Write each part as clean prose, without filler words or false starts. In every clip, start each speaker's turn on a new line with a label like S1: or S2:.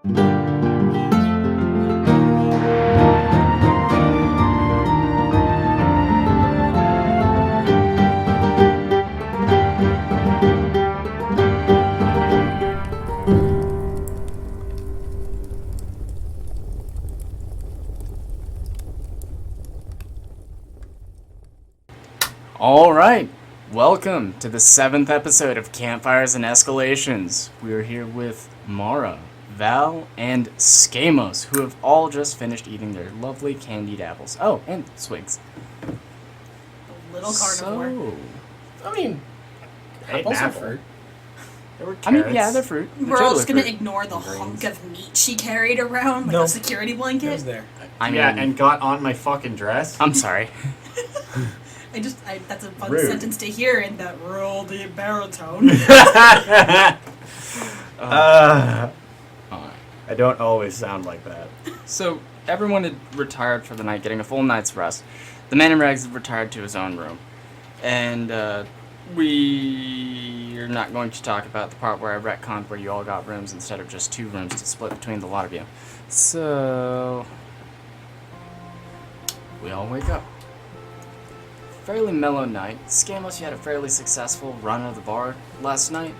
S1: All right, welcome to the 7th episode of Campfires and Escalations. We are here with Mara, Val, and Skaamos, who have all just finished eating their lovely candied apples. Oh, and Swigs.
S2: The little carnivore.
S1: So,
S3: Apples are fruit.
S1: There were carrots. Yeah, they're fruit.
S2: We're all just gonna ignore the hunk of meat she carried around like a security blanket.
S3: It was there.
S4: And got on my fucking dress.
S1: I'm sorry.
S2: That's a fun
S4: Rude.
S2: sentence to hear in that real deep baritone.
S4: I don't always sound like that.
S1: So, everyone had retired for the night, getting a full night's rest. The man in rags had retired to his own room. And, we are not going to talk about the part where I retconned where you all got rooms instead of just 2 rooms to split between the lot of you. So, we all wake up. Fairly mellow night. Skaamos, you had a fairly successful run of the bar last night.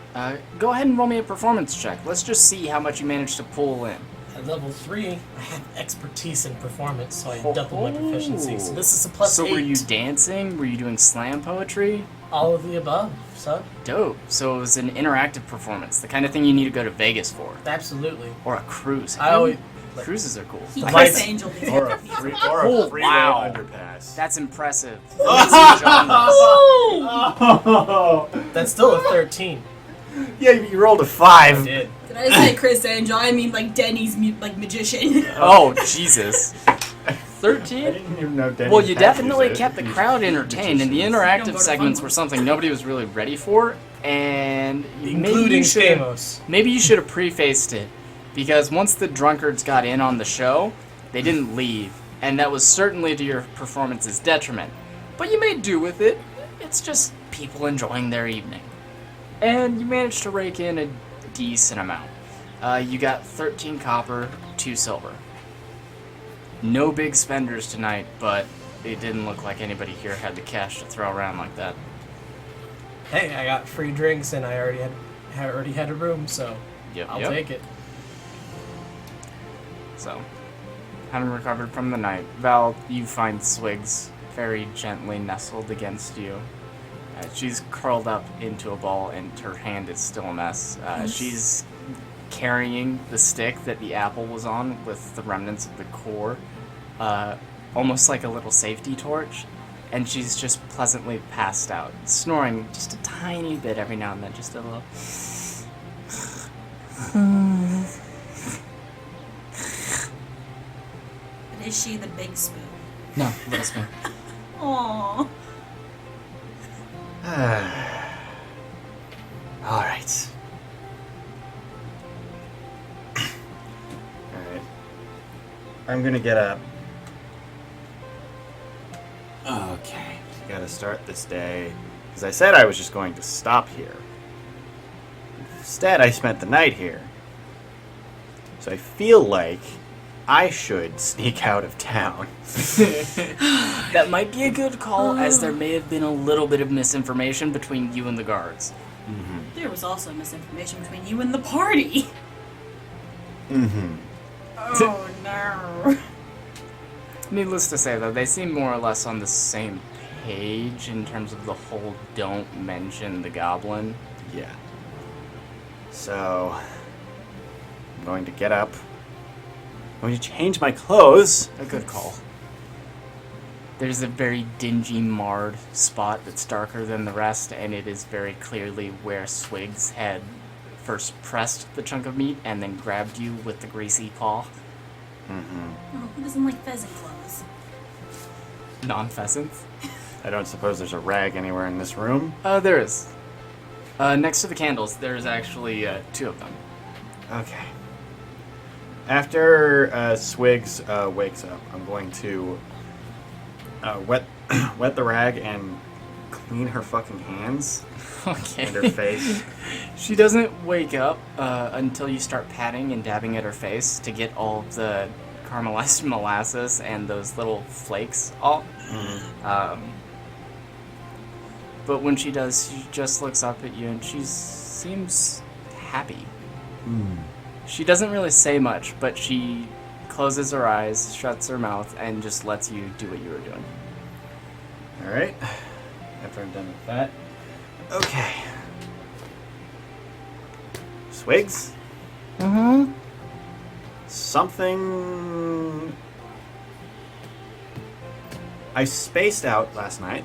S1: Go ahead and roll me a performance check. Let's just see how much you managed to pull in.
S3: At level 3, I have expertise in performance, so I double my proficiency. So this is a +8.
S1: So were you dancing? Were you doing slam poetry?
S3: All of the above, so.
S1: Dope. So it was an interactive performance, the kind of thing you need to go to Vegas for.
S3: Absolutely.
S1: Or a cruise.
S3: I always...
S1: Cruises are cool.
S2: He
S3: The
S2: Chris
S3: lights-
S2: Angel these
S4: Or a freeway underpass.
S1: That's impressive. Ladies and genres.
S4: Oh!
S3: That's still a 13.
S4: Yeah, you rolled a
S3: I
S4: 5.
S3: did.
S2: Did I say Chris Angel? I mean like Denny's magician.
S1: Oh, Jesus.
S4: I
S1: 13?
S4: didn't even know Denny's
S1: Well, you
S4: had
S1: definitely
S4: these,
S1: kept the crowd entertained, and the
S2: Don't go
S1: interactive
S2: to
S1: segments
S2: fun
S1: were
S2: ones.
S1: something nobody was really ready for, and
S3: Including Skaamos.
S1: maybe you should have prefaced it, because once the drunkards got in on the show, they didn't leave, and that was certainly to your performance's detriment. But you made do with it. It's just people enjoying their evening. And you managed to rake in a decent amount. You got 13 copper, 2 silver. No big spenders tonight, but it didn't look like anybody here had the cash to throw around like that.
S3: Hey, I got free drinks and I already had a room, so I'll take it.
S1: So, having recovered from the night, Val, you find Swigs very gently nestled against you. She's curled up into a ball and her hand is still a mess. She's carrying the stick that the apple was on with the remnants of the core, almost like a little safety torch, and she's just pleasantly passed out, snoring just a tiny bit every now and then, just a little.
S2: But is she the big spoon?
S1: No, little spoon.
S2: Aww.
S4: Alright. Alright. I'm gonna get up. Okay. Gotta start this day. Because I said I was just going to stop here. Instead, I spent the night here. So I feel like I should sneak out of town.
S1: That might be a good call, as there may have been a little bit of misinformation between you and the guards.
S4: Mm-hmm.
S2: There was also misinformation between you and the party.
S4: Mm-hmm.
S2: Oh no.
S1: Needless to say, though, they seem more or less on the same page in terms of the whole don't mention the goblin.
S4: Yeah. So, I'm going to get up. I'm going to change my clothes.
S1: A good call. There's a very dingy, marred spot that's darker than the rest, and it is very clearly where Swigs had first pressed the chunk of meat and then grabbed you with the greasy paw.
S4: Mm-hmm.
S2: Oh, who doesn't like pheasant clothes?
S1: Non-pheasants.
S4: I don't suppose there's a rag anywhere in this room.
S1: There is. Next to the candles, there's actually 2 of them.
S4: Okay. After Swigs wakes up, I'm going to wet the rag and clean her fucking hands
S1: Okay.
S4: and her face.
S1: She doesn't wake up until you start patting and dabbing at her face to get all of the caramelized molasses and those little flakes off. But when she does, she just looks up at you and she seems happy. She doesn't really say much, but she closes her eyes, shuts her mouth, and just lets you do what you were doing.
S4: Alright. After I'm done with that. Okay. Swigs?
S1: Mm-hmm.
S4: Something... I spaced out last night.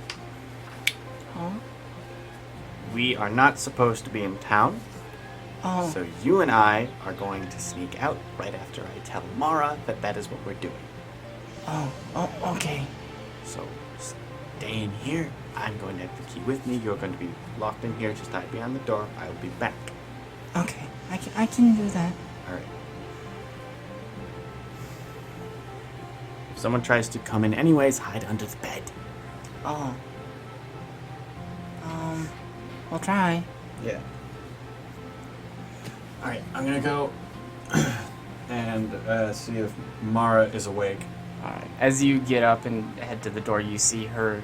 S1: Huh?
S4: We are not supposed to be in town.
S1: Oh.
S4: So you and I are going to sneak out right after I tell Mara that that is what we're doing.
S1: Oh, okay.
S4: So stay in here. I'm going to have the key with me. You're going to be locked in here. Just hide behind the door. I'll be back.
S1: Okay, I can do that.
S4: All right. If someone tries to come in anyways, hide under the bed.
S1: Oh. I'll try.
S4: Yeah. All right, I'm gonna go and see if Mara is awake.
S1: Alright. As you get up and head to the door, you see her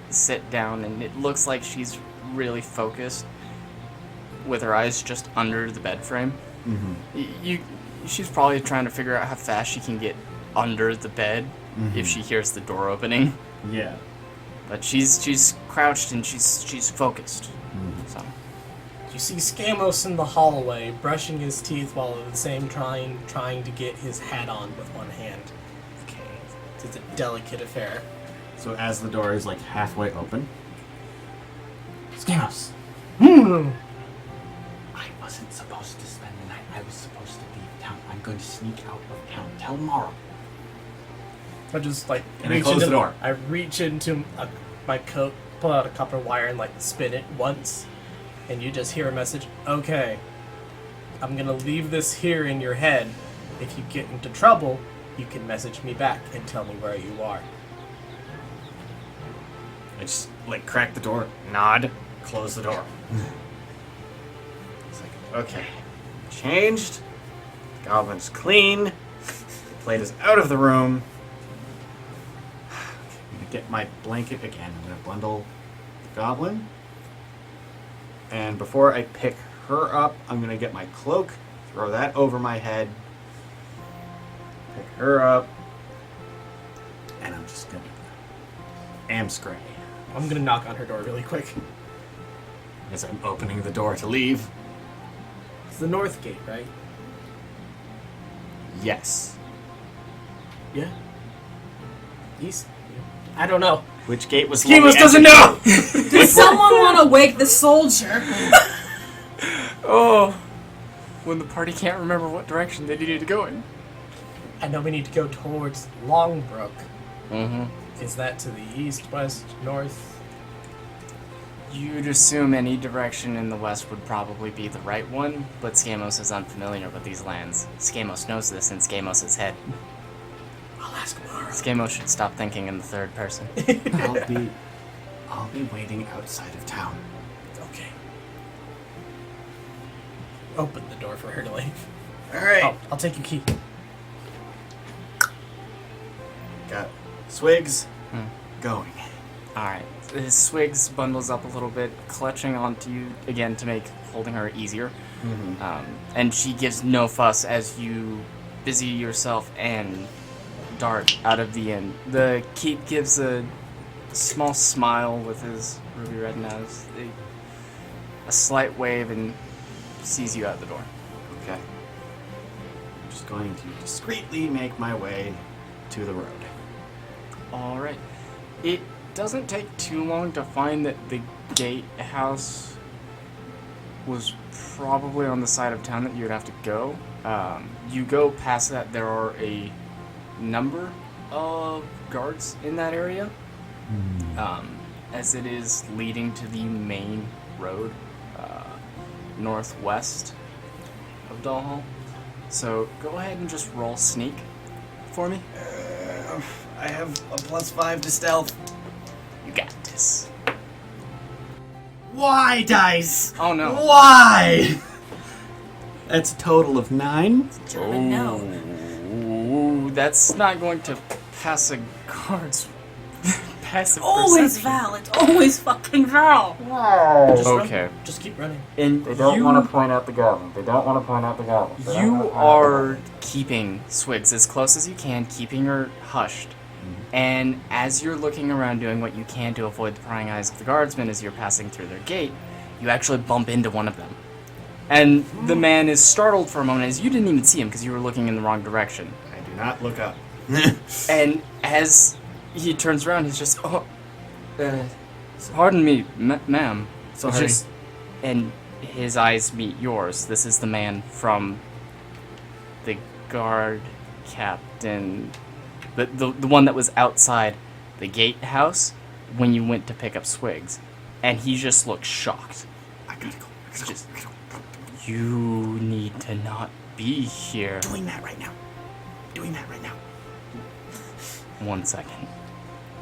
S1: sit down, and it looks like she's really focused with her eyes just under the bed frame. She's probably trying to figure out how fast she can get under the bed if she hears the door opening.
S4: Yeah.
S1: But she's crouched and she's focused. So
S3: You see Skaamos in the hallway, brushing his teeth while at the same time trying to get his hat on with one hand.
S1: okay.
S3: It's a delicate affair.
S4: So as the door is like halfway open, Skaamos. I wasn't supposed to spend the night. I was supposed to leave town. I'm going to sneak out of town. Tell Mara.
S3: I just like
S4: And I close the door.
S3: I reach into my coat, pull out a copper wire, and like spin it once, and you just hear a message. Okay, I'm gonna leave this here in your head. If you get into trouble, you can message me back and tell me where you are.
S4: I just like crack the door, nod, close the door. It's like, okay, changed. The goblin's clean. The plate is out of the room. I'm gonna get my blanket again. I'm gonna bundle the goblin. And before I pick her up, I'm gonna get my cloak, throw that over my head, pick her up, and I'm just gonna amscray
S3: I'm gonna knock on her door really quick.
S4: as I'm opening the door to leave.
S3: It's the north gate, right?
S4: Yes.
S3: Yeah. East. I don't know.
S4: Which gate was
S3: Skaamos doesn't know.
S2: Does someone want to wake the soldier?
S1: Oh, when the party can't remember what direction they needed to go in.
S3: I know we need to go towards Longbrook.
S1: Mm-hmm.
S3: Is that to the east, west, north?
S1: You'd assume any direction in the west would probably be the right one, but Skaamos is unfamiliar with these lands. Skaamos knows this in Skaamos' head.
S3: I'll ask Mara.
S1: Skaamos should stop thinking in the third person.
S4: I'll be waiting outside of town.
S3: Okay. Open the door for her to leave.
S4: Alright.
S3: Oh, I'll take your key.
S4: Got Swigs going.
S1: Alright. Swigs bundles up a little bit, clutching onto you again to make holding her easier. And she gives no fuss as you busy yourself and dart out of the inn. The keep gives a small smile with his ruby red nose, a slight wave, and sees you out the door.
S4: Okay. I'm just going to discreetly make my way to the road.
S1: Alright. It doesn't take too long to find that the gatehouse was probably on the side of town that you would have to go. You go past that, there are a number of guards in that area, as it is leading to the main road northwest of Dalhall. So go ahead and just roll sneak for me.
S4: I have a +5 to stealth.
S1: You got this.
S4: Why, dice?
S1: Oh no.
S4: Why? That's a total of 9.
S2: German, no.
S1: Ooh, that's not going to pass a guard's passive
S2: Always
S1: perception.
S2: Val. It's always fucking Val.
S3: Just run.
S1: Okay.
S3: Just keep running.
S1: And
S4: They don't
S1: you,
S4: want to point out the goblin. They don't want to point out the goblin. They don't
S1: you
S4: wanna point out the
S1: are
S4: goblin.
S1: keeping Swigs as close as you can, keeping her hushed. And as you're looking around doing what you can to avoid the prying eyes of the guardsmen as you're passing through their gate, you actually bump into one of them. And the man is startled for a moment as you didn't even see him because you were looking in the wrong direction.
S4: I do not look up.
S1: And as he turns around, he's just, pardon me, ma'am.
S4: Sorry.
S1: And his eyes meet yours. This is the man from the guard captain, the one that was outside the gatehouse when you went to pick up Swigs. And he just looks shocked.
S4: I gotta go.
S1: It's just, you need to not be here.
S4: Doing that right now. Doing that right now.
S1: 1 second.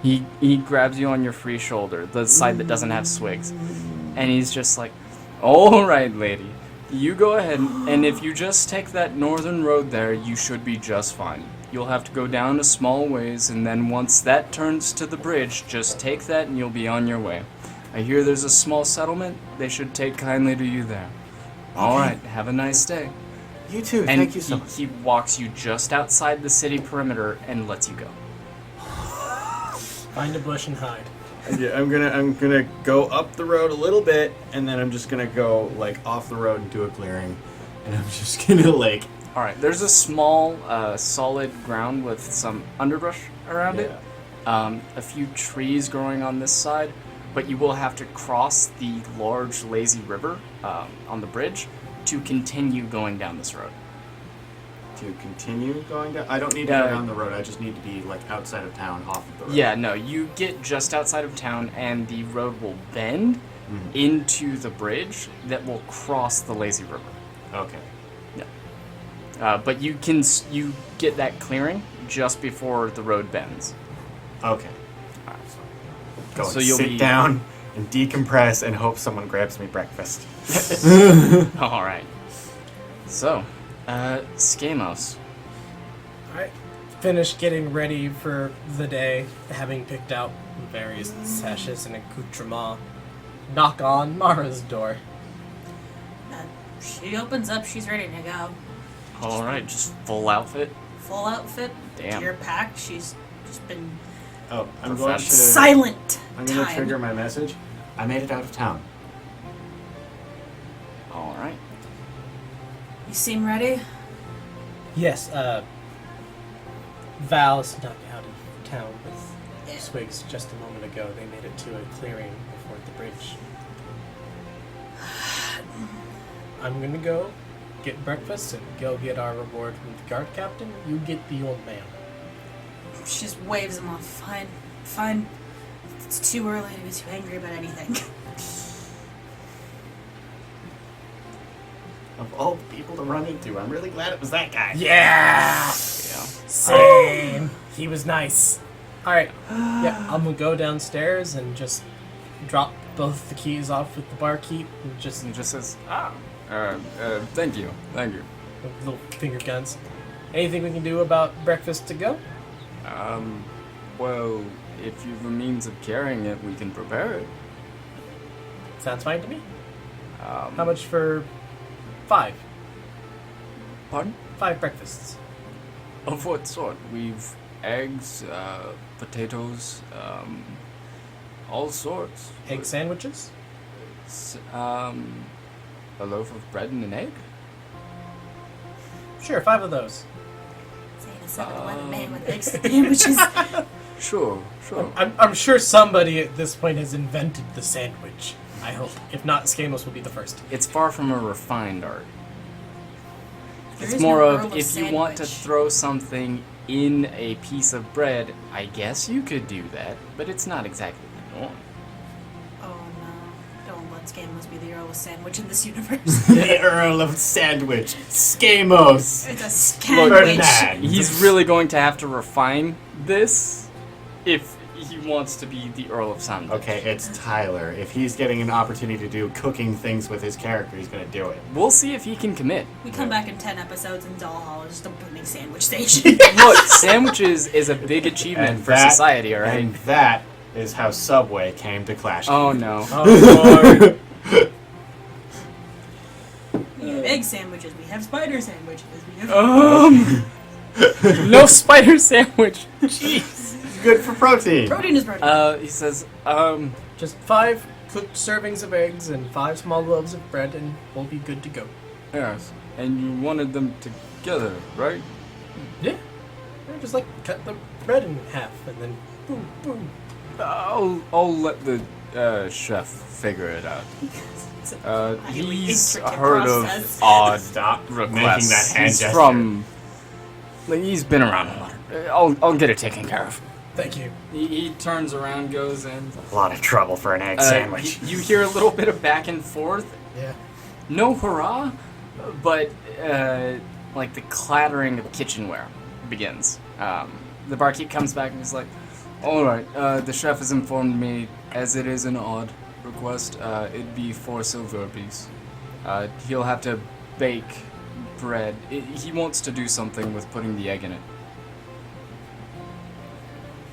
S1: He grabs you on your free shoulder, the side that doesn't have Swigs, and he's just like, all right, lady, you go ahead, and if you just take that northern road there, you should be just fine. You'll have to go down a small ways, and then once that turns to the bridge, just take that and you'll be on your way. I hear there's a small settlement. They should take kindly to you there. All right, have a nice day.
S4: You too.
S1: And
S4: Thank you so much.
S1: he walks you just outside the city perimeter and lets you go.
S3: Find a bush and hide.
S4: Yeah, I'm gonna go up the road a little bit, and then I'm just gonna go like off the road into a clearing, and I'm just gonna like.
S1: All right, there's a small, solid ground with some underbrush around it. A few trees growing on this side, but you will have to cross the large, lazy river on the bridge to continue going down this road.
S4: To continue going down, I don't need to go down the road. I just need to be like outside of town, off of the road.
S1: Yeah, no, you get just outside of town, and the road will bend into the bridge that will cross the lazy river.
S4: Okay.
S1: But you get that clearing just before the road bends.
S4: Okay. Go
S1: So
S4: and
S1: you'll
S4: sit
S1: be-
S4: down and decompress and hope someone grabs me breakfast.
S1: All right. So, Skaamos.
S3: Alright. Finish getting ready for the day, having picked out various sashes and accoutrements. Knock on Mara's door.
S2: She opens up. She's ready to go.
S1: All right, just full outfit.
S2: Full outfit.
S1: Damn.
S2: Gear packed. She's just been
S4: Oh, I'm going to.
S1: Professional.
S2: silent.
S4: I'm going to
S2: time.
S4: trigger my message. I made it out of town.
S1: All right.
S2: You seem ready.
S3: Yes, Val snuck out of town with Swigs just a moment ago. They made it to a clearing before the bridge. I'm gonna go get breakfast and go get our reward from the guard captain. You get the old man.
S2: She just waves him off. Fine. Fine. It's too early to be too angry about anything.
S4: Of all the people to run into, I'm really glad it was that guy.
S3: Yeah!
S1: Yeah.
S3: Same. He was nice. Alright. Yeah, I'm gonna go downstairs and just drop both the keys off with the barkeep and just
S1: And just says, thank you.
S3: with little finger guns. Anything we can do about breakfast to go?
S1: Well, if you've a means of carrying it, we can prepare it.
S3: Sounds fine to me. How much for 5?
S1: Pardon?
S3: 5 breakfasts.
S1: Of what sort? We've eggs, potatoes, all sorts.
S3: Egg sandwiches?
S1: A loaf of bread and an egg?
S3: Sure, 5 of those.
S2: Saying a 7-Eleven man with egg sandwiches.
S1: Sure.
S3: I'm sure somebody at this point has invented the sandwich. I hope. If not, Skaamos will be the first.
S1: It's far from a refined art.
S2: There
S1: It's
S2: is
S1: more
S2: no
S1: of
S2: Earl
S1: if you want to
S2: sandwich.
S1: throw something in a piece of bread, I guess you could do that, but it's not exactly the norm.
S2: Oh no. Don't let Skaamos be the Earl of Sandwich in this universe.
S4: The Earl of Sandwich, Skaamos.
S2: It's a
S1: Look,
S2: sandwich.
S4: Ferdinand.
S1: He's really going to have to refine this if he wants to be the Earl of Sandwich.
S4: Okay, it's Tyler. If he's getting an opportunity to do cooking things with his character, he's gonna do it.
S1: We'll see if he can commit.
S2: We come back in 10 episodes and Dollhall is just a booming sandwich station.
S1: Look, sandwiches is a big achievement for society, all right?
S4: And that is how Subway came to Clash.
S1: Oh no.
S3: Oh, Lord.
S2: We have egg sandwiches, we have spider sandwiches, we have...
S1: No spider sandwich. Jeez.
S4: Good for protein.
S2: Protein is protein.
S1: He says,
S3: Just 5 cooked servings of eggs and 5 small loaves of bread, and we'll be good to go.
S1: yes, and you wanted them together, right?
S3: Yeah. Just like cut the bread in half, and then boom, boom.
S1: I'll let the chef figure it out.
S2: It's a highly
S1: He's
S2: intricate
S1: heard
S2: process.
S1: of odd
S4: Stop
S1: requests.
S4: making that hand
S1: He's
S4: gesture.
S1: from, like, he's been around a lot. I'll get it taken care of.
S3: Thank you.
S1: He turns around, goes in.
S4: A lot of trouble for an egg sandwich.
S1: You hear a little bit of back and forth.
S3: Yeah.
S1: No hurrah, but like the clattering of kitchenware begins. The barkeep comes back and he's like, "All right, the chef has informed me, as it is an odd request, it'd be 4 silver apiece. He'll have to bake bread. He wants to do something with putting the egg in it."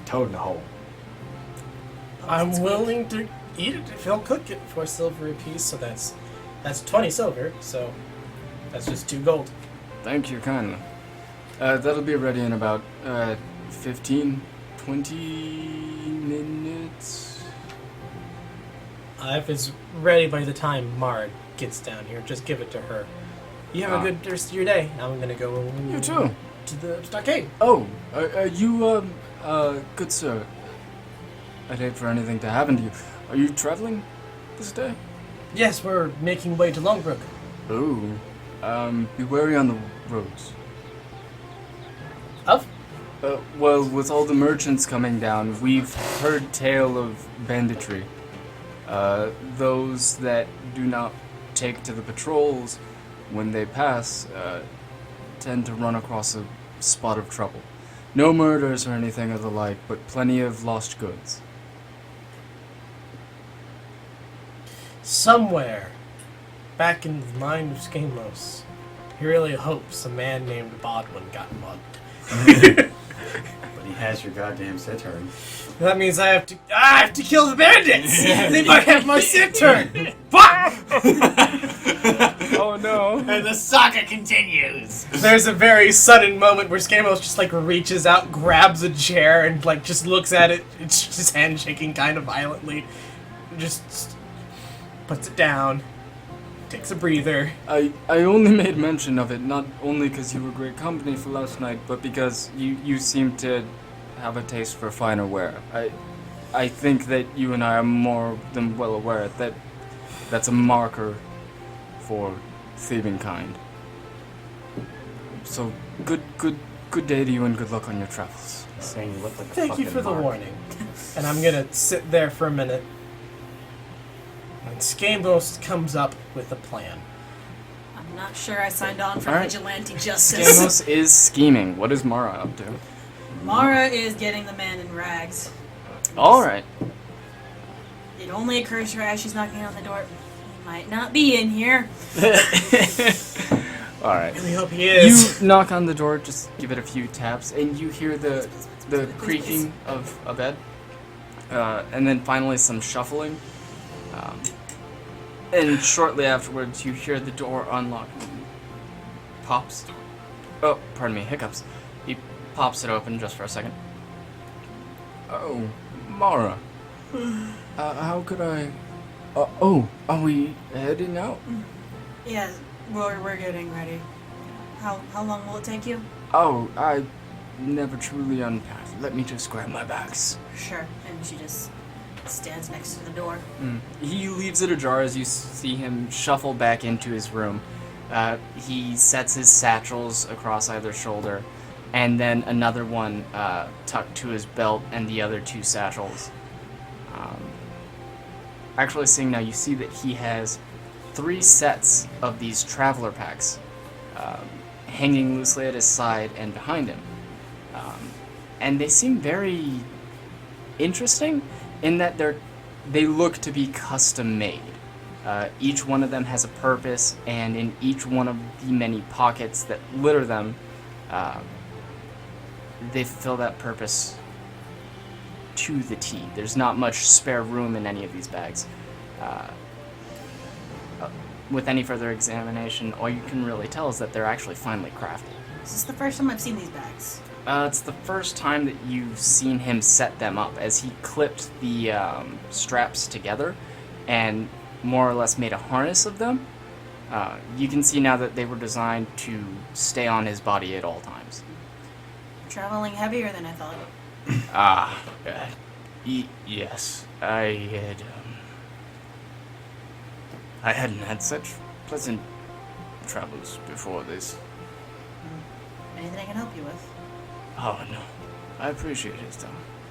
S4: Toad in the hole.
S3: I'm willing to eat it if he'll cook it for silver apiece, so that's 20 silver, so that's just 2 gold.
S1: Thank you kindly. That'll be ready in about 15, 20 minutes.
S3: If it's ready by the time Mara gets down here, just give it to her. You have a good rest of your day. Now I'm gonna go
S1: You too.
S3: to the stockade.
S1: Oh, you, good sir. I'd hate for anything to happen to you. Are you traveling this day?
S3: Yes, we're making way to Longbrook.
S1: Oh, be wary on the roads.
S3: Of?
S1: Well, with all the merchants coming down, we've heard tale of banditry. Those that do not take to the patrols when they pass, tend to run across a spot of trouble. No murders or anything of the like, but plenty of lost goods.
S3: Somewhere, back in the mind of Skaamos, he really hopes a man named Bodwin got mugged.
S4: But he has your goddamn cittern.
S3: That means I have to kill the bandits! They might have my cittern! Fuck!
S1: Oh no.
S4: And the saga continues.
S3: There's a very sudden moment where Skaamos just like reaches out, grabs a chair, and like just looks at it. It's just his hand shaking kind of violently. Just puts it down, takes a breather.
S1: I only made mention of it, not only because you were great company for last night, but because you seem to have a taste for finer wear. I think that you and I are more than well aware that that's a marker for thieving kind. So good day to you and good luck on your travels.
S4: He's saying you look like a
S3: Thank you
S4: fucking
S3: for the
S4: mark.
S3: warning. And I'm gonna sit there for a minute. And Skaamos comes up with a plan.
S2: I'm not sure I signed on for
S1: All right.
S2: vigilante justice.
S1: Skaamos is scheming. What is Mara up to?
S2: Mara is getting the man in rags.
S1: All right.
S2: It only occurs to her as she's knocking on the door. He might not be in here.
S1: All right.
S3: Really hope he is.
S1: You knock on the door, just give it a few taps, and you hear the creaking of a bed, and then finally some shuffling. And shortly afterwards, you hear the door unlock. Pops. Oh, pardon me, hiccups. He pops it open just for a second. Oh, Mara. How could I... are we heading out?
S2: Yeah, we're getting ready. How long will it take you?
S1: Oh, I never truly unpacked. Let me just grab my bags.
S2: Sure. And she just stands next to the door.
S1: He leaves it ajar as you see him shuffle back into his room. He sets his satchels across either shoulder, and then another one tucked to his belt, and the other 2 satchels. Actually, seeing now, you see that he has 3 sets of these traveler packs hanging loosely at his side and behind him. And they seem very interesting in that they look to be custom made. Each one of them has a purpose, and in each one of the many pockets that litter them, they fulfill that purpose to the T. There's not much spare room in any of these bags. With any further examination, all you can really tell is that they're actually finely crafted.
S2: Is this the first time I've seen these bags?
S1: It's the first time that you've seen him set them up, as he clipped the straps together and more or less made a harness of them. You can see now that they were designed to stay on his body at all times.
S2: Traveling heavier than I thought.
S1: Yes. I hadn't had such pleasant travels before this.
S2: Anything I can help you with?
S1: Oh, no. I appreciate it, though.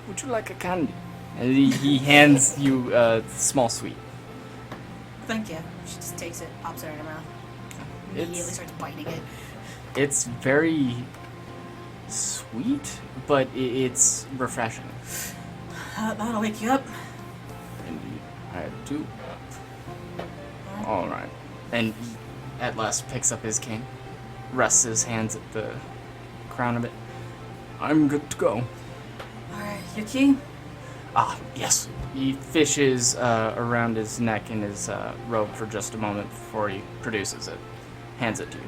S1: Would you like a candy? And he hands you a small sweet.
S2: Thank you. She just takes it, pops it in her mouth. Immediately starts biting it.
S1: It's very sweet, but it's refreshing.
S2: That'll wake you up.
S1: Indeed, I do. All right. And he at last picks up his cane, rests his hands at the crown of it. I'm good to go.
S2: Alright, your key?
S1: Yes. He fishes around his neck in his robe for just a moment before he produces it. Hands it to you.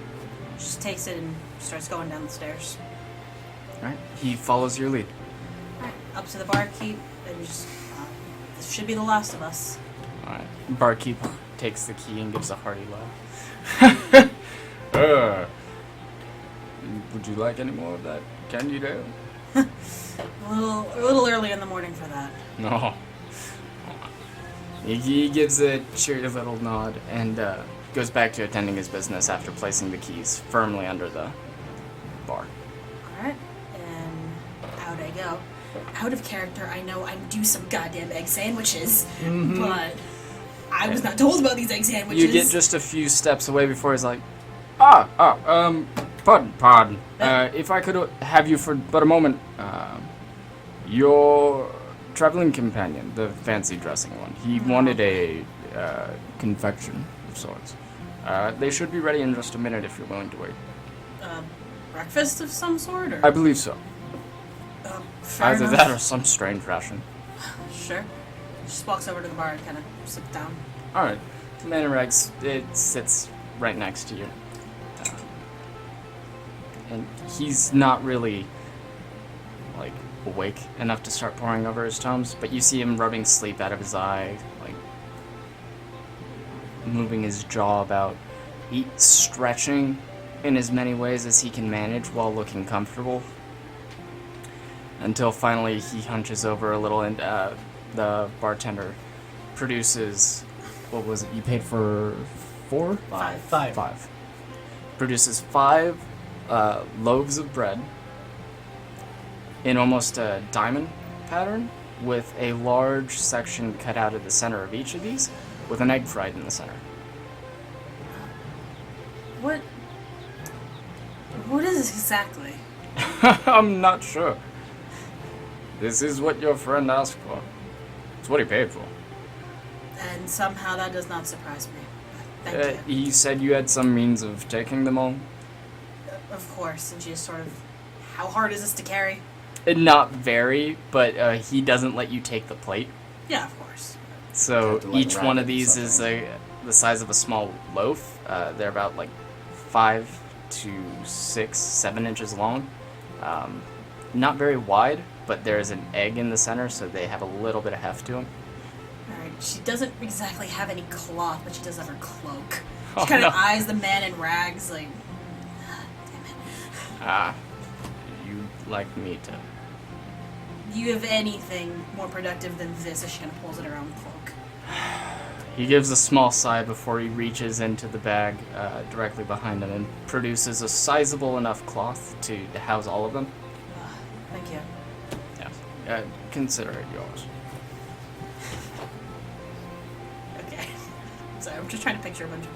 S2: Just takes it and starts going down the stairs.
S1: Alright. He follows your lead.
S2: Alright, up to the barkeep and just, this should be the last of us.
S1: Alright. Barkeep takes the key and gives a hearty laugh. Would you like any more of that candy ale?
S2: A little early in the morning for that.
S1: No. He gives a cheery little nod and goes back to attending his business after placing the keys firmly under the bar.
S2: Alright, and out I go. Out of character, I know I'm due some goddamn egg sandwiches, but I was not told about these egg sandwiches.
S1: You get just a few steps away before he's like, pardon. If I could have you for but a moment, your traveling companion, the fancy dressing one, he wanted a confection of sorts. They should be ready in just a minute if you're willing to wait.
S2: Breakfast of some sort, or?
S1: I believe so.
S2: Fair
S1: Either
S2: enough.
S1: that or some strange ration.
S2: Sure. Just walks over to the bar and kind of sits down.
S1: Alright. The man in rags, it sits right next to you. And he's not really, like, awake enough to start poring over his tomes, but you see him rubbing sleep out of his eye, like, moving his jaw about, stretching in as many ways as he can manage while looking comfortable. Until finally he hunches over a little and the bartender produces, what was it, you paid for 4?
S3: Five.
S1: Produces 5 loaves of bread in almost a diamond pattern with a large section cut out at the center of each of these with an egg fried in the center.
S2: What is this exactly?
S1: I'm not sure. This is what your friend asked for. It's what he paid for.
S2: And somehow that does not surprise me. Thank you.
S1: He said you had some means of taking them all.
S2: Of course, and she just sort of, how hard is this to carry?
S1: Not very, but he doesn't let you take the plate.
S2: Yeah, of course.
S1: So
S4: Have to, like,
S1: each
S4: wrap
S1: one
S4: it
S1: of
S4: in
S1: these is
S4: something.
S1: the size of a small loaf. They're about like 5 to 6, 7 inches long. Not very wide, but there's an egg in the center, so they have a little bit of heft to them.
S2: Alright, she doesn't exactly have any cloth, but she does have her cloak.
S1: Oh,
S2: She kind of
S1: no.
S2: eyes the man in rags like, damn it.
S1: You'd like me to.
S2: Do you have anything more productive than this? As she kind of pulls at her own cloak.
S1: He gives a small sigh before he reaches into the bag directly behind him and produces a sizable enough cloth to house all of them.
S2: Thank you.
S1: Yes. Consider it yours.
S2: Okay. Sorry, I'm just trying to picture a bunch of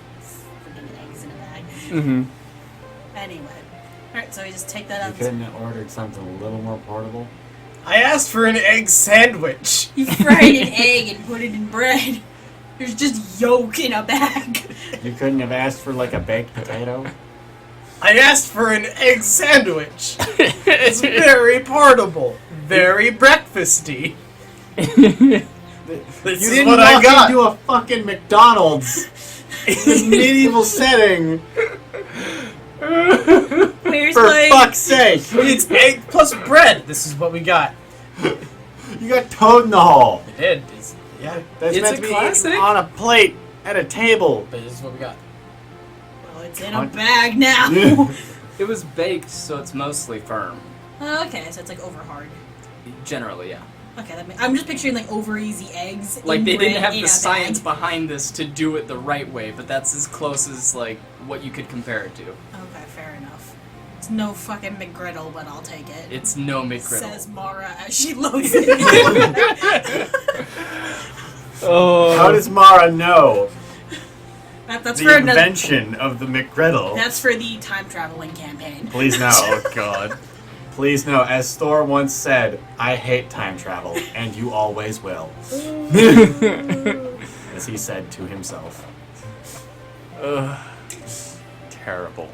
S2: freaking eggs in a bag.
S1: Mm-hmm.
S2: Anyway. Alright, so we just take that
S5: You
S2: out.
S5: couldn't have ordered something a little more portable?
S3: I asked for an egg sandwich.
S2: You fried an egg and put it in bread. There's just yolk in a bag.
S4: You couldn't have asked for like a baked potato?
S3: I asked for an egg sandwich. It's very portable, very breakfasty. This
S4: You
S3: is
S4: didn't
S3: what I
S4: walk
S3: got.
S4: into a fucking McDonald's in a medieval setting.
S2: Where's
S4: For
S2: my...
S4: fuck's sake!
S3: It's egg plus bread. This is what we got.
S4: You got toad in the hole.
S3: It did. Yeah,
S4: That's
S1: It's
S4: meant
S1: a
S4: to be
S1: classic.
S4: eaten on a plate at a table.
S3: but this is what we got.
S2: Well, it's in a bag now.
S1: It was baked, so it's mostly firm.
S2: Okay, so it's like over hard.
S1: Generally, yeah.
S2: Okay, I'm just picturing like over easy eggs.
S1: Like
S2: in
S1: they didn't
S2: bread
S1: have
S2: in
S1: the
S2: a
S1: science
S2: bag.
S1: behind this to do it the right way, but that's as close as like what you could compare it to.
S2: Okay, fair enough. It's no fucking McGriddle, but I'll take it.
S1: It's no McGriddle.
S2: Says Mara as she loads it.
S1: Oh.
S4: How does Mara know
S2: That's
S4: the
S2: for another.
S4: invention of the McGriddle?
S2: That's for the time traveling campaign.
S4: Please no. Oh god. Please no. As Thor once said, I hate time travel, and you always will. As he said to himself.
S1: Ugh. Terrible.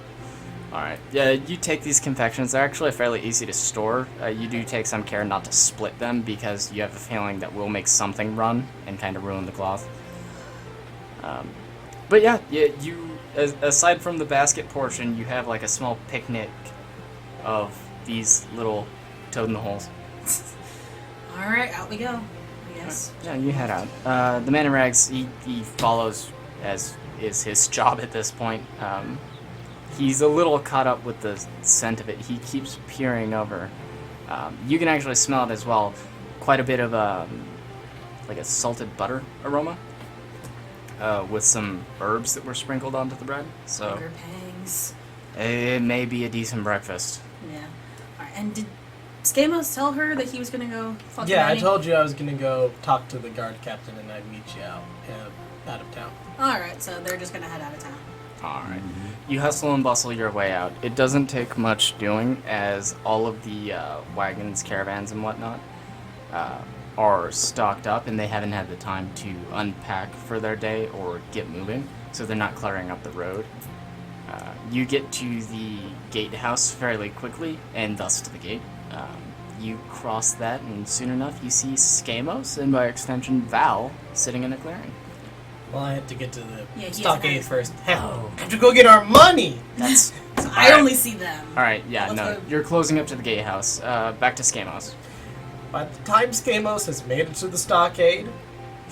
S1: Alright. Yeah, you take these confections. They're actually fairly easy to store. You do take some care not to split them because you have a feeling that we'll make something run and kind of ruin the cloth. But yeah, aside from the basket portion, you have like a small picnic of these little toad in the holes.
S2: Alright, out we go. Yes.
S1: Yeah, you head out. The man in rags, he follows, as is his job at this point. He's a little caught up with the scent of it. He keeps peering over. You can actually smell it as well. Quite a bit of like a salted butter aroma with some herbs that were sprinkled onto the bread. So
S2: Hunger pangs.
S1: it may be a decent breakfast.
S2: Yeah. Alright, and did Skaamos tell her that he was gonna go fuck
S3: Yeah, I
S2: Manny?
S3: told you I was gonna go talk to the guard captain and I'd meet you out of town.
S2: Alright, so they're just gonna head out of town.
S1: Alright. You hustle and bustle your way out. It doesn't take much doing, as all of the wagons, caravans, and whatnot are stocked up, and they haven't had the time to unpack for their day or get moving, so they're not cluttering up the road. You get to the gatehouse fairly quickly, and thus to the gate. You cross that, and soon enough you see Skaamos, and by extension Val, sitting in a clearing.
S3: Well, I had to get to the
S2: Yeah, he
S3: stockade
S2: has-
S3: first.
S1: Oh.
S3: Have to go get our money!
S1: That's...
S2: So I only see them.
S1: Alright, yeah,
S2: Let's
S1: no,
S2: go.
S1: you're closing up to the gatehouse. Back to Skaamos.
S3: By the time Skaamos has made it to the stockade,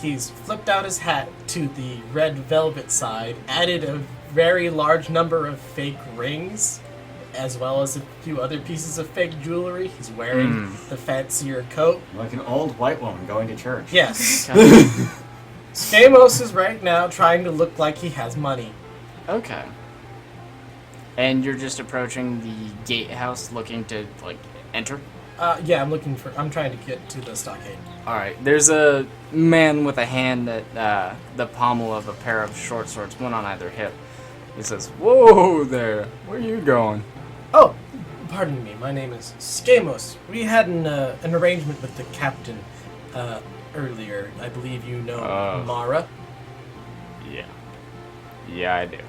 S3: he's flipped out his hat to the red velvet side, added a very large number of fake rings, as well as a few other pieces of fake jewelry. He's wearing the fancier coat.
S4: Like an old white woman going to church.
S3: Yes.
S1: Okay.
S3: Skaamos is right now trying to look like he has money.
S1: Okay. And you're just approaching the gatehouse looking to, like, enter?
S3: Yeah, I'm trying to get to the stockade.
S1: Alright, there's a man with a hand at the pommel of a pair of short swords, one on either hip. He says, "Whoa there, where are you going?"
S3: Oh, pardon me, my name is Skaamos. We had an arrangement with the captain earlier. I believe you know Mara.
S1: Yeah. Yeah, I do.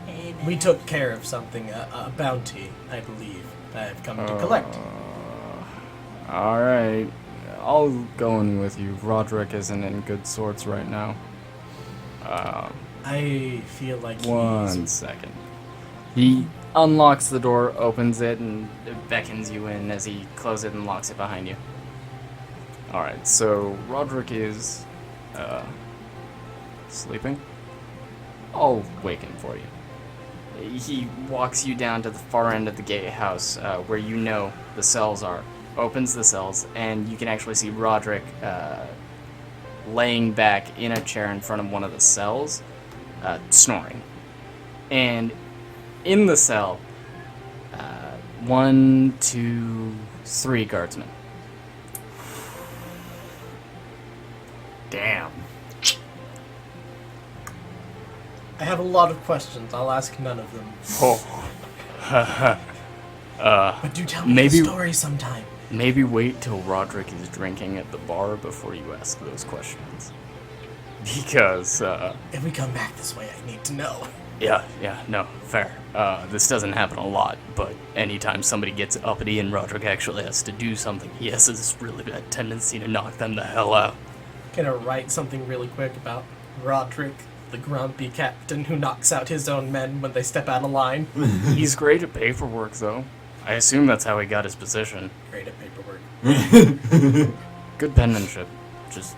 S2: Hey, man.
S3: We took care of something, a bounty, I believe, that I've come to collect.
S1: Alright. I'll go in with you. Roderick isn't in good sorts right now.
S3: I feel like
S1: One second. He unlocks the door, opens it, and beckons you in as he closes it and locks it behind you. Alright, so Roderick is sleeping. I'll wake him for you. He walks you down to the far end of the gatehouse where you know the cells are. Opens the cells, and you can actually see Roderick laying back in a chair in front of one of the cells, snoring. And in the cell, 1, 2, 3 guardsmen.
S4: Damn.
S3: I have a lot of questions. I'll ask none of them.
S1: Oh.
S3: But do tell me
S1: maybe-
S3: the story sometime.
S1: Maybe wait till Roderick is drinking at the bar before you ask those questions. Because,
S3: If we come back this way, I need to know.
S1: yeah, no, fair. This doesn't happen a lot, but anytime somebody gets uppity and Roderick actually has to do something, he has this really bad tendency to knock them the hell out.
S3: Gonna write something really quick about Roderick, the grumpy captain who knocks out his own men when they step out of line.
S1: He's great at paperwork, though. I assume that's how he got his position.
S3: Great at paperwork.
S1: Good penmanship. Just,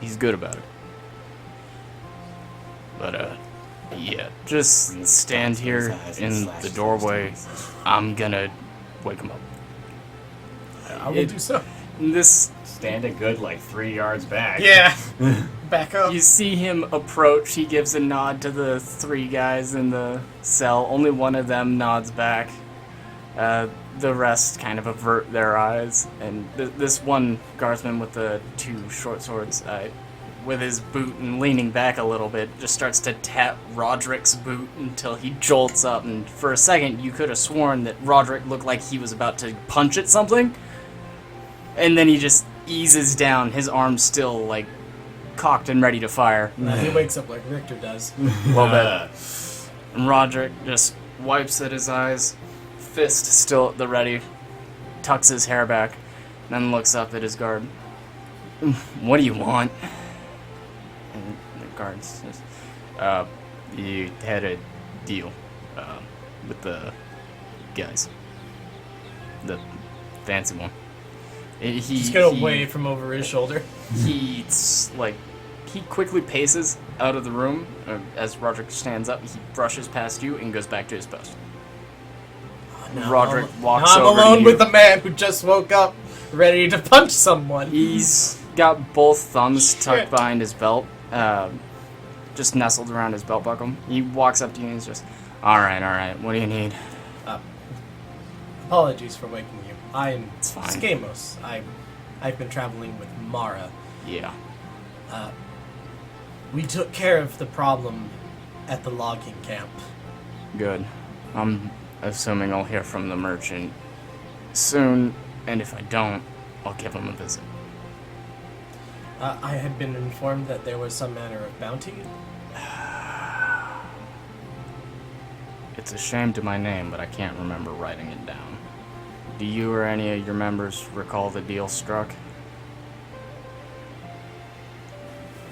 S1: he's good about it. But, yeah, just stand here in the doorway. I'm gonna wake him up.
S3: I will do so.
S1: This,
S4: Stand a good, 3 yards back.
S3: Yeah. Back up.
S1: you see him approach. He gives a nod to the 3 guys in the cell. Only one of them nods back. The rest kind of avert their eyes. And this one guardsman with the 2 short swords, with his boot and leaning back a little bit, just starts to tap Roderick's boot until he jolts up. And for a second, you could have sworn that Roderick looked like he was about to punch at something. And then he just eases down, his arms still, cocked and ready to fire.
S3: He wakes up like Richter does.
S1: Well, bit. And Roderick just wipes at his eyes, fist still at the ready, tucks his hair back, then looks up at his guard. What do you want? And the guard says, you had a deal with the guys. The fancy one.
S3: He's gonna wave from over his shoulder.
S1: He quickly paces out of the room. As Roderick stands up, he brushes past you and goes back to his post. Roderick walks
S3: I'm
S1: over
S3: alone
S1: to you.
S3: with the man who just woke up, ready to punch someone.
S1: He's got both thumbs tucked
S3: Shit.
S1: behind his belt, just nestled around his belt buckle. He walks up to you and he's just, all right, what do you need?
S3: Apologies for waking you. I'm
S1: It's fine.
S3: Skaamos. I've been traveling with Mara.
S1: Yeah.
S3: We took care of the problem at the logging camp.
S1: Good. I'm assuming I'll hear from the merchant soon, and if I don't, I'll give him a visit.
S3: I had been informed that there was some manner of bounty.
S1: It's a shame to my name, but I can't remember writing it down. Do you or any of your members recall the deal struck?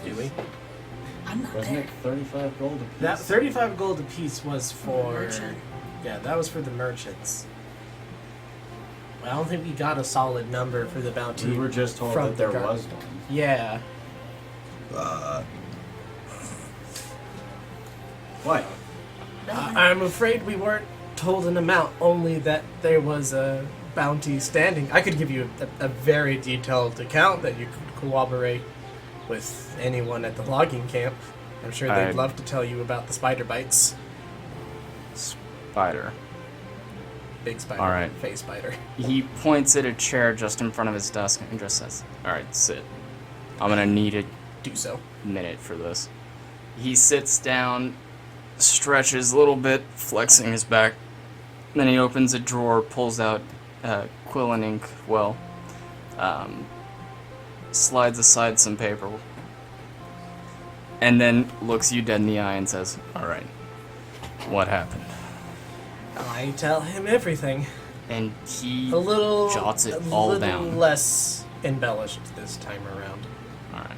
S3: Do we?
S2: I'm not
S4: Wasn't
S2: there.
S4: it 35 gold apiece?
S3: That 35 gold apiece was for...
S2: Merchant.
S3: Yeah, that was for the merchants. I don't think we got a solid number for the bounty.
S4: We were just told
S3: from
S4: that there
S3: the guard.
S4: was one.
S3: Yeah.
S4: What?
S3: I'm afraid we weren't told an amount, only that there was a bounty standing. I could give you a very detailed account that you could corroborate with anyone at the logging camp. I'm sure they'd
S1: I'd-
S3: love to tell you about the spider bites.
S1: Spider.
S3: Big spider.
S1: All right.
S3: Face spider.
S1: He points at a chair just in front of his desk and just says, alright, sit. I'm gonna need a
S3: Do so.
S1: minute for this. He sits down, stretches a little bit, flexing his back. Then he opens a drawer, pulls out quill and ink well, slides aside some paper, and then looks you dead in the eye and says, alright, what happened?
S3: I tell him everything.
S1: And he
S3: A little...
S1: jots it
S3: a
S1: all
S3: little
S1: down.
S3: less embellished this time around.
S1: Alright.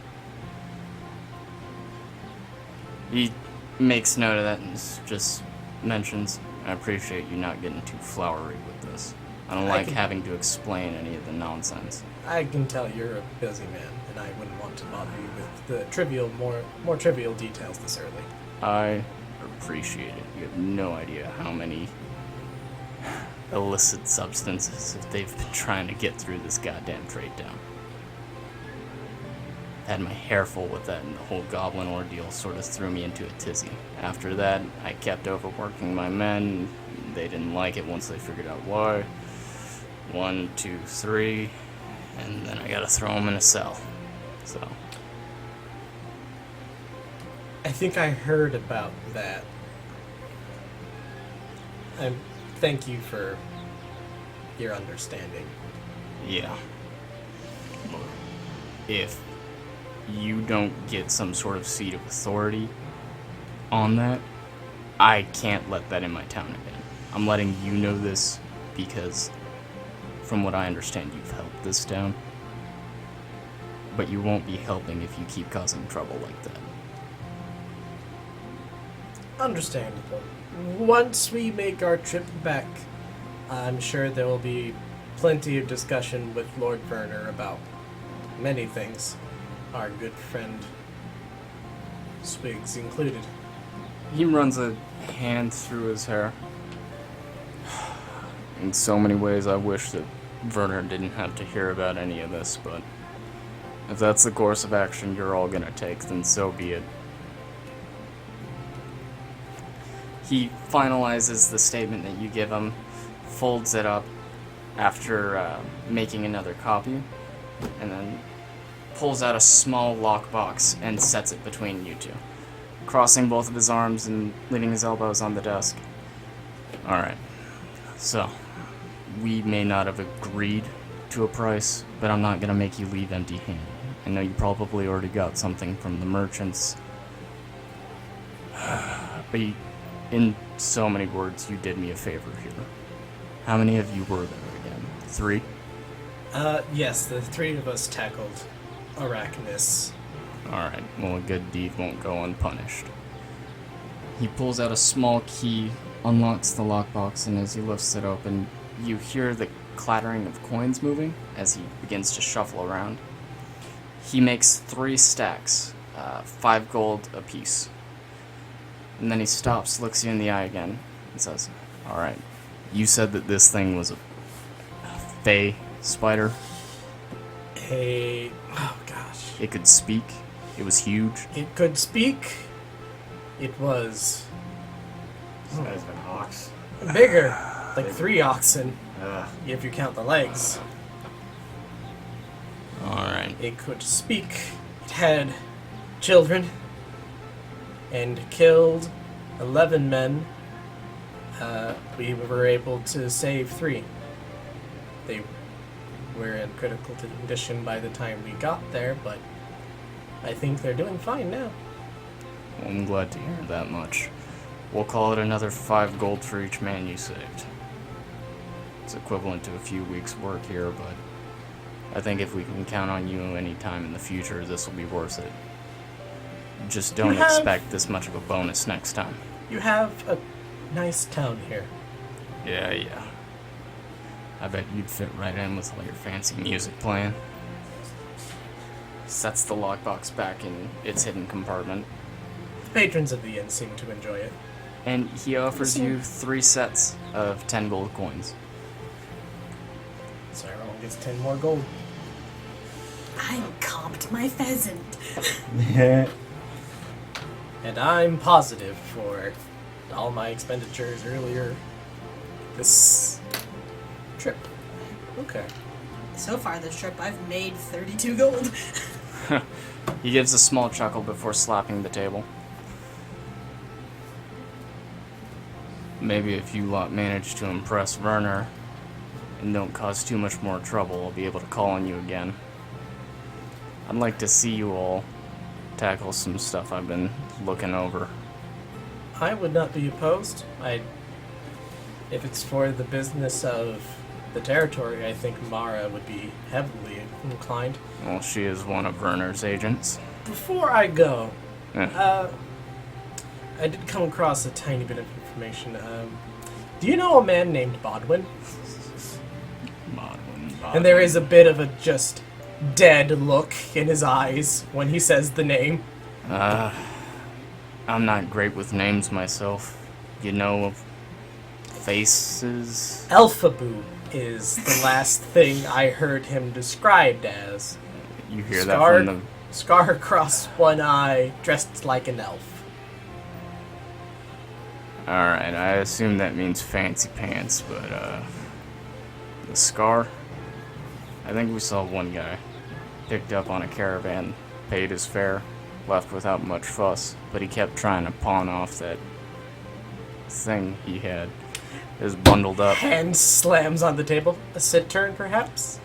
S1: He makes note of that and just mentions, I appreciate you not getting too flowery with this. I don't
S3: I
S1: like
S3: can-
S1: having to explain any of the nonsense.
S3: I can tell you're a busy man, and I wouldn't want to bother you with the trivial, more trivial details this early.
S1: I appreciate it. You have no idea how many illicit substances they've been trying to get through this goddamn trade down. Had my hair full with that, and the whole goblin ordeal sort of threw me into a tizzy. After that, I kept overworking my men. They didn't like it once they figured out why. 1, 2, 3, and then I gotta throw them in a cell. So,
S3: I think I heard about that. And thank you for your understanding.
S4: Yeah. Look, if you don't get some sort of seat of authority on that, I can't let that in my town again. I'm letting you know this because, from what I understand, you've helped this town. But you won't be helping if you keep causing trouble like that.
S3: Understandable. Once we make our trip back, I'm sure there will be plenty of discussion with Lord Werner about many things, our good friend Swigs included.
S1: He runs a hand through his hair. In so many ways, I wish that Werner didn't have to hear about any of this, but if that's the course of action you're all gonna take, then so be it. He finalizes the statement that you give him, folds it up after making another copy, and then pulls out a small lockbox and sets it between you two, crossing both of his arms and leaning his elbows on the desk. Alright, so, we may not have agreed to a price, but I'm not gonna make you leave empty-handed. I know you probably already got something from the merchants, but in so many words, you did me a favor here. How many of you were there again? 3?
S3: Yes, the 3 of us tackled Arachnus.
S1: Alright, well, a good deed won't go unpunished. He pulls out a small key, unlocks the lockbox, and as he lifts it open, you hear the clattering of coins moving as he begins to shuffle around. He makes 3 stacks, 5 gold apiece. And then he stops, looks you in the eye again, and says, Alright, you said that this thing was a fey spider.
S3: Oh gosh.
S1: It could speak. It was huge.
S3: It could speak. It was
S4: This guy's an ox.
S3: bigger, like 3 oxen,
S4: Ugh.
S3: if you count the legs.
S1: Alright.
S3: It could speak. It had children and killed 11 men. We were able to save 3. They were in critical condition by the time we got there, but I think they're doing fine now.
S1: Well, I'm glad to hear that much. We'll call it another 5 gold for each man you saved. It's equivalent to a few weeks' work here, but I think if we can count on you any time in the future, this will be worth it. Just don't expect this much of a bonus next time.
S3: You have a nice town here.
S1: Yeah. I bet you'd fit right in with all your fancy music playing. Sets the lockbox back in its hidden compartment.
S3: The patrons of the inn seem to enjoy it.
S1: And he offers you 3 sets of 10 gold coins.
S3: So everyone gets 10 more gold.
S2: I comped my pheasant.
S3: And I'm positive for all my expenditures earlier this trip. Okay.
S2: So far this trip, I've made 32 gold.
S1: He gives a small chuckle before slapping the table. Maybe if you lot manage to impress Werner and don't cause too much more trouble, I'll be able to call on you again. I'd like to see you all tackle some stuff I've been looking over.
S3: I would not be opposed. If it's for the business of the territory, I think Mara would be heavily inclined.
S1: Well, she is one of Werner's agents.
S3: Before I go,
S1: Eh.
S3: I did come across a tiny bit of information. Do you know a man named Bodwin?
S1: Bodwin.
S3: And there is a bit of a just dead look in his eyes when he says the name.
S1: I'm not great with names myself. You know of faces?
S3: Elphaba is the last thing I heard him described as.
S1: You hear that from the...
S3: Scar across one eye, dressed like an elf.
S1: Alright, I assume that means fancy pants, but, the scar? I think we saw one guy. Picked up on a caravan, paid his fare, left without much fuss, but he kept trying to pawn off that thing he had. is bundled up.
S3: Hand slams on the table. A sit turn, perhaps?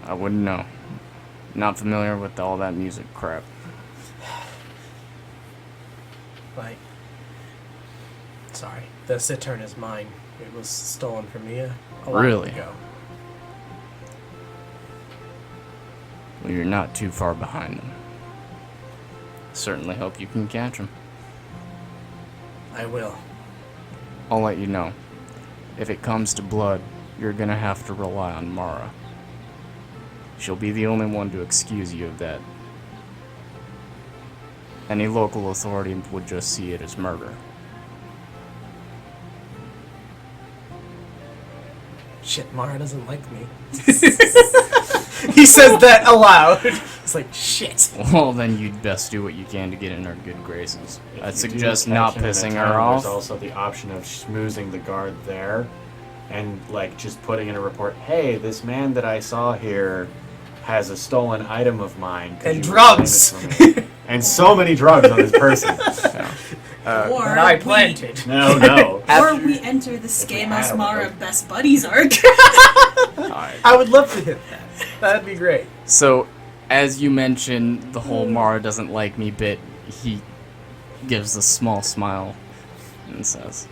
S1: I wouldn't know. Not familiar with all that music crap.
S3: Like, sorry, the sit turn is mine. It was stolen from me a while
S1: Really?
S3: ago.
S1: Well, you're not too far behind them. Certainly hope you can catch them.
S3: I will.
S1: I'll let you know. If it comes to blood, you're gonna have to rely on Mara. She'll be the only one to excuse you of that. Any local authority would just see it as murder.
S3: Shit, Mara doesn't like me. He says that aloud. It's like, shit.
S1: Well, then you'd best do what you can to get in her good graces.
S4: If
S1: I'd
S4: you do
S1: suggest
S4: catch
S1: not
S4: him in a
S1: pissing
S4: town,
S1: her off.
S4: There's also the option of schmoozing the guard there and, like, just putting in a report, hey, this man that I saw here has a stolen item of mine. Could
S3: And
S4: you
S3: drugs.
S4: reclaim it for me?" And so many drugs on this person.
S2: Or
S3: That I
S2: we-
S3: planted.
S4: No.
S2: Or we enter the
S4: we
S2: Skaamos
S4: had a
S2: Mara
S4: road.
S2: Best Buddies arc.
S1: Alright.
S3: I would love to hit that. That'd be great.
S1: So, as you mentioned, the whole Mara doesn't like me bit, he gives a small smile and says,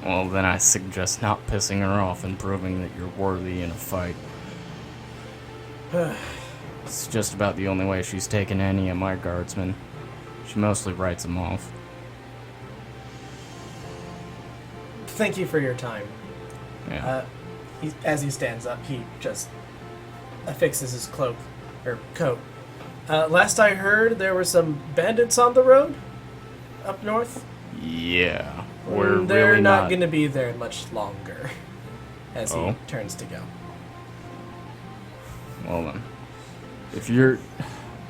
S1: well, then I suggest not pissing her off and proving that you're worthy in a fight. It's just about the only way she's taken any of my guardsmen. She mostly writes them off.
S3: Thank you for your time.
S1: Yeah.
S3: As he stands up, he just affixes his cloak, or coat. Last I heard, there were some bandits on the road up north.
S1: Yeah. We're
S3: They're
S1: really
S3: not going to be there much longer. As
S1: Oh.
S3: he turns to go.
S1: Well then.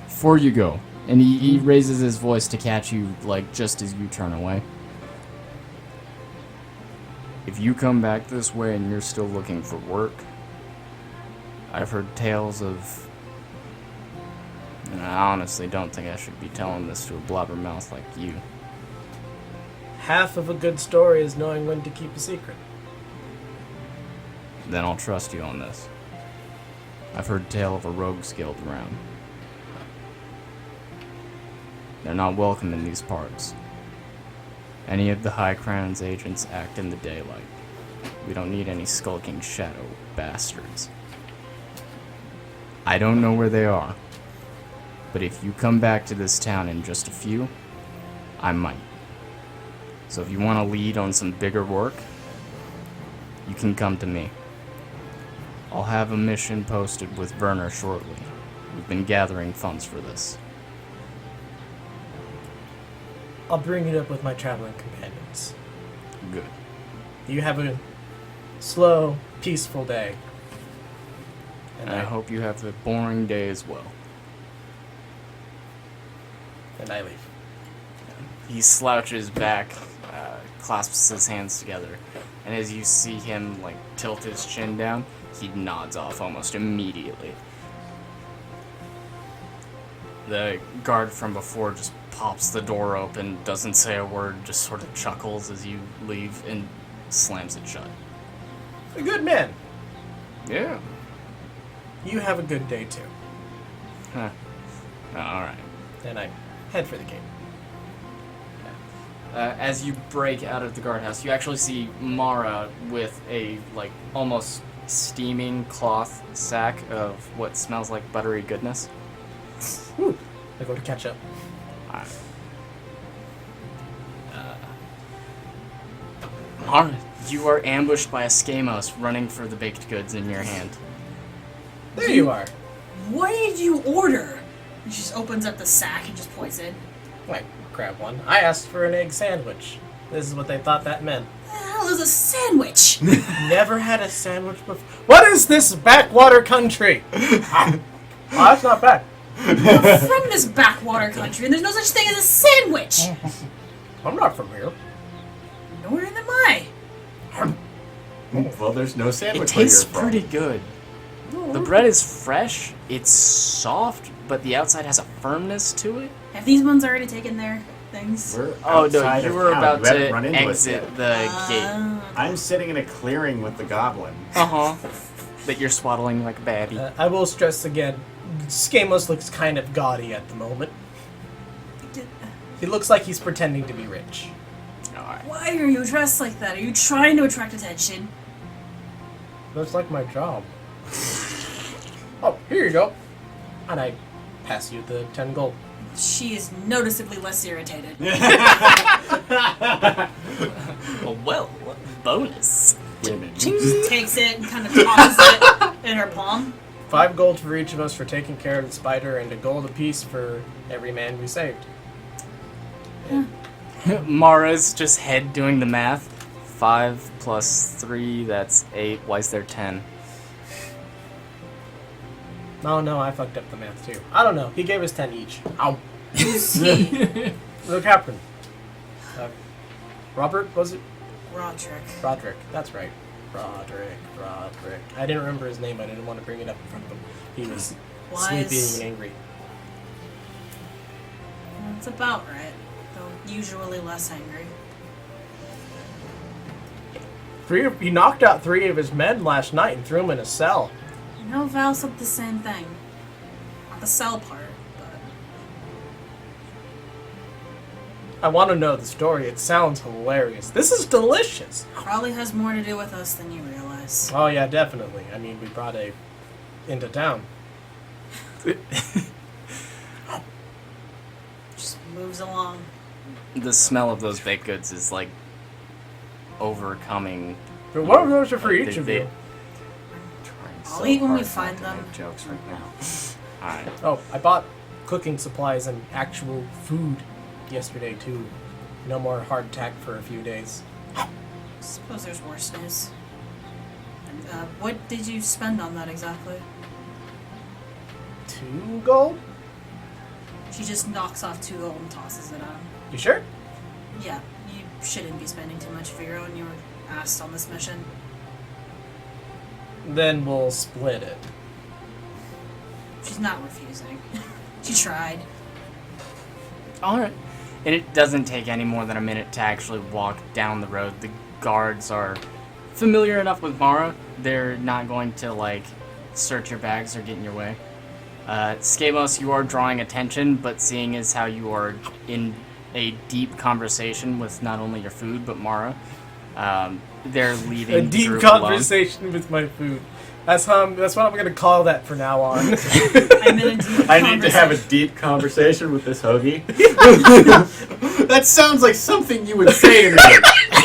S1: Before you go, and he raises his voice to catch you, like, just as you turn away. If you come back this way and you're still looking for work, I've heard tales of... And I honestly don't think I should be telling this to a blabbermouth like you.
S3: Half of a good story is knowing when to keep a secret.
S1: Then I'll trust you on this. I've heard tale of a rogues guild around. They're not welcome in these parts. Any of the High Crown's agents act in the daylight. We don't need any skulking shadow bastards. I don't know where they are, but if you come back to this town in just a few, I might. So if you want to lead on some bigger work, you can come to me. I'll have a mission posted with Werner shortly. We've been gathering funds for this.
S3: I'll bring it up with my traveling companions.
S1: Good.
S3: You have a slow, peaceful day.
S1: And I hope you have a boring day as well.
S3: And I leave.
S1: He slouches back, clasps his hands together, and as you see him like tilt his chin down, he nods off almost immediately. The guard from before just pops the door open, doesn't say a word, just sort of chuckles as you leave and slams it shut.
S3: A good man.
S1: Yeah.
S3: You have a good day too.
S1: Huh. Alright.
S3: And I head for the gate.
S1: As you break out of the guardhouse, you actually see Mara with a, like, almost steaming cloth sack of what smells like buttery goodness.
S3: Woo. I go to catch up.
S1: Alright. Mara, you are ambushed by a Skaamos running for the baked goods in your hand.
S3: There you are.
S2: What did you order? And she just opens up the sack and just points in.
S3: Wait, grab one. I asked for an egg sandwich. This is what they thought that meant.
S2: The hell is a sandwich?
S3: Never had a sandwich before. What is this backwater country? Oh, that's not bad.
S2: We're from this backwater country, and there's no such thing as a sandwich.
S3: I'm not from here.
S2: Nor am I.
S4: Well, there's no sandwich
S1: It
S4: where
S1: tastes
S4: you're from.
S1: pretty good. The bread is fresh, it's soft, but the outside has a firmness to it.
S2: Have these ones already taken their things?
S4: We're
S1: Oh no,
S4: outside
S1: you
S4: of
S1: were
S4: town.
S1: about
S4: You haven't run
S1: to
S4: into us
S1: exit
S4: yet.
S1: the gate.
S4: I'm sitting in a clearing with the goblin.
S1: That you're swaddling like a baby.
S3: I will stress again, Skaamos looks kind of gaudy at the moment. He looks like he's pretending to be rich.
S1: Alright.
S2: Why are you dressed like that? Are you trying to attract attention?
S3: That's like my job. Oh, here you go. And I pass you the 10 gold.
S2: She is noticeably less irritated.
S1: Well, bonus.
S4: Women.
S2: She just takes it and kind of tosses it in her palm.
S3: 5 gold for each of us for taking care of the spider, and a gold apiece for every man we saved.
S1: Mara's just head doing the math. 5 plus 3, that's 8. Why is there 10?
S3: Oh no, I fucked up the math too. I don't know. He gave us 10 each. Ow.
S2: Who's he?
S3: The captain. Robert, was it?
S2: Roderick.
S3: That's right. Roderick. I didn't remember his name. I didn't want to bring it up in front of him. He was sleepy and angry.
S2: That's about right. Though usually less angry.
S3: He knocked out 3 of his men last night and threw them in a cell.
S2: I know Val said the same thing. Not the cell part, but...
S3: I want to know the story. It sounds hilarious. This is delicious.
S2: Probably has more to do with us than you realize.
S3: Oh yeah, definitely. I mean, we brought a into town.
S2: Just moves along.
S1: The smell of those baked goods is like overcoming.
S3: But one of those are for each of you.
S2: I'll eat when we find them.
S4: Jokes right now.
S1: Alright.
S3: Oh, I bought cooking supplies and actual food yesterday too. No more hardtack for a few days.
S2: Suppose there's worse days. What did you spend on that exactly?
S3: 2 gold?
S2: She just knocks off 2 gold and tosses it at him.
S3: You sure?
S2: Yeah, you shouldn't be spending too much of your own. You were asked on this mission.
S3: Then we'll split it.
S2: She's not refusing. She tried.
S1: Alright. And it doesn't take any more than a minute to actually walk down the road. The guards are familiar enough with Mara. They're not going to, like, search your bags or get in your way. Skaamos, you are drawing attention, but seeing as how you are in a deep conversation with not only your food, but Mara, they're leaving
S3: A
S1: the
S3: deep
S1: group
S3: conversation with my food. That's what I'm gonna call that from now on.
S2: I'm in a deep
S4: I need to have a
S2: conversation.
S4: deep conversation with this hoagie. That sounds like something you would say to me.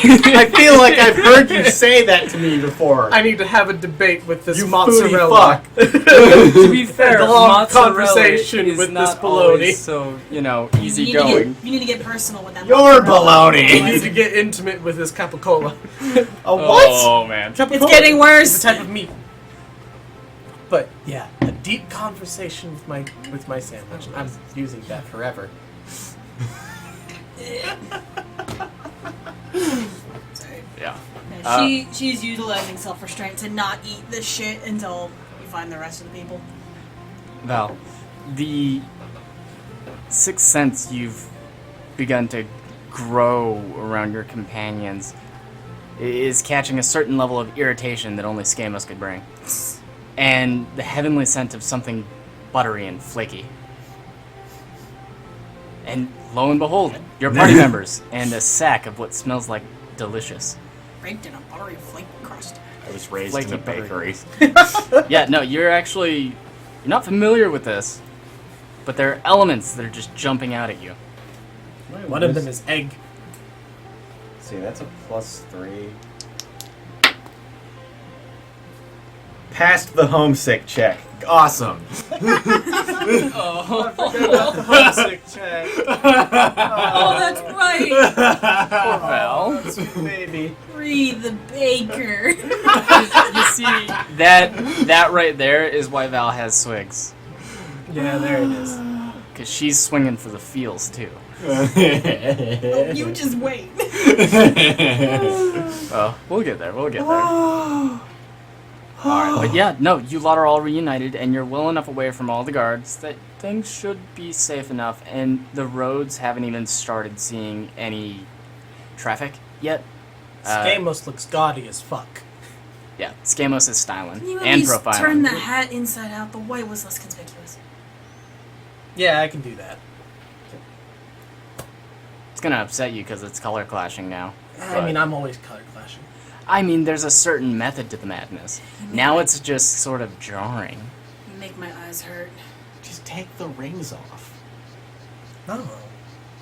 S4: I feel like I've heard you say that to me before.
S3: I need to have a debate with this
S4: You
S3: mozzarella.
S1: alone. To be fair,
S3: A long
S1: mozzarella
S3: conversation
S1: is
S3: with
S1: not
S3: this bologna.
S1: always so, easy
S2: You
S1: going.
S2: need to get personal with that.
S4: Your
S2: mozzarella.
S3: I
S4: baloney.
S3: need to get intimate with this capicola.
S4: A what?
S1: Oh, man.
S2: It's getting
S3: It's
S2: worse.
S3: a type of meat. But yeah, a deep conversation with my sandwich. I'm using that forever.
S2: Sorry.
S1: Yeah.
S2: Yeah, she's utilizing self-restraint to not eat this shit until you find the rest of the people.
S1: Val, the sixth sense you've begun to grow around your companions is catching a certain level of irritation that only Skaamos could bring. And the heavenly scent of something buttery and flaky. And lo and behold, your party members and a sack of what smells like delicious.
S2: Baked in a buttery flake crust.
S4: I was raised
S1: Flaky
S4: in a bakery.
S1: Yeah, no, you're not familiar with this, but there are elements that are just jumping out at you.
S3: One of them is egg.
S4: See, that's a +3. Passed the homesick check. Awesome.
S3: Homesick check.
S2: Oh, that's right.
S1: Poor Val.
S3: Baby.
S2: Free the baker.
S1: You see, that right there is why Val has swigs.
S3: Yeah, there it is.
S1: Because she's swinging for the feels, too.
S2: Oh, you just wait.
S1: Oh, we'll get there, Alright, but yeah, no, you lot are all reunited, and you're well enough away from all the guards that things should be safe enough, and the roads haven't even started seeing any traffic yet.
S3: Skaamos looks gaudy as fuck.
S1: Yeah, Skaamos is styling
S2: Can you at
S1: and
S2: least
S1: profiling.
S2: turn the hat inside out? The white was less conspicuous.
S3: Yeah, I can do that.
S1: It's gonna upset you because it's color clashing now.
S3: I mean, I'm always color clashing.
S1: I mean, there's a certain method to the madness. Now it's just sort of jarring.
S2: You make my eyes hurt.
S4: Just take the rings off.
S3: No,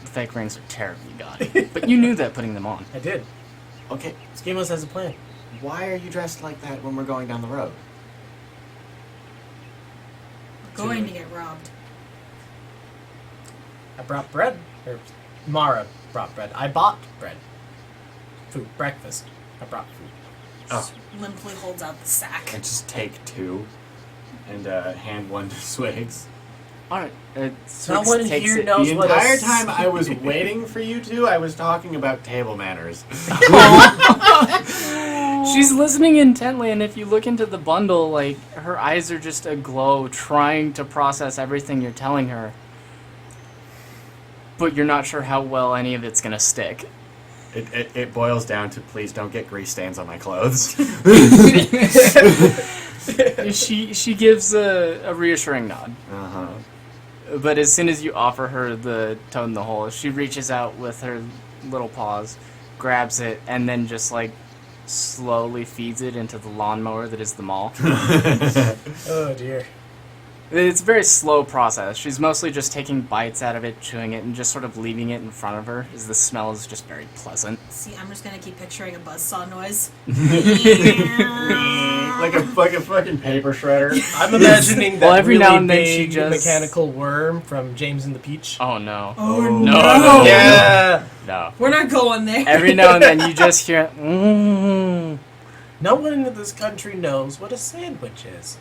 S1: The fake rings are terribly gaudy. But you knew that putting them on.
S3: I did.
S4: Okay,
S3: Skaamos has a plan.
S4: why are you dressed like that when we're going down the road?
S2: We're going to get robbed.
S3: I brought bread. Or Mara brought bread. I bought bread. Food. Breakfast. I brought food.
S4: Oh.
S2: Limply holds out the sack.
S4: And just take 2 and hand one to Swigs.
S1: Alright,
S3: Someone
S1: takes
S3: here
S1: it.
S3: knows
S4: The
S3: what
S4: entire time I was waiting for you two, I was talking about table manners.
S1: She's listening intently, and if you look into the bundle, like, her eyes are just aglow, trying to process everything you're telling her. But you're not sure how well any of it's gonna stick.
S4: It boils down to please don't get grease stains on my clothes.
S1: She gives a reassuring nod.
S4: Uh-huh.
S1: But as soon as you offer her the toad in the hole, she reaches out with her little paws, grabs it, and then just, like, slowly feeds it into the lawnmower that is the mall.
S3: Oh dear.
S1: It's a very slow process. She's mostly just taking bites out of it, chewing it, and just sort of leaving it in front of her, as the smell is just very pleasant.
S2: See, I'm just gonna keep picturing a buzzsaw noise.
S4: like a fucking paper shredder.
S3: I'm imagining that
S1: Well, every
S3: really
S1: now and then
S3: big
S1: she just-
S3: mechanical worm from James and the Peach.
S1: Oh no.
S2: Oh,
S1: no.
S2: no.
S3: Yeah.
S1: No.
S2: We're not going there.
S1: Every now and then you just hear, mm.
S3: No one in this country knows what a sandwich is.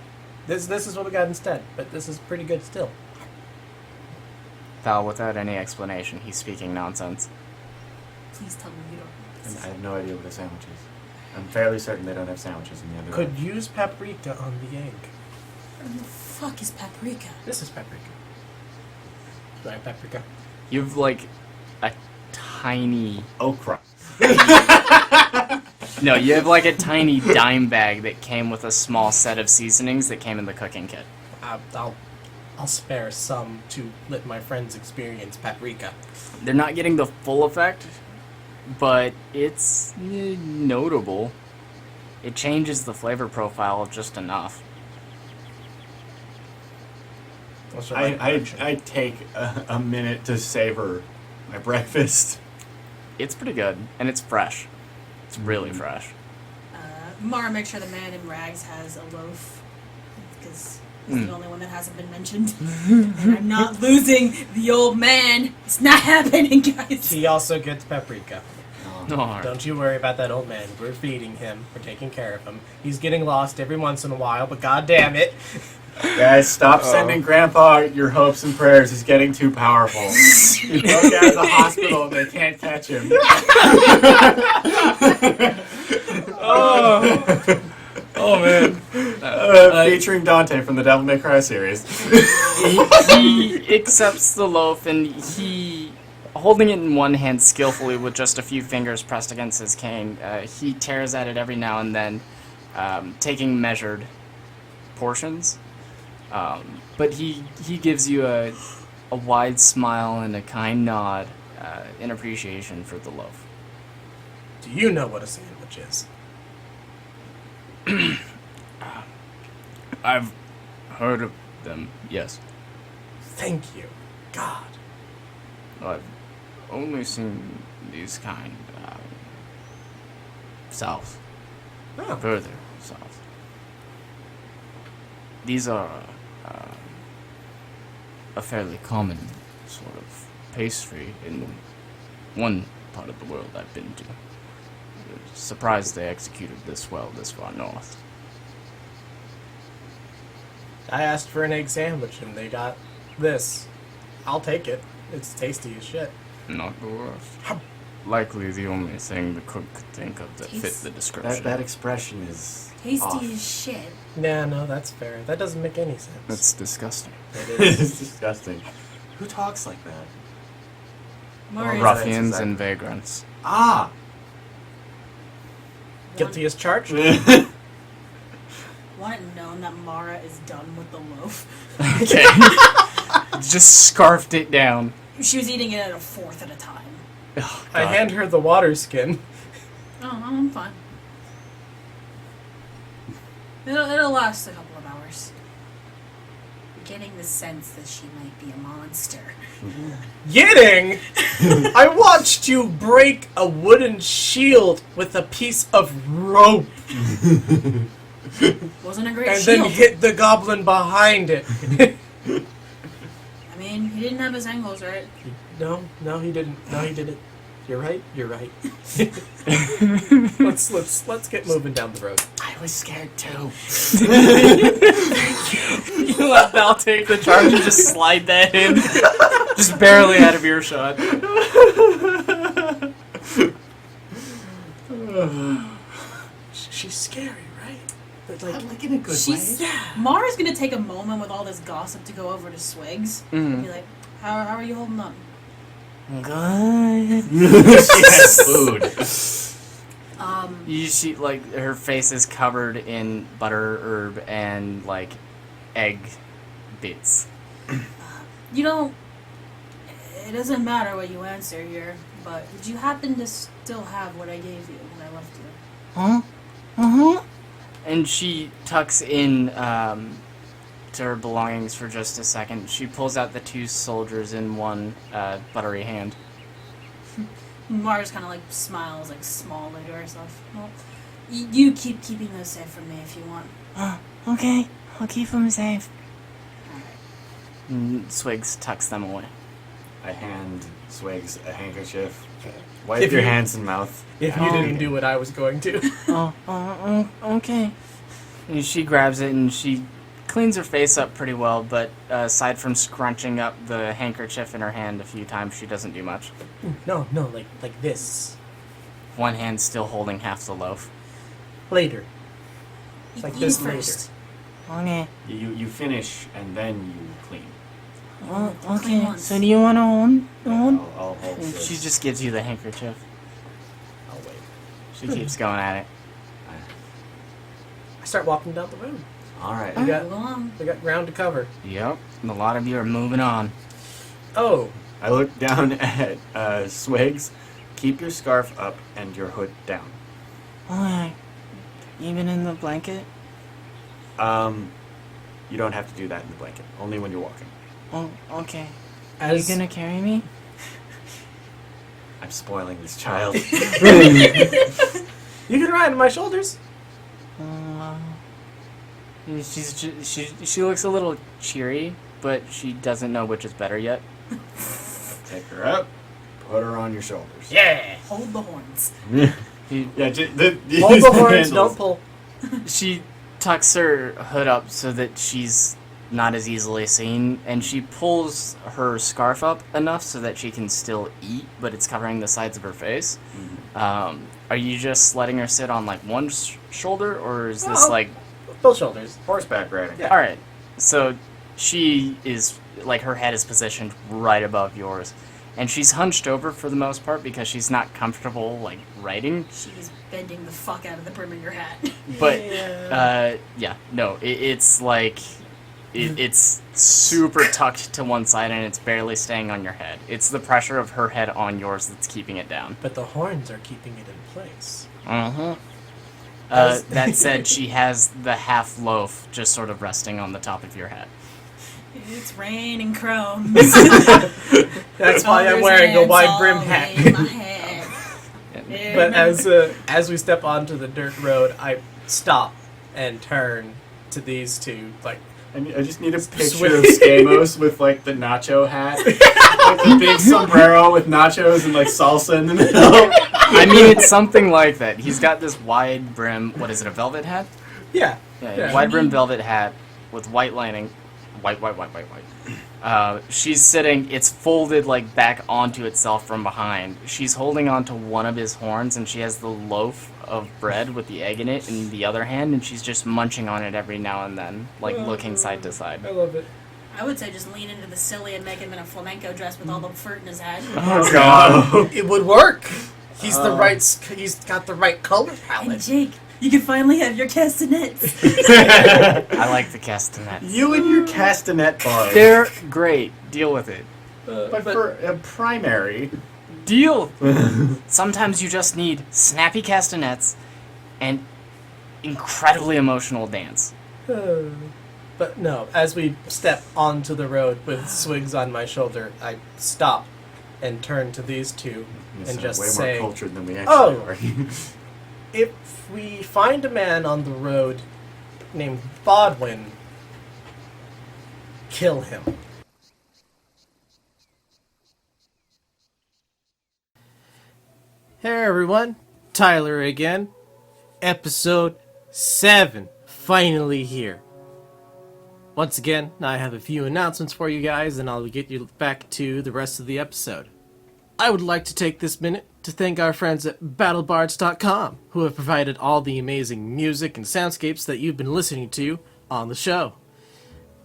S3: This is what we got instead, but this is pretty good still.
S1: Val, without any explanation, he's speaking nonsense.
S2: Please tell me you don't.
S4: And I have no idea what a sandwich is. I'm fairly certain they don't have sandwiches in the other
S3: Could use paprika on the egg.
S2: What the fuck is paprika?
S3: This is paprika. Do I have paprika?
S1: You have, like, a tiny...
S4: okra.
S1: No, you have, like, a tiny dime bag that came with a small set of seasonings that came in the cooking kit.
S3: I'll spare some to let my friends experience paprika.
S1: They're not getting the full effect, but it's notable. It changes the flavor profile just enough.
S3: What's the right direction?
S4: I take a minute to savor my breakfast.
S1: It's pretty good, and it's fresh. It's really fresh.
S2: Mara, make sure the man in rags has a loaf, because he's the only one that hasn't been mentioned. And I'm not losing the old man. It's not happening, guys.
S3: He also gets paprika.
S1: No,
S3: Don't you worry about that old man. We're feeding him. We're taking care of him. He's getting lost every once in a while, but god damn it.
S4: Guys, stop sending Grandpa your hopes and prayers. He's getting too powerful. He broke out of the hospital and they can't catch him.
S1: Oh man.
S4: Featuring Dante from the Devil May Cry series.
S1: He accepts the loaf, and he, holding it in one hand skillfully with just a few fingers pressed against his cane, he tears at it every now and then, taking measured portions. But he gives you a wide smile and a kind nod in appreciation for the loaf.
S3: Do you know what a sandwich is?
S1: I've heard of them, yes.
S3: Thank you. God.
S1: I've only seen these kind south,
S3: Oh.
S1: further south. These are a fairly common sort of pastry in one part of the world I've been to. Surprised they executed this well this far north.
S3: I asked for an egg sandwich and they got this. I'll take it. It's tasty as shit.
S1: Not the worst. Likely the only thing the cook could think of that fit the description.
S4: That expression is
S2: Tasty
S4: off.
S2: as shit.
S3: Nah, no, that's fair. That doesn't make any sense.
S1: That's disgusting.
S3: It is.
S4: It's disgusting. Who talks like that?
S2: Mara,
S4: Rough.
S1: Ruffians
S4: Exactly.
S1: and vagrants.
S4: Ah!
S3: Guilty as charged.
S2: Want it known that Mara is done with the loaf.
S1: Okay. Just scarfed it down.
S2: She was eating it at a fourth at a time.
S1: Oh,
S3: I
S1: God.
S3: hand her the water skin.
S2: Oh, I'm fine. It'll last a couple of hours. Getting the sense that she might be a monster.
S3: Getting? I watched you break a wooden shield with a piece of rope
S2: Wasn't a great
S3: and
S2: shield.
S3: then hit the goblin behind it.
S2: I mean, he didn't have his angles right.
S3: No, he didn't. No, he didn't. You're right. let's get moving down the road.
S4: I was scared too.
S1: You let Val take the charge and just slide that in. Just barely out of earshot.
S3: She's scary, right? But
S4: Like in a good
S2: She's,
S4: way.
S2: Mara's gonna take a moment with all this gossip to go over to Swigs and be like, how are you holding up?
S1: Good.
S4: She has food.
S1: You see, like, her face is covered in butter, herb, and, like, egg bits.
S2: You know, it doesn't matter what you answer here, but did you happen to still have what I gave you when I left you?
S1: Huh? Uh-huh. And she tucks in to her belongings for just a second. She pulls out the 2 soldiers in one buttery hand.
S2: Mars kind of like smiles, like smallly to herself. Well, you keep keeping those safe from me if you want.
S1: Okay. I'll keep them safe. Swigs tucks them away.
S4: I hand Swigs a handkerchief. Wipe
S3: If
S4: your
S3: you-
S4: hands and mouth.
S3: If you didn't do what I was going to.
S1: Okay. And she grabs it and she cleans her face up pretty well, but aside from scrunching up the handkerchief in her hand a few times, she doesn't do much.
S3: No, like this.
S1: One hand still holding half the loaf.
S3: Later.
S2: Eat
S3: Like
S2: these
S3: this later.
S2: first.
S1: Okay.
S4: You finish and then you clean.
S2: Clean once.
S1: So do you want to hold?
S4: I'll hold
S1: And
S4: this.
S1: she just gives you the handkerchief.
S3: I'll wait.
S1: She keeps going at it.
S3: I start walking down the road.
S4: All right.
S3: We got
S2: Move along.
S3: ground to cover.
S1: Yep. A lot of you are moving on.
S3: Oh,
S4: I look down at Swigs. Keep your scarf up and your hood down.
S1: Okay. Even in the blanket?
S4: You don't have to do that in the blanket. Only when you're walking.
S1: Oh, okay. Are
S3: as
S1: you gonna carry me?
S4: I'm spoiling this child.
S3: you can ride on my shoulders.
S1: She looks a little cheery, but she doesn't know which is better yet.
S4: Take her up. Put her on your shoulders.
S3: Yeah.
S2: Hold the horns.
S4: Yeah.
S3: Hold the horns. Don't pull.
S1: She tucks her hood up so that she's not as easily seen, and she pulls her scarf up enough so that she can still eat, but it's covering the sides of her face. Are you just letting her sit on like one shoulder, or is this
S3: Oh.
S1: like...
S3: Both shoulders.
S4: Horseback riding.
S3: Yeah.
S1: Alright, so she is, like, her head is positioned right above yours, and she's hunched over for the most part because she's not comfortable, like, riding.
S2: She is bending the fuck out of the brim of your hat.
S1: But, it's like, it's super tucked to one side and it's barely staying on your head. It's the pressure of her head on yours that's keeping it down.
S3: But the horns are keeping it in place.
S1: Uh-huh.
S3: As-
S1: That said, she has the half loaf just sort of resting on the top of your head.
S2: It's raining crumbs.
S3: That's why I'm wearing a wide brim hat. But as we step onto the dirt road, I stop and turn to these two, like,
S4: I just need a picture of Skaamos with like the nacho hat, with the big sombrero with nachos and like salsa in the middle.
S1: I mean, it's something like that. He's got this wide brim, what is it, a velvet hat?
S3: yeah.
S1: Yeah, wide brim velvet hat with white lining. White. She's sitting, it's folded like back onto itself from behind. She's holding onto one of his horns and she has the loaf of bread with the egg in it in the other hand, and she's just munching on it every now and then, like looking side to side.
S3: I love it.
S2: I would say just lean into the silly and make him in a flamenco dress with all the fruit in his head.
S1: Oh god.
S3: It would work. He's he's got the right color
S2: And
S3: palette.
S2: Jake, you can finally have your castanets.
S1: I like the castanets.
S4: You and your castanet bars.
S1: They're great. Deal with it.
S4: But for a primary,
S1: Deal. Sometimes you just need snappy castanets and incredibly emotional dance.
S3: But no, as we step onto the road with Swigs on my shoulder, I stop and turn to these two
S4: you
S3: and
S4: sound
S3: just
S4: way
S3: say,
S4: more cultured than we actually
S3: "Oh."
S4: are.
S3: if we find a man on the road named Bodwin, kill him. Hey everyone, Tyler again. Episode 7, finally here. Once again, I have a few announcements for you guys, and I'll get you back to the rest of the episode. I would like to take this minute to thank our friends at BattleBards.com, who have provided all the amazing music and soundscapes that you've been listening to on the show.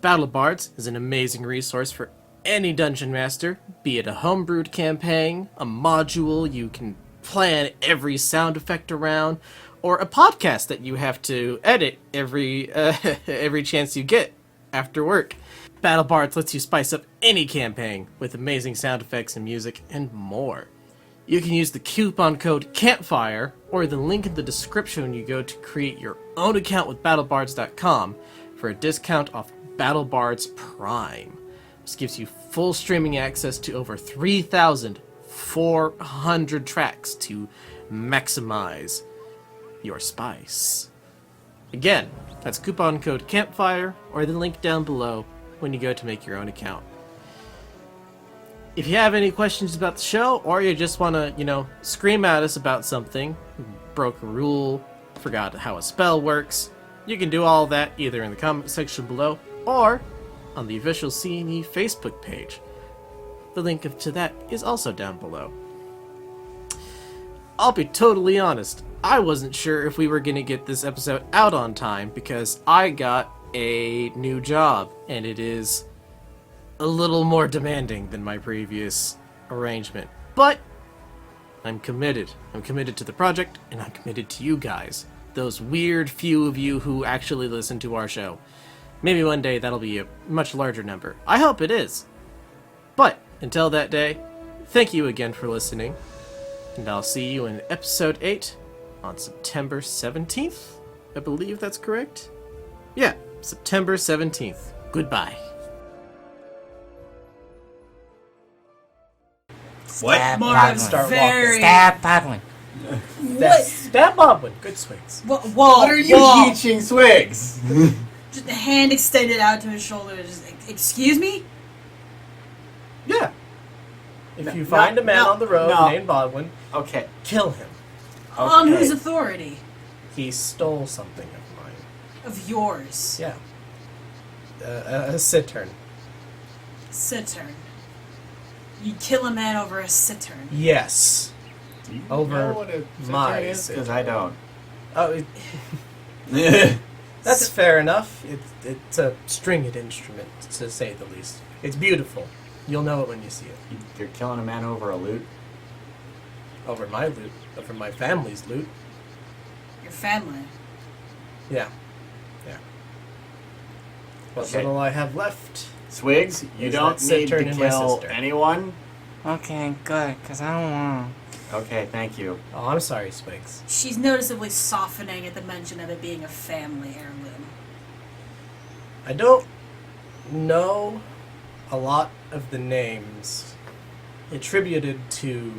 S3: BattleBards is an amazing resource for any dungeon master, be it a homebrewed campaign, a module you can plan every sound effect around, or a podcast that you have to edit every chance you get after work. BattleBards lets you spice up any campaign with amazing sound effects and music and more. You can use the coupon code CAMPFIRE or the link in the description when you go to create your own account with BattleBards.com for a discount off BattleBards Prime. This gives you full streaming access to over 3,400 tracks to maximize your spice. Again, that's coupon code CAMPFIRE or the link down below when you go to make your own account. If you have any questions about the show, or you just want to, scream at us about something, broke a rule, forgot how a spell works, you can do all that either in the comment section below or on the official C&E Facebook page. The link to that is also down below. I'll be totally honest, I wasn't sure if we were going to get this episode out on time because I got a new job, and it is a little more demanding than my previous arrangement. But I'm committed. I'm committed to the project, and I'm committed to you guys. Those weird few of you who actually listen to our show. Maybe one day that'll be a much larger number. I hope it is. But until that day, thank you again for listening, and I'll see you in episode 8 on September 17th? I believe that's correct? Yeah, September 17th. Goodbye.
S4: What?
S1: Stab
S2: Mara's
S1: Bodwin.
S3: Start
S2: very...
S1: Stab Bodwin.
S3: Stab Bodwin. Good Swigs.
S2: Whoa,
S4: What are you
S2: whoa.
S4: teaching Swigs?
S2: Just a hand extended out to his shoulder. Just, excuse me?
S3: Yeah. If you
S4: No,
S3: find a man
S4: no,
S3: on the road
S4: no.
S3: named Bodwin,
S4: Okay.
S3: kill him.
S2: On
S4: Okay.
S2: whose authority?
S3: He stole something of mine.
S2: Of yours.
S3: Yeah. A cittern.
S2: Cittern. You kill a man over a cittern.
S3: Yes.
S4: Do you
S3: Over
S4: know what a
S3: my
S4: cittern is? Because I don't.
S3: Oh, that's fair enough. It's a stringed instrument, to say the least. It's beautiful. You'll know it when you see it.
S4: You're killing a man over a loot?
S3: Over my loot. Over my family's loot.
S2: Your family.
S3: Yeah. Yeah. What
S4: Okay.
S3: little I have left.
S4: Swigs, you
S3: Is
S4: don't
S3: that
S4: need to
S3: cittern and my
S4: kill
S3: sister?
S4: anyone?
S1: Okay, good, because I don't want
S4: Okay, thank you.
S3: Oh, I'm sorry, Swigs.
S2: She's noticeably softening at the mention of it being a family heirloom.
S3: I don't know a lot of the names attributed to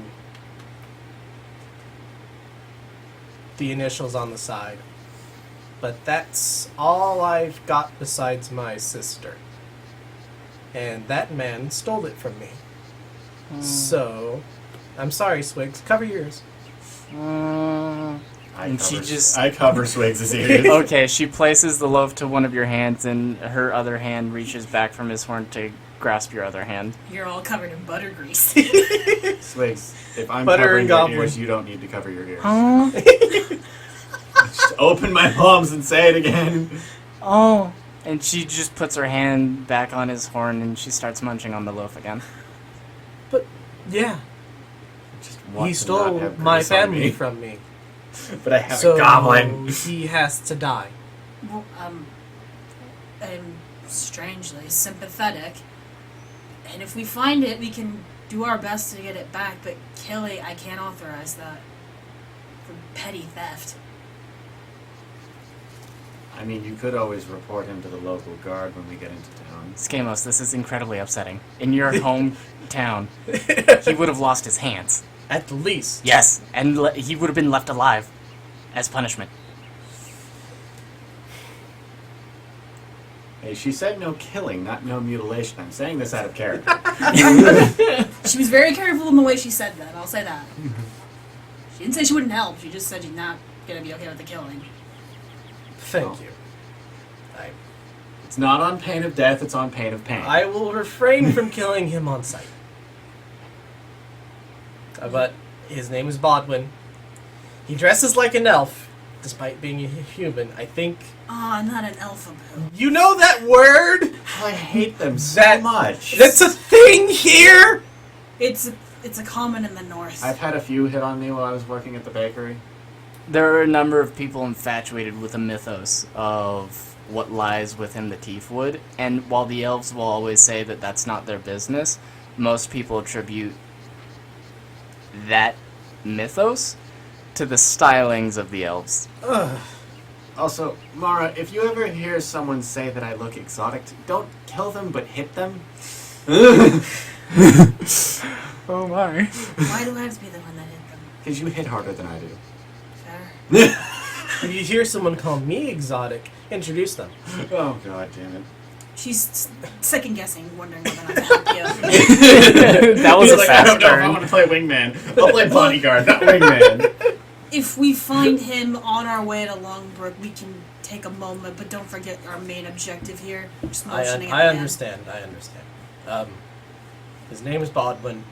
S3: the initials on the side, but that's all I've got besides my sister. And that man stole it from me. So, I'm sorry, Swigs. Cover yours.
S1: And she just-
S4: I cover Swigs' ears.
S1: Okay, she places the loaf to one of your hands, and her other hand reaches back from his horn to grasp your other hand.
S2: You're all covered in butter grease.
S4: Swigs, if I'm
S3: Butter
S4: covering
S3: and
S4: your
S3: goblin.
S4: ears, you don't need to cover your ears.
S1: Oh,
S4: Just open my palms and say it again.
S1: oh. And she just puts her hand back on his horn, and she starts munching on the loaf again.
S3: But, yeah.
S4: just want
S3: He
S4: to
S3: stole
S4: not have
S3: my
S4: grease on
S3: family
S4: me.
S3: from me.
S4: But I have
S3: So
S4: a goblin.
S3: he has to die.
S2: Well, I'm strangely sympathetic. And if we find it, we can do our best to get it back, but Kelly, I can't authorize that. For petty theft.
S4: I mean, you could always report him to the local guard when we get into town.
S1: Skamos, this is incredibly upsetting. In your hometown, he would have lost his hands.
S3: At the least.
S1: Yes, and he would have been left alive as punishment.
S4: Hey, she said no killing, not no mutilation. I'm saying this out of character.
S2: She was very careful in the way she said that, I'll say that. She didn't say she wouldn't help, she just said she's not gonna be okay with the killing.
S3: Thank you.
S4: It's not on pain of death, it's on pain of pain.
S3: I will refrain from killing him on sight. But his name is Bodwin. He dresses like an elf, despite being a human. I think...
S2: Ah, not an alphabet.
S3: You know that word?
S4: I hate them so
S3: That-
S4: much.
S3: That's a thing here!
S2: It's a common in the north.
S4: I've had a few hit on me while I was working at the bakery.
S1: There are a number of people infatuated with the mythos of what lies within the Tiefwood, and while the elves will always say that that's not their business, most people attribute that mythos to the stylings of the elves.
S3: Ugh.
S4: Also, Mara, if you ever hear someone say that I look exotic, don't kill them, but hit them.
S1: Oh my.
S2: Why do I have to be the one that hit them?
S4: Because you hit harder than I do.
S2: Fair.
S3: If you hear someone call me exotic, introduce them.
S4: Oh, god damn it.
S2: She's second guessing, wondering whether or not to help you.
S1: That was
S4: He's
S1: a
S4: like,
S1: fast
S4: I don't know if I
S1: turn.
S4: want to play wingman. I'll play bodyguard, not wingman.
S2: If we find him on our way to Longbrook, we can take a moment, but don't forget our main objective here. Just motioning at
S3: I
S2: the man.
S3: understand. His name is Bodwin.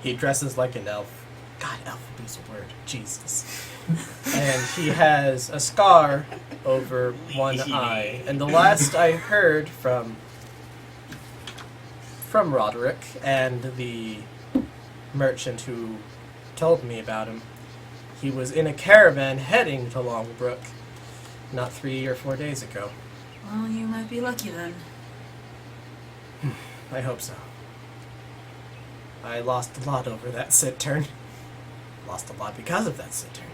S3: He dresses like an elf. God, elf abuse a word. Jesus. And he has a scar over one eye. And the last I heard from Roderick and the merchant who told me about him, he was in a caravan heading to Longbrook not 3 or 4 days ago.
S2: Well, you might be lucky then.
S3: I hope so. I lost a lot over that sit turn. Lost a lot because of that sit turn.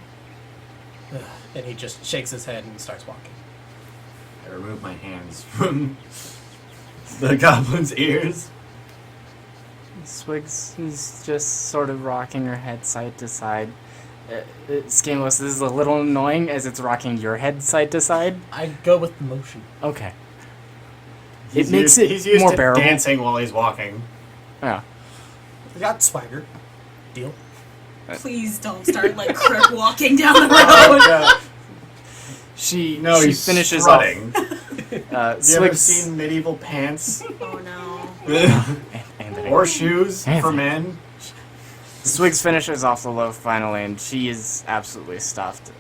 S3: Ugh. And he just shakes his head and starts walking.
S4: I remove my hands from the goblin's ears.
S1: Swigs is just sort of rocking her head side to side. Skamos, this is a little annoying as it's rocking your head side to side.
S3: I go with the motion.
S1: Okay.
S4: He's
S1: makes
S4: used,
S1: it
S4: he's used
S1: more
S4: to
S1: bearable.
S4: dancing while he's walking.
S1: Yeah.
S3: I got swagger. Deal.
S2: Please don't start like crip walking down the road.
S4: Oh, God.
S1: She
S4: He's
S1: finishes
S4: strutting.
S1: off.
S4: You ever
S1: Swigs
S4: seen medieval pants?
S2: Oh no.
S1: Anthony.
S4: Or shoes for
S1: Anthony.
S4: men?
S1: Swigs finishes off the loaf finally, and she is absolutely stuffed.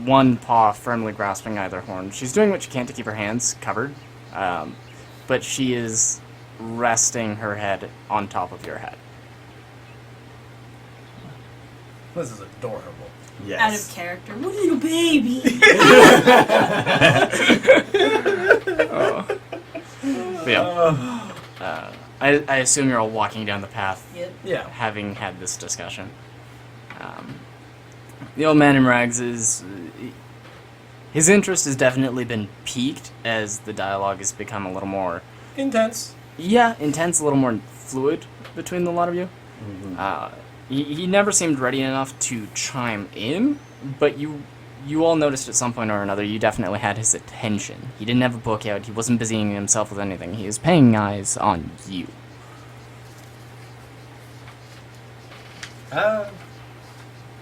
S1: One paw firmly grasping either horn. She's doing what she can to keep her hands covered, but she is resting her head on top of your head.
S3: This is adorable.
S4: Yes.
S2: Out of character. Little baby.
S1: But yeah. I assume you're all walking down the path,
S2: Yep.
S3: Yeah.
S1: having had this discussion. The old man in rags is... his interest has definitely been piqued as the dialogue has become a little more...
S3: Intense.
S1: Yeah, intense, a little more fluid between the lot of you.
S4: Mhm.
S1: He never seemed ready enough to chime in, but you all noticed at some point or another you definitely had his attention. He didn't have a book out, he wasn't busying himself with anything, he was paying eyes on you.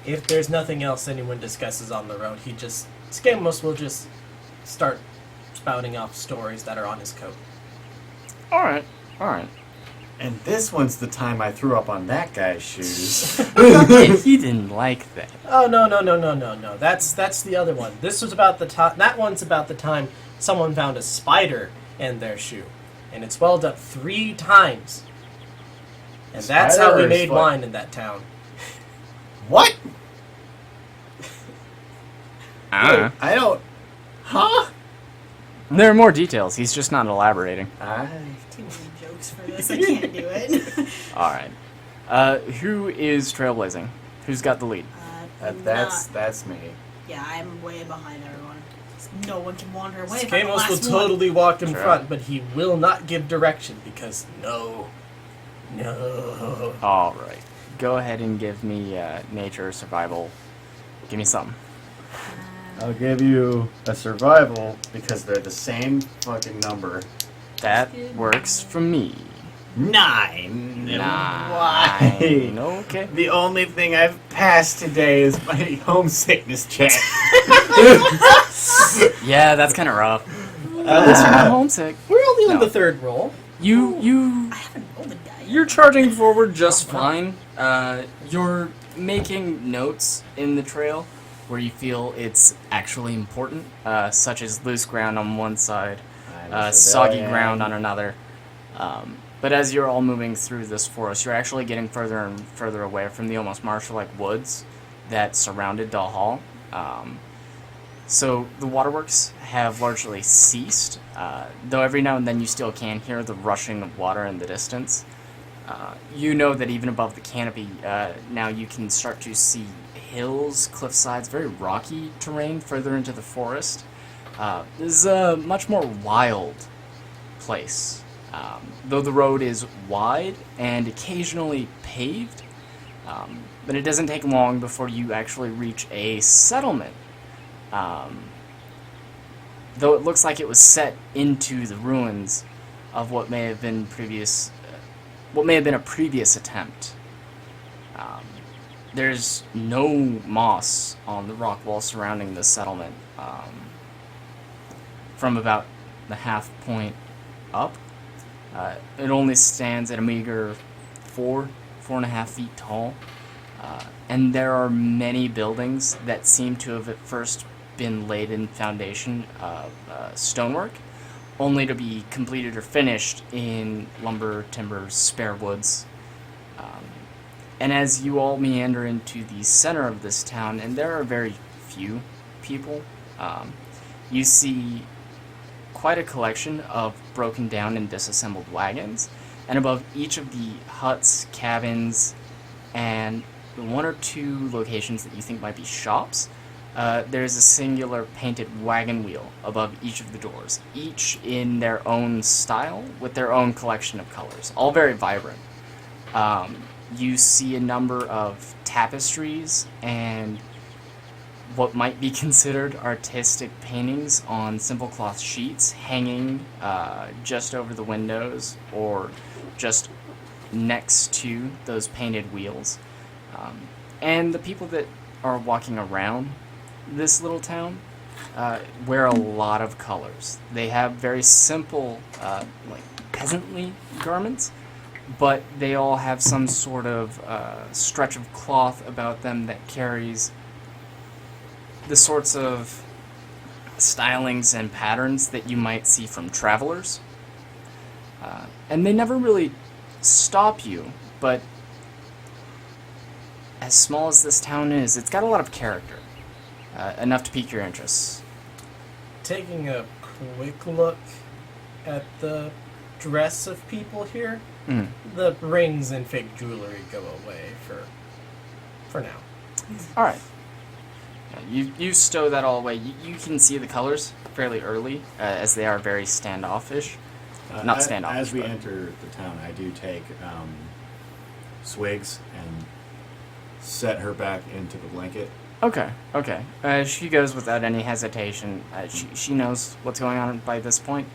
S3: If there's nothing else anyone discusses on the road, Skaamos will just start spouting off stories that are on his coat.
S1: Alright.
S4: And this one's the time I threw up on that guy's shoes.
S1: And he didn't like that.
S3: Oh, no. That's the other one. This was about the time. That one's about the time someone found a spider in their shoe. And it swelled up 3 times. And that's how
S4: Spider
S3: we
S4: or
S3: made
S4: spot?
S3: wine in that town.
S4: What?
S1: I
S4: I don't. Huh?
S1: There are more details. He's just not elaborating.
S2: Too many jokes for this. I can't do it.
S1: All right. Who is trailblazing? Who's got the lead?
S4: That's me.
S2: Yeah, I'm way behind everyone. No one can wander away.
S3: Skaamos will totally walk in front, but he will not give direction because no.
S1: All right. Go ahead and give me nature, survival. Give me something.
S4: I'll give you a survival because they're the same fucking number.
S1: That works for me.
S4: 9.
S1: 9.
S4: Why?
S1: Okay.
S4: The only thing I've passed today is my homesickness check.
S1: Yeah, that's kind of rough. At least you're not homesick.
S3: We're only on
S1: No.
S3: the third roll.
S1: You
S2: I haven't rolled a die.
S1: You're charging forward just fine. You're making notes in the trail where you feel it's actually important, such as loose ground on one side, soggy ground on another. But as you're all moving through this forest, you're actually getting further and further away from the almost marsh-like woods that surrounded Dal Hall. So the waterworks have largely ceased, though every now and then you still can hear the rushing of water in the distance. You know that even above the canopy, now you can start to see hills, cliff sides, very rocky terrain further into the forest. This is a much more wild place. Though the road is wide and occasionally paved, but it doesn't take long before you actually reach a settlement. Though it looks like it was set into the ruins of what may have been a previous attempt. There's no moss on the rock wall surrounding the settlement. From about the half point up, it only stands at a meager 4.5 feet tall. And there are many buildings that seem to have at first been laid in foundation of stonework, only to be completed or finished in lumber, timber, spare woods. And as you all meander into the center of this town, and there are very few people, you see quite a collection of broken down and disassembled wagons, and above each of the huts, cabins, and the one or two locations that you think might be shops, there's a singular painted wagon wheel above each of the doors, each in their own style with their own collection of colors, all very vibrant. You see a number of tapestries and what might be considered artistic paintings on simple cloth sheets hanging just over the windows or just next to those painted wheels. And the people that are walking around this little town wear a lot of colors. They have very simple, peasantly garments, but they all have some sort of stretch of cloth about them that carries the sorts of stylings and patterns that you might see from travelers. And they never really stop you, but as small as this town is, it's got a lot of character, enough to pique your interest.
S3: Taking a quick look at the dress of people here, the rings and fake jewelry go away for now.
S1: All right. You stow that all away. You can see the colors fairly early, as they are very standoffish. Not standoffish.
S4: As we enter the town, I do take Swigs and set her back into the blanket.
S1: Okay. She goes without any hesitation. She knows what's going on by this point,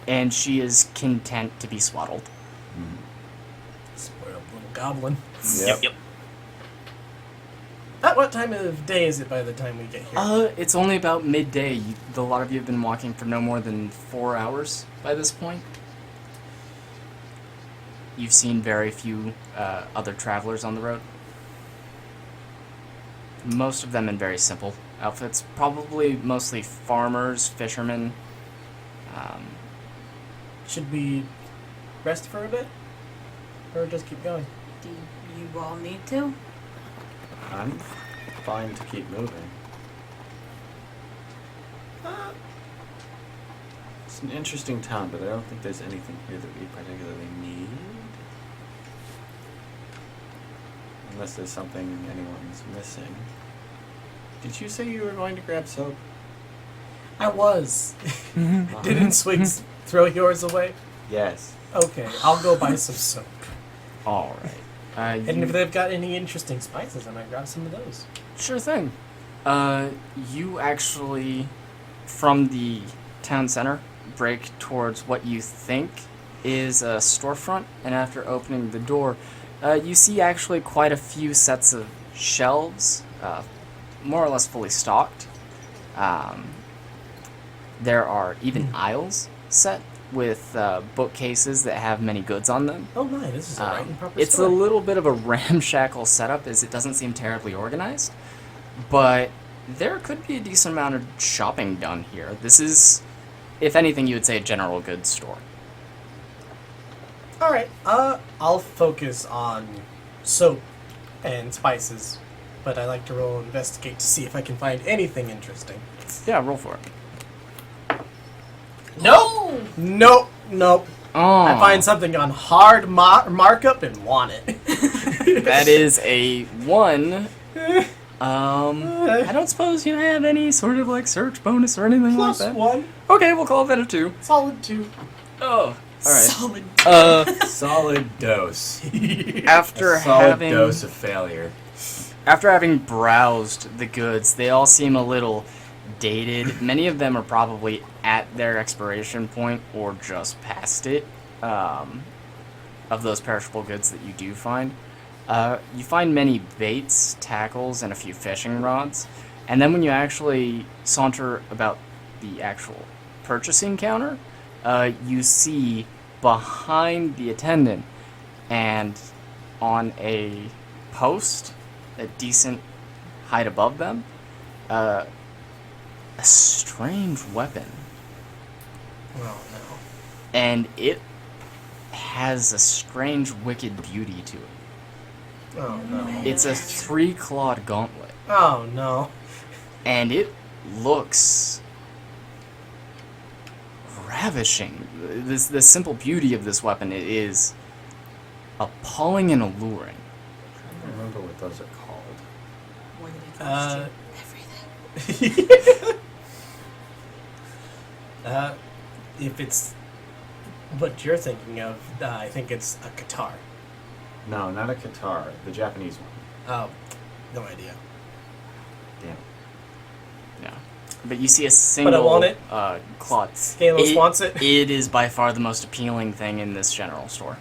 S1: and she is content to be swaddled.
S3: Spoiled little goblin.
S4: Yep.
S3: At what time of day is it by the time we get here?
S1: It's only about midday. A lot of you have been walking for no more than 4 hours by this point. You've seen very few other travelers on the road. Most of them in very simple outfits. Probably mostly farmers, fishermen.
S3: Should we rest for a bit? Or just keep going?
S2: Do you all need to?
S4: I'm fine to keep moving. It's an interesting town, but I don't think there's anything here that we particularly need. Unless there's something anyone's missing. Did you say you were going to grab soap?
S3: I was. Didn't Swigs throw yours away?
S4: Yes.
S3: Okay, I'll go buy some soap.
S1: All right.
S3: And if they've got any interesting spices, I might grab some of those.
S1: Sure thing. You actually, from the town center, break towards what you think is a storefront, and after opening the door, you see actually quite a few sets of shelves, more or less fully stocked. There are even aisles set with bookcases that have many goods on them.
S3: Oh my, this is a right and proper
S1: It's
S3: store.
S1: a little bit of a ramshackle setup, as it doesn't seem terribly organized, but there could be a decent amount of shopping done here. This is, if anything, you would say a general goods store.
S3: Alright, I'll focus on soap and spices, but I like to roll investigate to see if I can find anything interesting.
S1: Yeah, roll for it.
S3: Nope! Nope.
S1: Oh,
S3: I find something on hard markup and want it.
S1: that is a 1. I don't suppose you have any sort of like search bonus or anything
S3: Plus
S1: like that.
S3: 1.
S1: Okay, we'll call that a 2.
S3: Solid 2.
S1: Oh, all right.
S2: Solid.
S4: Solid dose.
S1: After
S4: A solid
S1: having
S4: dose of failure.
S1: After having browsed the goods, they all seem a little dated. Many of them are probably at their expiration point or just past it, of those perishable goods that you do find. You find many baits, tackles, and a few fishing rods. And then when you actually saunter about the actual purchasing counter, you see behind the attendant and on a post, a decent height above them, a strange weapon.
S3: Oh no.
S1: And it has a strange, wicked beauty to it.
S3: Oh no.
S1: It's a 3-clawed gauntlet.
S3: Oh no.
S1: And it looks ravishing. The simple beauty of this weapon is appalling and alluring.
S4: I don't remember what those are called.
S2: What did it cost you? Everything.
S3: If it's what you're thinking of, I think it's a guitar.
S4: No, not a Qatar. The Japanese one.
S3: Oh, no idea.
S4: Damn.
S1: Yeah. But you see a single
S3: want it.
S1: clawed.
S3: Skaamos wants it.
S1: It is by far the most appealing thing in this general store.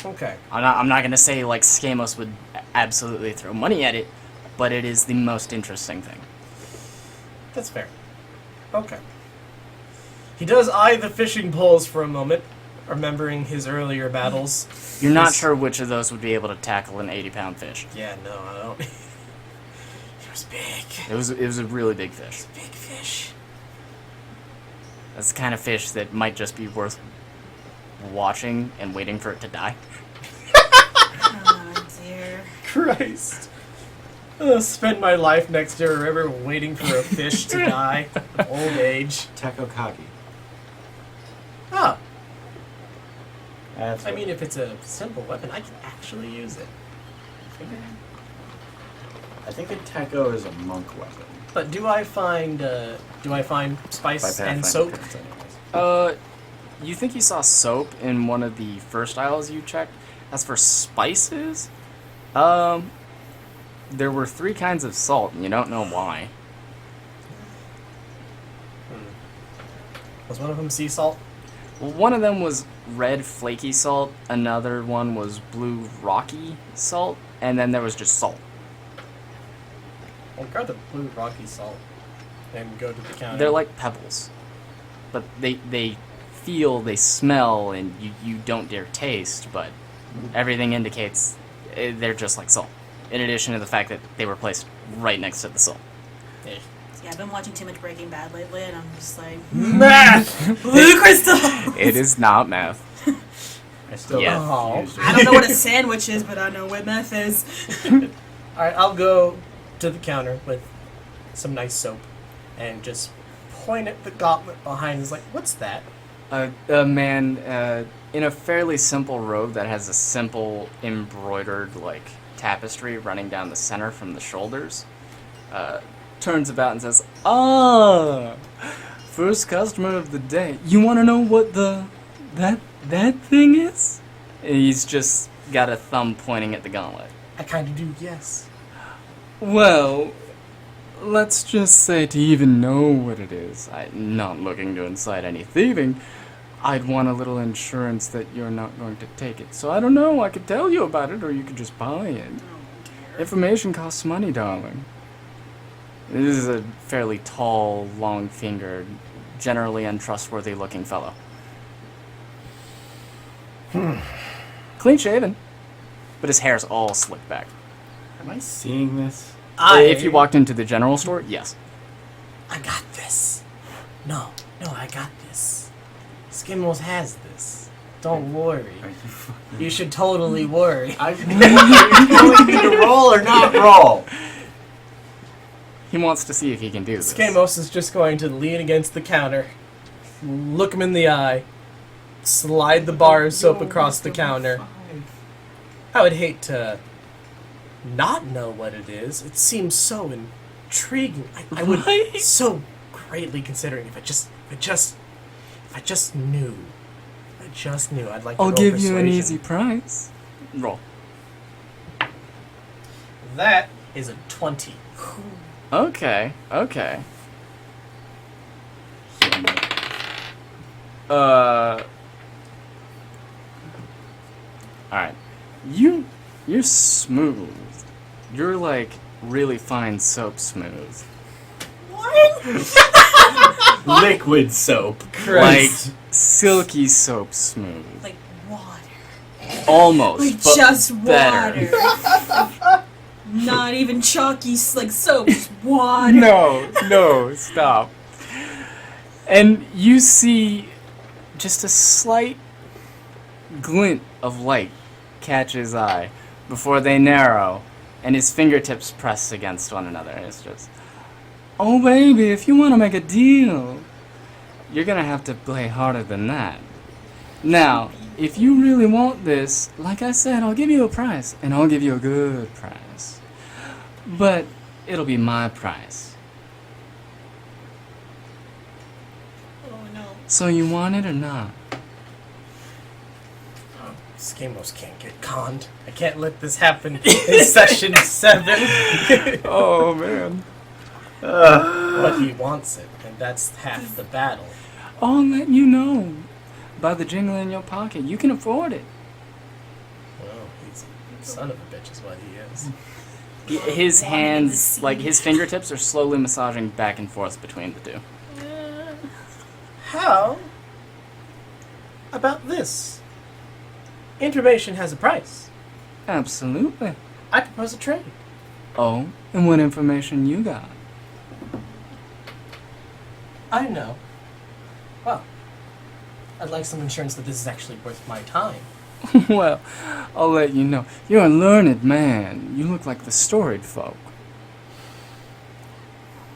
S3: Okay.
S1: I'm not gonna say like Skaamos would absolutely throw money at it, but it is the most interesting thing.
S3: That's fair. Okay. He does eye the fishing poles for a moment, remembering his earlier battles.
S1: You're not
S3: This-
S1: sure which of those would be able to tackle an 80-pound fish.
S3: Yeah, no, I don't. He was big.
S1: It was a really big fish.
S3: Big fish.
S1: That's the kind of fish that might just be worth watching and waiting for it to die.
S2: Oh dear.
S3: Christ. I'll spend my life next to a river waiting for a fish to die of old age.
S4: Tekokagi.
S3: Oh,
S4: That's
S3: I mean, if it's a simple weapon, I can actually use it.
S4: I think a Teko is a monk weapon.
S3: But do I find spice and soap?
S1: You think you saw soap in one of the first aisles you checked? As for spices, there were 3 kinds of salt, and you don't know why.
S3: Was one of them sea salt?
S1: Well, one of them was red flaky salt, another one was blue rocky salt, and then there was just salt.
S3: I'll grab the blue rocky salt and go to the counter.
S1: They're like pebbles, but they feel, they smell, and you don't dare taste, but everything indicates they're just like salt, in addition to the fact that they were placed right next to the salt.
S3: Eh.
S2: Yeah, I've been watching too much Breaking Bad lately, and I'm just like,
S3: Math!
S2: blue crystal.
S1: It is not meth.
S4: I still
S1: Yeah.
S4: refuse to-
S2: I don't know what a sandwich is, but I know what meth is.
S3: Alright, I'll go to the counter with some nice soap and just point at the gauntlet behind. He's like, "What's that?"
S1: A man in a fairly simple robe that has a simple embroidered like tapestry running down the center from the shoulders turns about and says, "Ah, first customer of the day. You want to know what that thing is?" And he's just got a thumb pointing at the gauntlet.
S3: I kind of do, yes.
S1: Well, let's just say to even know what it is, I'm not looking to incite any thieving. I'd want a little insurance that you're not going to take it. So I don't know, I could tell you about it, or you could just buy it. Information costs money, darling. This is a fairly tall, long-fingered, generally untrustworthy-looking fellow. Clean-shaven, but his hair's all slicked back.
S4: Am I seeing this?
S1: If you walked into the general store, yes.
S3: I got this. No, I got this. Skimmels has this. Don't worry.
S4: Are you fucking...
S3: You should totally worry.
S4: Are you telling me to roll or not roll?
S1: He wants to see if he can do this.
S3: Skaamos is just going to lean against the counter, look him in the eye, slide the bar of soap across the counter. I would hate to not know what it is. It seems so intriguing. I would
S1: Right?
S3: so greatly considering if I just knew. I'd like to
S1: I'll
S3: roll
S1: give you an
S3: persuasion.
S1: easy price. Roll.
S3: That is a 20.
S1: Okay. Alright. You're smooth. You're like really fine soap smooth.
S2: What?
S4: Liquid soap.
S1: Like silky soap smooth.
S2: Like water.
S1: Almost.
S2: Like
S1: but
S2: just
S1: better.
S2: water. Not even chalky like soap, just water.
S1: No, stop. And you see just a slight glint of light catch his eye before they narrow and his fingertips press against one another. And it's just, oh baby, if you want to make a deal, you're going to have to play harder than that. Now, if you really want this, like I said, I'll give you a price, and I'll give you a good price. But it'll be my price.
S2: Oh no.
S1: So you want it or not?
S3: Skamos can't get conned. I can't let this happen in session 7.
S1: Oh, man.
S3: But he wants it, and that's half the battle.
S1: I'll let you know. By the jingle in your pocket, you can afford it.
S3: Well, he's a son of a bitch is what he is.
S1: His hands, like his fingertips, are slowly massaging back and forth between the two.
S3: How about this? Information has a price.
S1: Absolutely.
S3: I propose a trade.
S1: Oh, and what information you got?
S3: I know. Well, I'd like some insurance that this is actually worth my time.
S1: Well, I'll let you know. You're a learned man. You look like the storied folk.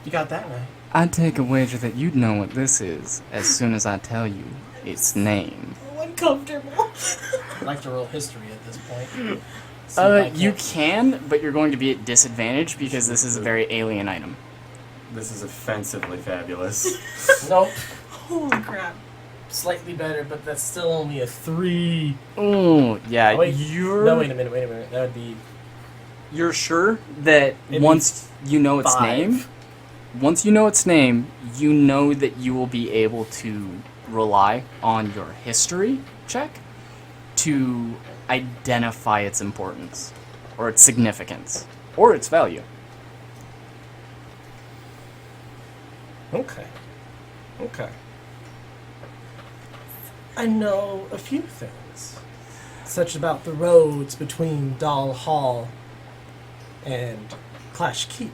S3: You got that right.
S1: I'd take a wager that you'd know what this is as soon as I tell you its name.
S2: So uncomfortable.
S3: I'd like to roll history at this point. See if I
S1: You
S3: can't-
S1: can, but you're going to be at disadvantage because this is a very alien item.
S4: This is offensively fabulous.
S3: Nope.
S2: Holy crap.
S3: Slightly better, but that's still only a 3.
S1: Oh, yeah.
S3: Oh, wait.
S1: You're
S3: No, wait a minute. That would be
S1: You're sure that
S3: It'd
S1: once you know its
S3: 5.
S1: name, you know that you will be able to rely on your history check to identify its importance, or its significance, or its value.
S3: Okay. I know a few things, such about the roads between Doll Hall and Clash Keep.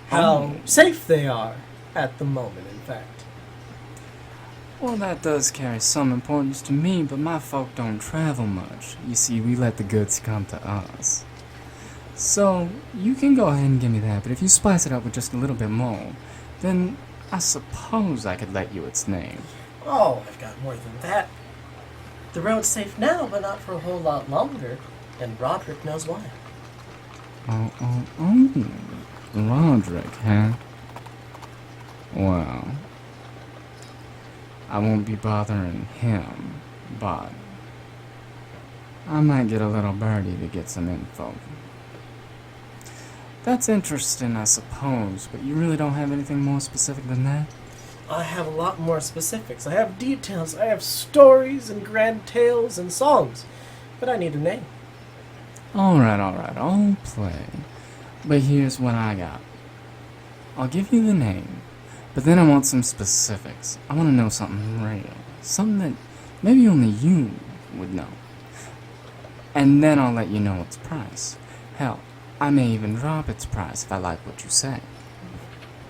S3: How safe they are at the moment, in fact.
S1: Well, that does carry some importance to me, but my folk don't travel much. You see, we let the goods come to us. So, you can go ahead and give me that, but if you spice it up with just a little bit more, then I suppose I could let you its name.
S3: Oh, I've got more than that. The road's safe now, but not for a whole lot longer, and Roderick knows why.
S1: Oh, Roderick, huh? Well, I won't be bothering him, but I might get a little birdie to get some info. That's interesting, I suppose, but you really don't have anything more specific than that?
S3: I have a lot more specifics. I have details. I have stories and grand tales and songs. But I need a name.
S1: Alright, I'll play. But here's what I got. I'll give you the name, but then I want some specifics. I want to know something real. Something that maybe only you would know. And then I'll let you know its price. Hell, I may even drop its price if I like what you say.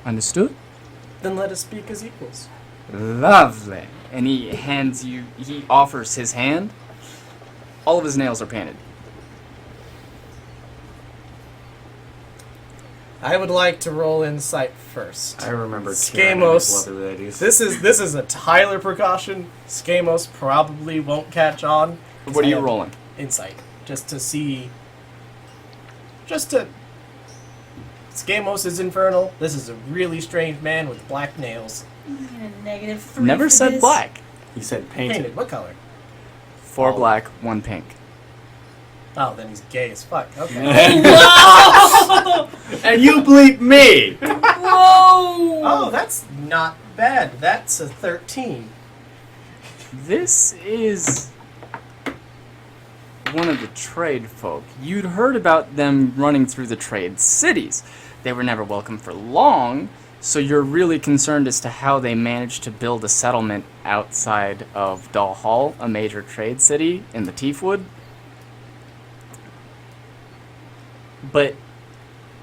S1: Understood?
S3: Then let us speak as equals.
S1: Lovely. And he offers his hand. All of his nails are painted.
S3: I would like to roll insight first.
S4: I remember
S3: Skaamos.
S4: lovely ladies.
S3: This is a Tyler precaution. Skaamos probably won't catch on.
S1: What are you rolling?
S3: Insight. Just to see. Skaamos is infernal. This is a really strange man with black nails.
S2: -3
S1: Never
S2: for
S1: said
S2: this.
S1: black.
S4: He said painted.
S3: Painted. What color?
S1: 4 black, 1 pink.
S3: Oh, then he's gay as fuck. Okay.
S4: And you bleep me!
S2: Whoa!
S3: Oh, that's not bad. That's a 13.
S1: This is one of the trade folk. You'd heard about them running through the trade cities. They were never welcome for long, so you're really concerned as to how they managed to build a settlement outside of Dull Hall, a major trade city in the Teefwood. But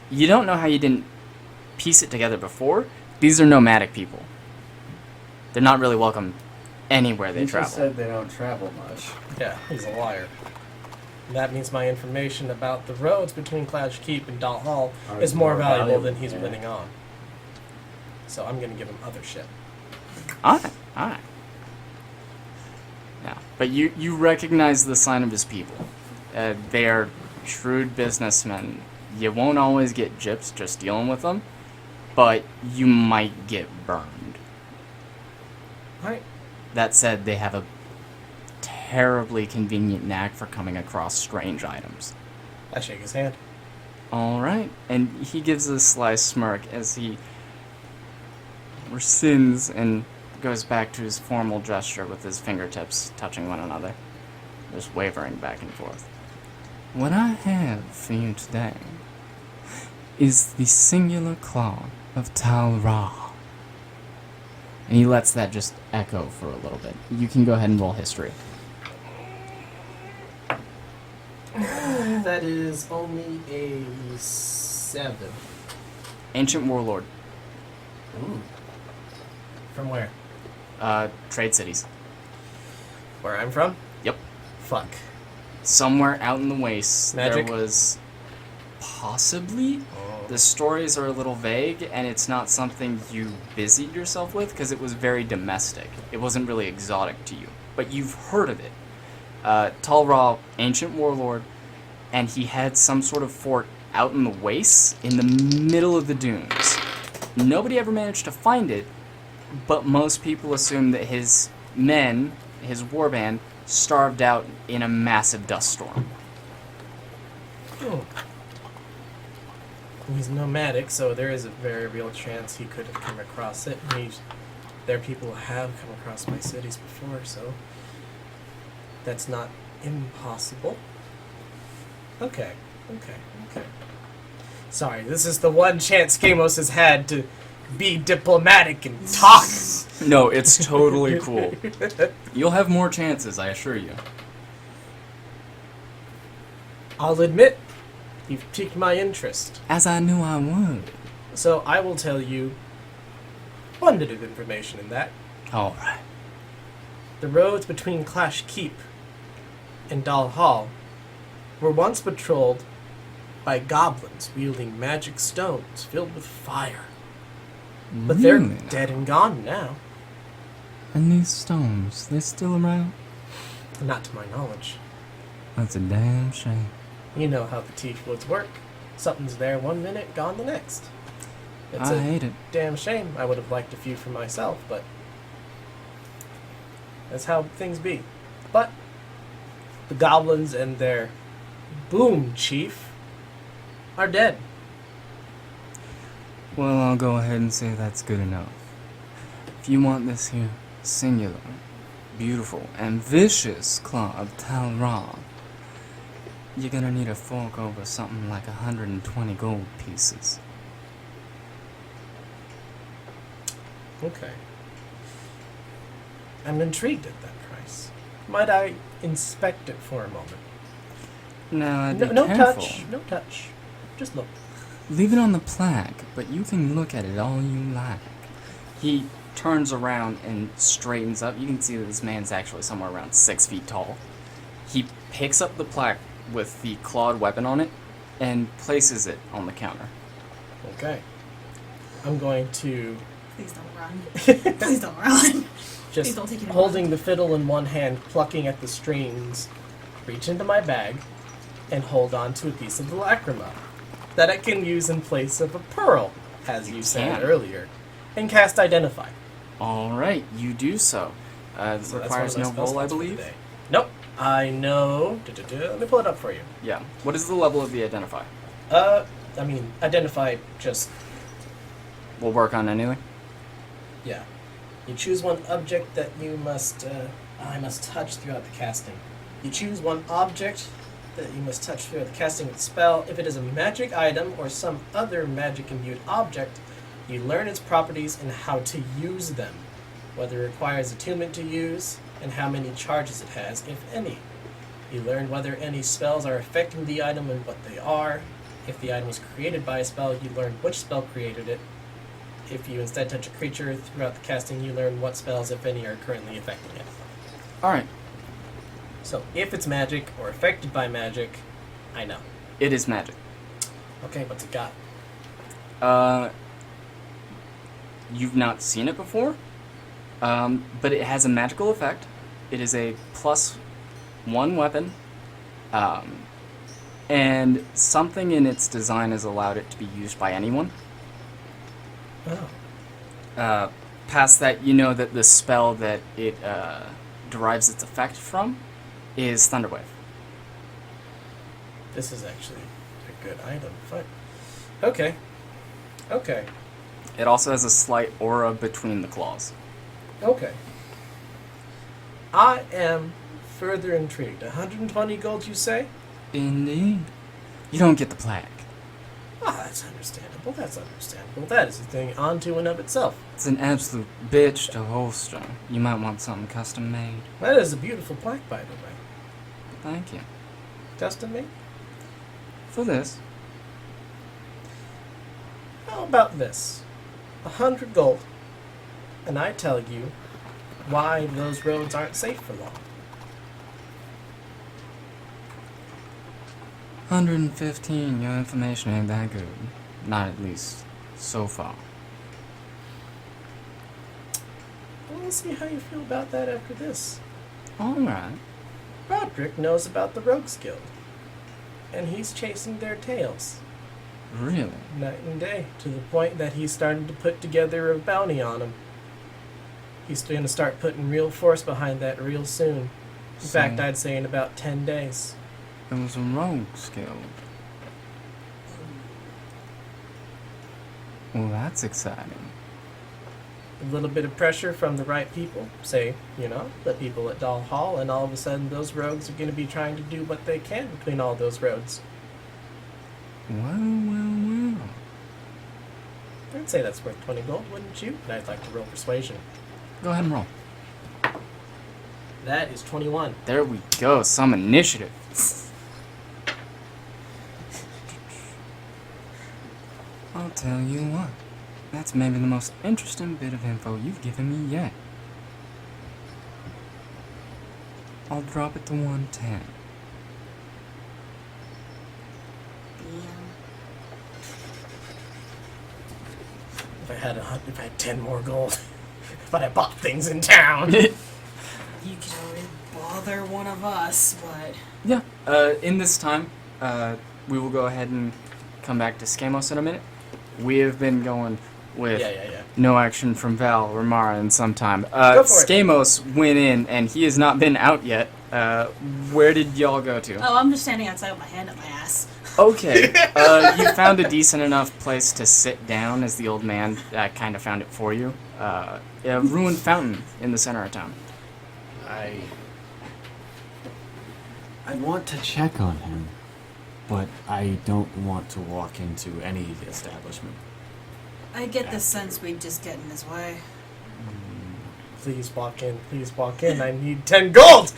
S1: you don't know how you didn't piece it together before. These are nomadic people. They're not really welcome anywhere they
S4: He
S1: travel.
S4: just said they don't travel much.
S3: Yeah, he's a liar. And that means my information about the roads between Clash Keep and Dalt Hall is more valuable than he's winning on. So I'm going to give him other shit.
S1: Alright. Yeah, but you recognize the sign of his people. They are shrewd businessmen. You won't always get gyps just dealing with them, but you might get burned.
S3: Alright.
S1: That said, they have a terribly convenient knack for coming across strange items.
S3: I shake his hand.
S1: Alright, and he gives a sly smirk as he rescinds and goes back to his formal gesture with his fingertips touching one another, just wavering back and forth. What I have for you today is the singular claw of Tal Ra. And he lets that just echo for a little bit. You can go ahead and roll history.
S3: That is only a 7.
S1: Ancient Warlord.
S3: Ooh. From where?
S1: Trade cities.
S3: Where I'm from?
S1: Yep.
S3: Fuck.
S1: Somewhere out in the wastes,
S3: Magic?
S1: there was possibly. The stories are a little vague, and it's not something you busied yourself with because it was very domestic. It wasn't really exotic to you, but you've heard of it. Tal Ra, ancient warlord, and he had some sort of fort out in the wastes in the middle of the dunes. Nobody ever managed to find it, but most people assume that his men, his warband, starved out in a massive dust storm.
S3: Oh. He's nomadic, so there is a very real chance he could have come across it. Their people have come across my cities before, so that's not impossible. Okay. Sorry, this is the one chance Skaamos has had to be diplomatic and talk.
S1: No, it's totally cool. You'll have more chances, I assure you.
S3: I'll admit, you've piqued my interest.
S1: As I knew I would.
S3: So I will tell you one bit of information in that.
S1: Alright.
S3: The roads between Clash Keep and Dal Hall were once patrolled by goblins wielding magic stones filled with fire. But they're
S1: Really?
S3: dead and gone now.
S1: And these stones, they're still around?
S3: Not to my knowledge.
S1: That's a damn shame.
S3: You know how the teak woods work. Something's there one minute, gone the next. It's
S1: I
S3: a
S1: hate it.
S3: damn shame. I would have liked a few for myself, but that's how things be. But the goblins and their boom chief are dead.
S1: Well, I'll go ahead and say that's good enough. If you want this here singular, beautiful, and vicious claw of Talra, you're gonna need to fork over something like 120 gold pieces.
S3: Okay. I'm intrigued at that price. Might I inspect it for a moment?
S1: Now, I'd be
S3: No
S1: careful.
S3: touch. No touch. Just look.
S1: Leave it on the plaque, but you can look at it all you like. He turns around and straightens up. You can see that this man's actually somewhere around 6 feet tall. He picks up the plaque with the clawed weapon on it and places it on the counter.
S3: Okay. I'm going to
S2: Please don't run. Please don't run. Please
S3: just
S2: don't take it
S3: holding the fiddle in one hand, plucking at the strings, reach into my bag and hold on to a piece of the lacrima that I can use in place of a pearl, as you said
S1: can.
S3: earlier, and cast Identify.
S1: Alright, you do so. This
S3: So that's
S1: requires
S3: one
S1: no
S3: of my spell
S1: roll, I
S3: slots for the
S1: believe.
S3: day. Nope. I know. Let me pull it up for you.
S1: Yeah. What is the level of the identify?
S3: Identify just,
S1: We'll work on anything.
S3: yeah. You choose one object that you must, I must touch throughout the casting. You choose one object that you must touch throughout the casting of the spell. If it is a magic item or some other magic-imbued object, you learn its properties and how to use them, whether it requires attunement to use, and how many charges it has, if any. You learn whether any spells are affecting the item and what they are. If the item was created by a spell, you learn which spell created it. If you instead touch a creature throughout the casting, you learn what spells, if any, are currently affecting it.
S1: Alright,
S3: So, if it's magic or affected by magic, I know.
S1: it is magic.
S3: Okay, what's it got?
S1: You've not seen it before, but it has a magical effect. It is a +1 weapon, and something in its design has allowed it to be used by anyone.
S3: Oh.
S1: Past that, you know that the spell that it derives its effect from is Thunderwave.
S3: This is actually a good item. Fine. Okay. Okay.
S1: It also has a slight aura between the claws.
S3: Okay. I am further intrigued. 120 gold, you say?
S1: Indeed. You don't get the plaque.
S3: Ah, that's understandable. That's understandable. That is a thing onto and of itself.
S1: It's an absolute bitch to holster. You might want something custom made.
S3: That is a beautiful plaque, by the way.
S1: Thank you.
S3: Custom made?
S1: For this.
S3: How about this? 100 gold. And I tell you why those roads aren't safe for long.
S1: 115, your information ain't that good. Not at least so far.
S3: Well, we'll see how you feel about that after this.
S1: Alright.
S3: Roderick knows about the Rogues Guild. And he's chasing their tails.
S1: Really?
S3: Night and day, to the point that he's starting to put together a bounty on him. He's going to start putting real force behind that real soon. In fact, I'd say in about 10 days.
S1: It was a rogues guild. Well, that's exciting.
S3: A little bit of pressure from the right people, say, the people at Doll Hall, and all of a sudden those rogues are going to be trying to do what they can between all those roads.
S1: Well.
S3: I'd say that's worth 20 gold, wouldn't you? And I'd like to roll persuasion.
S1: Go ahead and roll.
S3: That is 21.
S1: There we go, some initiative. I'll tell you what. That's maybe the most interesting bit of info you've given me yet. I'll drop it to 110.
S3: If I had 10 more gold, but I bought things in town.
S2: You could always bother one of us, but
S1: Yeah. In this time, we will go ahead and come back to Skaamos in a minute. We have been going with
S3: Yeah.
S1: no action from Val or Mara in some time.
S3: Go for it.
S1: Skaamos went in, and he has not been out yet. Where did y'all go to?
S2: oh, I'm just standing outside with my hand up my ass.
S1: Okay. You found a decent enough place to sit down as the old man kind of found it for you. A ruined fountain in the center of town.
S4: I want to check on him, but I don't want to walk into any establishment.
S2: I get the sense we'd just get in his way.
S3: Please walk in. I need 10 gold!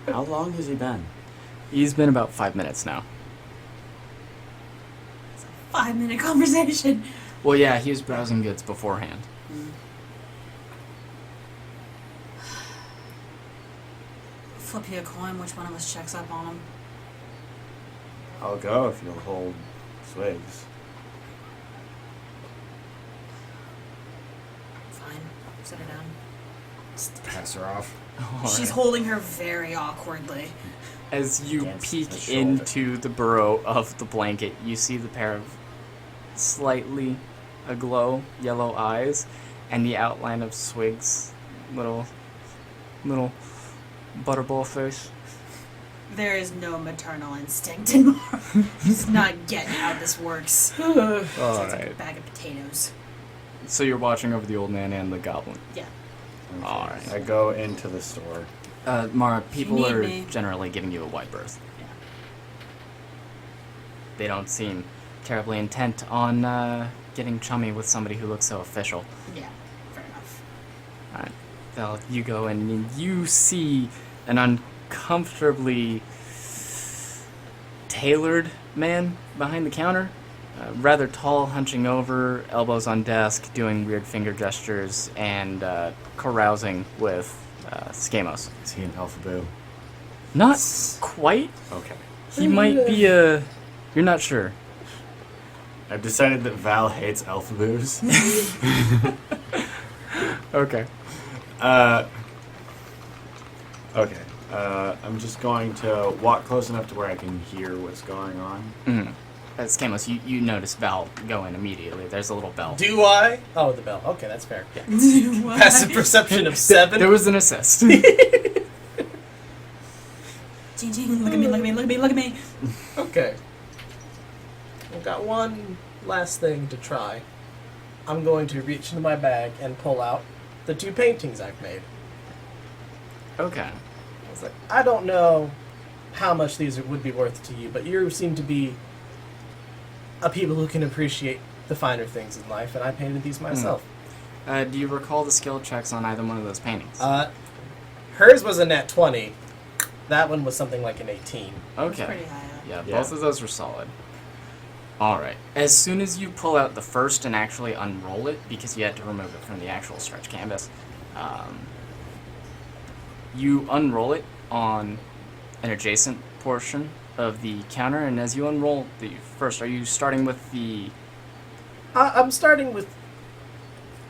S4: How long has he been?
S1: He's been about 5 minutes now.
S2: 5-minute conversation.
S1: Well, yeah, he was browsing goods beforehand.
S2: Flip you a coin, which one of us checks up on him?
S4: I'll go if you'll hold swigs.
S2: Fine. Sit her down.
S4: Just pass her off.
S2: She's holding her very awkwardly.
S1: As you
S4: Against the
S1: peek
S4: shoulder.
S1: into the burrow of the blanket, you see the pair of slightly aglow yellow eyes and the outline of Swig's little butterball face.
S2: There is no maternal instinct in Mara. She's not getting how this works. It's like a
S1: Alright.
S2: bag of potatoes.
S1: So you're watching over the old man and the goblin.
S2: Yeah.
S4: Okay.
S1: Alright.
S4: I go into the store.
S1: Mara, people
S2: need
S1: are
S2: me.
S1: generally giving you a wide berth.
S2: Yeah.
S1: They don't seem terribly intent on getting chummy with somebody who looks so official.
S2: Yeah. Fair enough.
S1: Alright, Val, you go and you see an uncomfortably tailored man behind the counter. Rather tall, hunching over, elbows on desk, doing weird finger gestures, and carousing with Skaamos.
S4: Is he an alphaboo?
S1: Not quite.
S4: Okay.
S1: He might be a... You're not sure.
S4: I've decided that Val hates alphaboos.
S1: Okay.
S4: Okay. I'm just going to walk close enough to where I can hear what's going on.
S1: Mm-hmm. Skaamos, you notice Val go in immediately. There's a little bell.
S3: Do I? Oh, the bell. Okay, that's fair. Yeah.
S2: What?
S3: Passive perception of 7.
S1: There was an assist.
S2: Ching, ching, look at me, look at me, look at me, look at me.
S3: Okay. I've got one last thing to try. I'm going to reach into my bag and pull out the 2 paintings I've made.
S1: Okay.
S3: I was like, I don't know how much these would be worth to you, but you seem to be a people who can appreciate the finer things in life, and I painted these myself.
S1: Do you recall the skill checks on either one of those paintings?
S3: Hers was a nat 20. That one was something like an 18.
S1: Okay.
S2: Pretty high up.
S1: Yeah,
S4: Yeah.
S1: both of those were solid. Alright. As soon as you pull out the first and actually unroll it, because you had to remove it from the actual stretch canvas, you unroll it on an adjacent portion of the counter, and as you unroll the first, are you starting with the...
S3: I'm starting with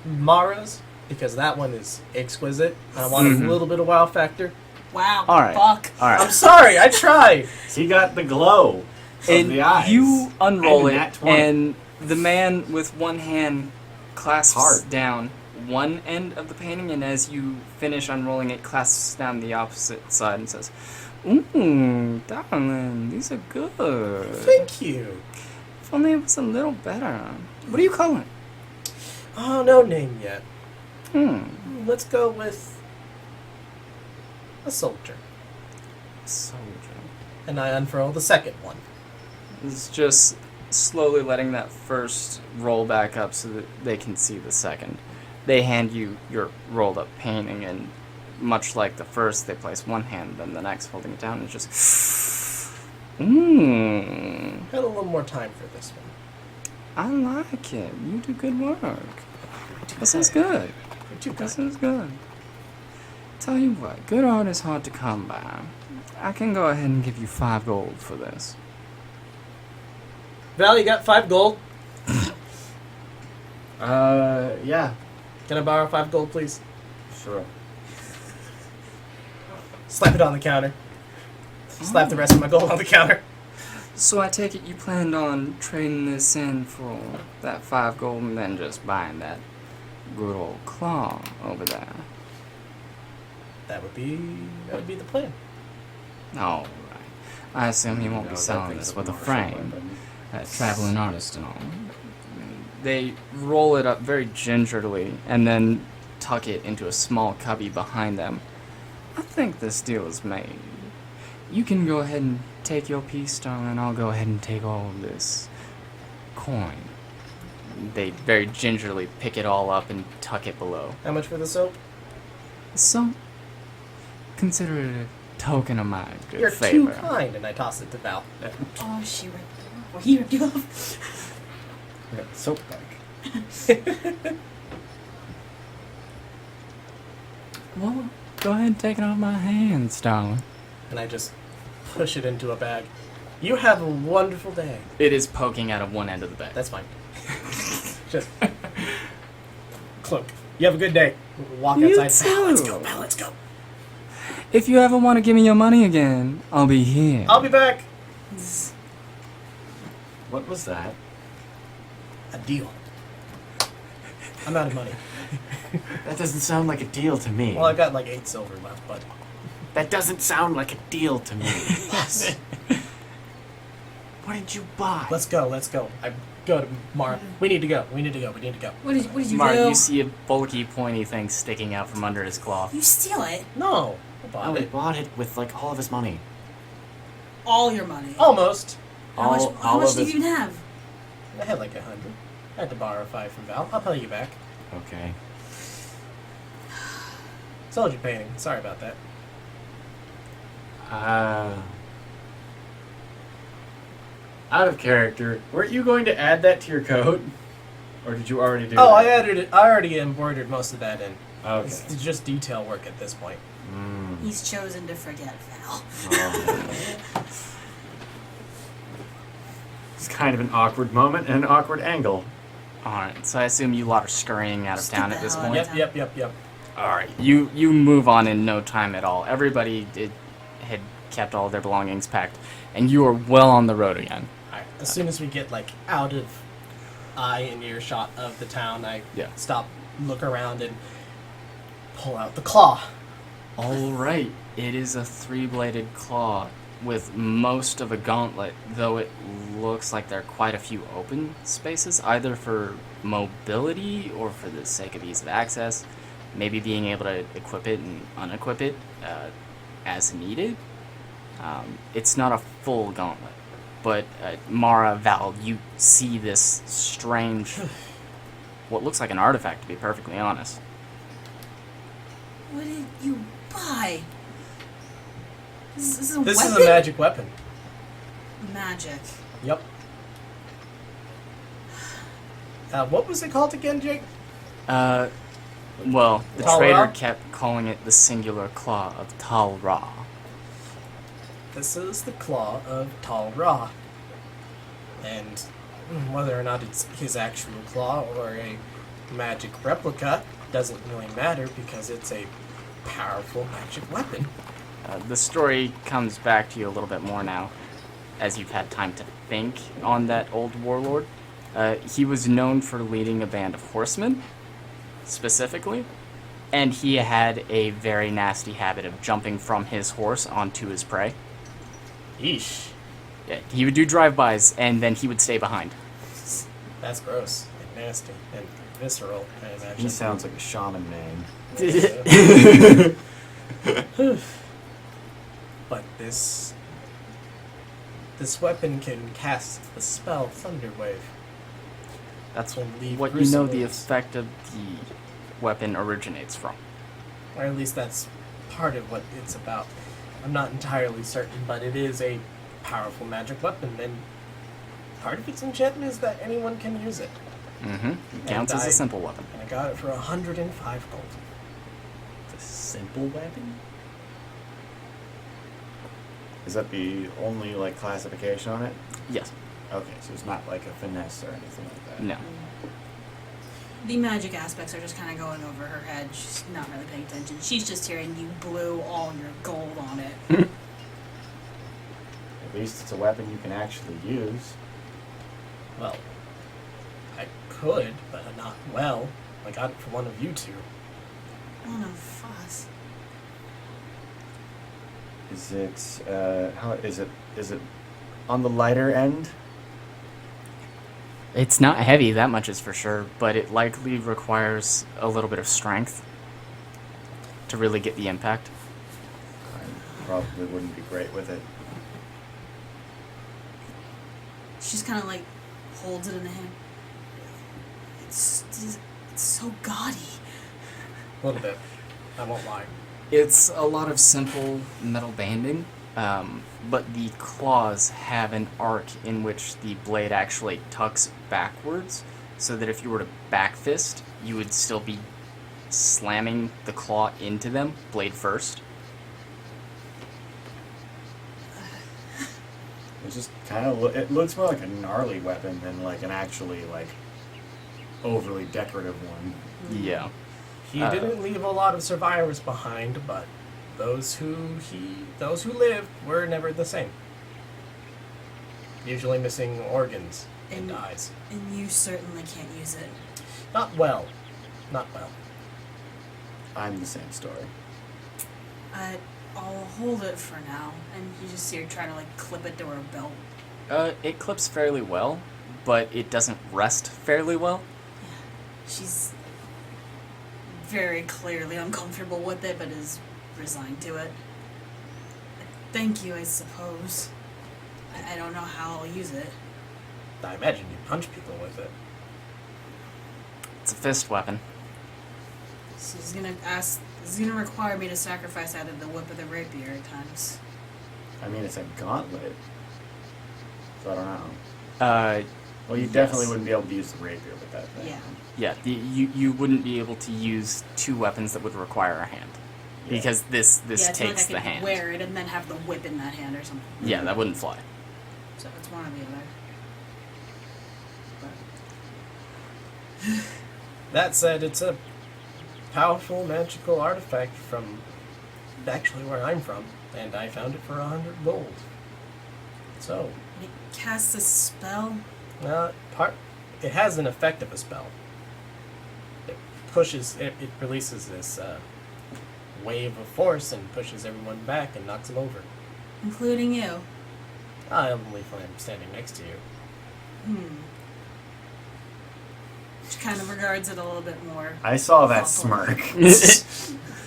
S3: Mara's, because that one is exquisite, and I want a little bit of wow factor.
S2: Wow.
S1: All right.
S2: Fuck.
S1: Alright.
S3: I'm sorry, I tried!
S4: He got the glow of
S1: And
S4: the eyes.
S1: you unroll
S4: And a
S1: it,
S4: nat 20.
S1: and the man with one hand clasps
S4: Hard.
S1: down one end of the painting, and as you finish unrolling it, clasps down the opposite side and says, "Ooh, darling, these are good.
S3: Thank you.
S1: If only it was a little better. What do you call it?"
S3: Oh, no name yet. Let's go with a soldier.
S1: Soldier.
S3: And I unfurl the second one.
S1: It's just slowly letting that first roll back up so that they can see the second. They hand you your rolled up painting, and much like the first, they place one hand, then the next, holding it down, and just... Mmm.
S3: Had a little more time for this one.
S1: I like it. You do good work. This is good.
S3: You're too
S1: This
S3: kind.
S1: is good. Tell you what, good art is hard to come by. I can go ahead and give you 5 gold for this.
S3: Val, you got 5 gold?
S4: Yeah.
S3: Can I borrow 5 gold, please?
S4: Sure.
S3: Slap it on the counter. Slap the rest of my gold on the counter.
S1: So I take it you planned on trading this in for that 5 gold and then just buying that good old claw over there.
S3: That would be the plan.
S1: All right. I assume you won't
S4: No,
S1: be
S4: that
S1: selling
S4: thing's
S1: this
S4: a
S1: with a
S4: commercial
S1: frame.
S4: weapon.
S1: Traveling artist and all. They roll it up very gingerly and then tuck it into a small cubby behind them. I think this deal is made. You can go ahead and take your piece, darling. I'll go ahead and take all of this coin. They very gingerly pick it all up and tuck it below.
S3: How much for the soap?
S1: So, consider it a token of my good
S3: You're
S1: favor.
S3: too kind, and I toss it to Val.
S2: Oh, she ripped. Well, he ripped you off.
S4: I got the soap back.
S1: Well, go ahead and take it off my hands, darling.
S3: And I just push it into a bag. You have a wonderful day.
S1: It is poking out of one end of the bag.
S3: That's fine. Just cloak. You have a good day. Walk
S1: You
S3: outside.
S1: too.
S3: Val, let's go, Val, let's go.
S1: If you ever want to give me your money again, I'll be here.
S3: I'll be back.
S4: What was that?
S3: A deal. I'm out of money.
S4: That doesn't sound like a deal to me.
S3: Well, I've got like 8 silver left, but
S4: That doesn't sound like a deal to me.
S3: yes.
S4: What did you buy?
S3: Let's go, let's go. I go to Mara. We need to go. We need to go. We need to go.
S2: What did you
S1: Mark,
S2: do?
S1: you see a bulky, pointy thing sticking out from under his cloth.
S2: You steal it.
S3: No. I bought
S4: Oh, he
S3: it.
S4: bought it with like all of his money.
S2: All your money.
S3: Almost.
S2: How much, how
S4: all
S2: much
S4: of
S2: do you
S4: his.
S2: even have?
S3: I had like 100. I had to borrow 5 from Val. I'll pay you back.
S4: Okay.
S3: Sold you painting. Sorry about that.
S4: Out of character. Weren't you going to add that to your coat, or did you already do?
S3: Oh, I
S4: that?
S3: added it. I already embroidered most of that in.
S4: Okay.
S3: It's just detail work at this point.
S4: Mm.
S2: He's chosen to forget Val.
S4: Oh. It's kind of an awkward moment and an awkward angle.
S1: Alright, so I assume you lot are scurrying out of
S2: Just
S1: town
S2: get
S1: at
S2: the
S1: this
S2: hell out
S1: point.
S2: of
S3: Yep.
S1: Alright, you move on in no time at all. Everybody had kept all their belongings packed, and you are well on the road again.
S3: Alright. As soon as we get like out of eye and earshot of the town, I
S1: Yeah.
S3: stop, look around, and pull out the claw.
S1: Alright, it is a 3-bladed claw with most of a gauntlet, though it looks like there are quite a few open spaces, either for mobility or for the sake of ease of access. Maybe being able to equip it and unequip it as needed. It's not a full gauntlet, but Mara, Val, you see this strange, what looks like an artifact, to be perfectly honest.
S2: What did you buy? This is a
S3: This
S2: weapon?
S3: is a magic weapon.
S2: Magic.
S3: Yep. What was it called again, Jake?
S1: Well, the
S3: Tal
S1: trader
S3: Ra?
S1: kept calling it the singular claw of Tal Ra.
S3: This is the claw of Tal Ra. And whether or not it's his actual claw or a magic replica doesn't really matter because it's a powerful magic weapon.
S1: The story comes back to you a little bit more now, as you've had time to think on that old warlord. He was known for leading a band of horsemen, specifically, and he had a very nasty habit of jumping from his horse onto his prey.
S3: Yeesh.
S1: Yeah, he would do drive-bys, and then he would stay behind.
S3: That's gross and nasty and visceral, I imagine.
S4: He sounds like a shaman name.
S3: But this weapon can cast the spell Thunderwave.
S1: That's
S3: Will leave
S1: what you know the
S3: gruesome
S1: effect of the weapon originates from.
S3: Or at least that's part of what it's about. I'm not entirely certain, but it is a powerful magic weapon, and part of its enchantment is that anyone can use it.
S1: Mm-hmm. Counts as a simple weapon.
S3: And I got it for 105 gold.
S4: It's a simple weapon? Is that the only like classification on it?
S1: Yes.
S4: Okay, so it's not like a finesse or anything like that.
S1: No.
S2: The magic aspects are just kind of going over her head. She's not really paying attention. She's just hearing you blew all your gold on it.
S4: At least it's a weapon you can actually use.
S3: Well, I could, but not well. I got it from one of you two.
S2: One of us.
S4: Is it how is it on the lighter end?
S1: It's not heavy, that much is for sure, but it likely requires a little bit of strength to really get the impact.
S4: I probably wouldn't be great with it.
S2: She just kind of like holds it in the hand. It's so gaudy.
S3: A little bit. I won't lie.
S1: It's a lot of simple metal banding, but the claws have an arc in which the blade actually tucks backwards, so that if you were to back fist, you would still be slamming the claw into them, blade first.
S4: It's just kind of it looks more like a gnarly weapon than like an actually like overly decorative one.
S1: Yeah.
S3: He didn't leave a lot of survivors behind, but those who lived were never the same. Usually missing organs and eyes.
S2: And you certainly can't use it.
S3: Not well. Not well.
S4: I'm the same story.
S2: I'll hold it for now. And you just see her trying to like clip it to her belt.
S1: It clips fairly well, but it doesn't rest fairly well.
S2: She's very clearly uncomfortable with it, but is resigned to it. Thank you, I suppose. I don't know how I'll use it.
S3: I imagine you punch people with it.
S1: It's a fist weapon.
S2: She's gonna require me to sacrifice either the whip or the rapier at times.
S4: I mean, it's a gauntlet, so I don't know. Well, you
S1: Yes.
S4: definitely wouldn't be able to use the rapier with that thing.
S2: Yeah.
S1: Yeah, you wouldn't be able to use two weapons that would require a hand.
S4: Yeah.
S1: Because this
S2: Yeah, it's
S1: takes
S2: not
S1: the
S2: like I
S1: hand.
S2: could wear it and then have the whip in that hand or something.
S1: Yeah, that wouldn't fly.
S2: So it's one or the other.
S3: That said, it's a powerful magical artifact from actually where I'm from, and I found it for 100 gold. So,
S2: It casts a spell.
S3: it has an effect of a spell. It releases this wave of force and pushes everyone back and knocks them over.
S2: Including you.
S3: Only if I'm standing next to you.
S2: She kind of regards it a little bit more.
S4: I saw that
S2: thoughtful.
S4: smirk.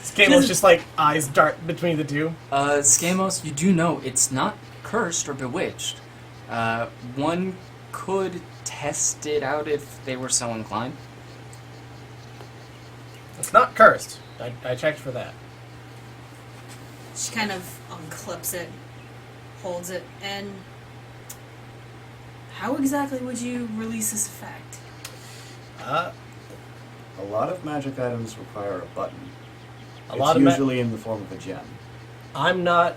S3: Skaamos just like eyes dart between the two.
S1: Skaamos, you do know it's not cursed or bewitched. One could test it out if they were so inclined.
S3: It's not cursed. I checked for that.
S2: She kind of unclips it, holds it, and how exactly would you release this effect?
S4: A lot of magic items require a button.
S3: A
S4: It's
S3: lot of
S4: usually in the form of a gem.
S3: I'm not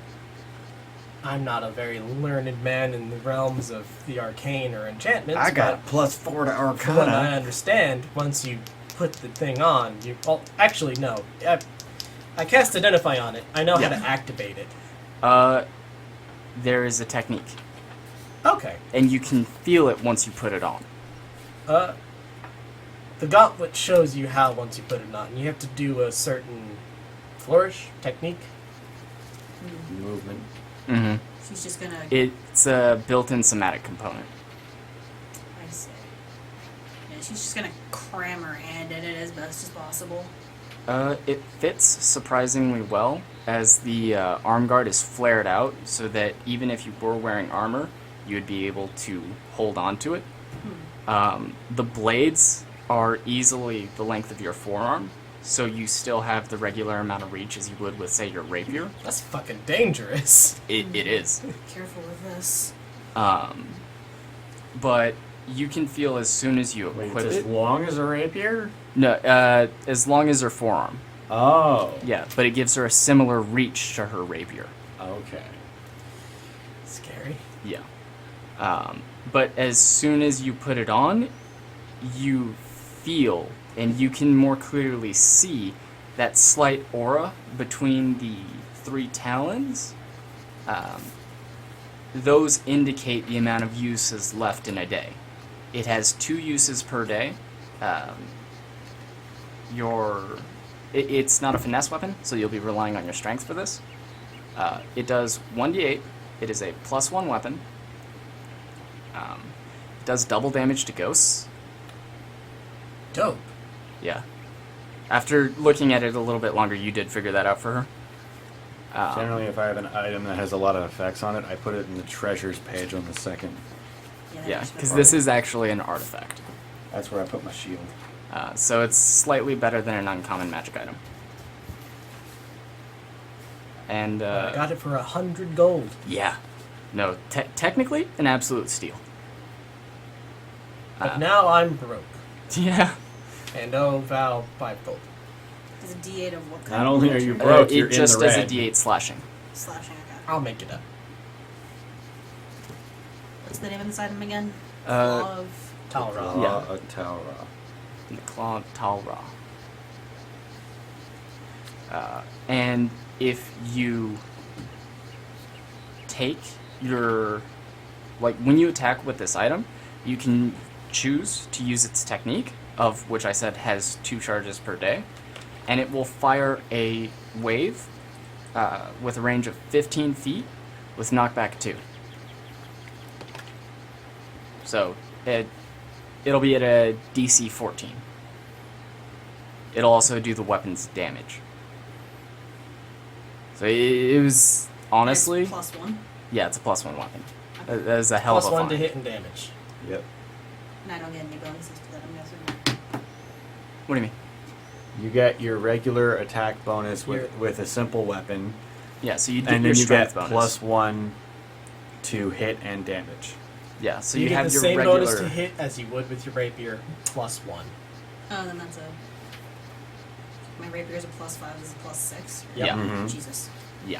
S3: a very learned man in the realms of the arcane or enchantments.
S4: I got
S3: but
S4: +4 to
S3: from what I
S4: Arcana.
S3: understand, once you put the thing on, actually no. I cast Identify on it. I know how to activate it.
S1: There is a technique,
S3: Okay.
S1: and you can feel it once you put it on.
S3: The gauntlet shows you how once you put it on. You have to do a certain flourish technique.
S4: Movement.
S1: Mm-hmm.
S2: She's just gonna.
S1: It's a built-in somatic component.
S2: I see. Yeah, she's just gonna cram her hand in it as best as possible.
S1: It fits surprisingly well, as the arm guard is flared out, so that even if you were wearing armor, you would be able to hold on to it. The blades are easily the length of your forearm, so you still have the regular amount of reach as you would with, say, your rapier.
S3: That's fucking dangerous.
S1: It is.
S2: Careful with this.
S1: But you can feel as soon as you
S4: Wait,
S1: equip
S4: it's as
S1: it.
S4: long as a rapier?
S1: No, as long as her forearm.
S4: Oh.
S1: Yeah, but it gives her a similar reach to her rapier.
S4: Okay.
S3: Scary.
S1: Yeah. but as soon as you put it on, you feel and you can more clearly see that slight aura between the 3 talons. Those indicate the amount of uses left in a day. It has 2 uses per day. It's not a finesse weapon, so you'll be relying on your strength for this. It does 1d8. It is a +1 weapon. It does double damage to ghosts.
S3: Dope.
S1: Yeah. After looking at it a little bit longer, you did figure that out for her.
S4: Generally, if I have an item that has a lot of effects on it, I put it in the treasures page on the second.
S1: Yeah, because this is actually an artifact.
S4: That's where I put my shield.
S1: So it's slightly better than an uncommon magic item. And
S3: I got it for 100 gold.
S1: yeah, no, technically an absolute steal.
S3: But now I'm broke.
S1: Yeah,
S3: And oh, Val, 5 gold.
S2: Does a D8 of what kind?
S4: Not only are
S2: of
S4: you
S2: nature?
S4: broke,
S1: it
S4: you're
S1: just
S4: in the
S1: does a
S4: red.
S1: D8 slashing.
S2: Slashing. Okay.
S3: I'll make it up.
S2: What's the name of this item again?
S1: Uh,
S2: Claw of.
S3: Talra.
S1: Yeah.
S4: A Taura.
S1: The Claw of Talra. And if you take your, like when you attack with this item, you can choose to use its technique, of which I said has 2 charges per day, and it will fire a wave with a range of 15 feet with knockback 2. So it'll be at a DC 14. It'll also do the weapon's damage. So it was honestly,
S2: It's +1.
S1: yeah, it's a +1 weapon.
S2: Okay.
S1: That is a hell
S3: Plus
S1: of a
S3: 1
S1: find.
S3: to hit and damage.
S4: Yep.
S2: And I don't get any bonuses to that, I'm guessing.
S1: What do you mean?
S4: You get your regular attack bonus
S3: Your-
S4: with a simple weapon,
S1: Yeah, so you get
S4: and
S1: your
S4: then you
S1: strength
S4: get
S1: bonus.
S4: +1 to hit and damage.
S1: Yeah, so
S3: You
S1: you
S3: get
S1: have
S3: the
S1: your
S3: same
S1: regular.
S3: bonus to hit as you would with your rapier, +1.
S2: Oh, then that's a. My rapier is a +5, this is a +6.
S3: Yep.
S1: Yeah.
S4: Mhm.
S2: Jesus.
S1: Yeah.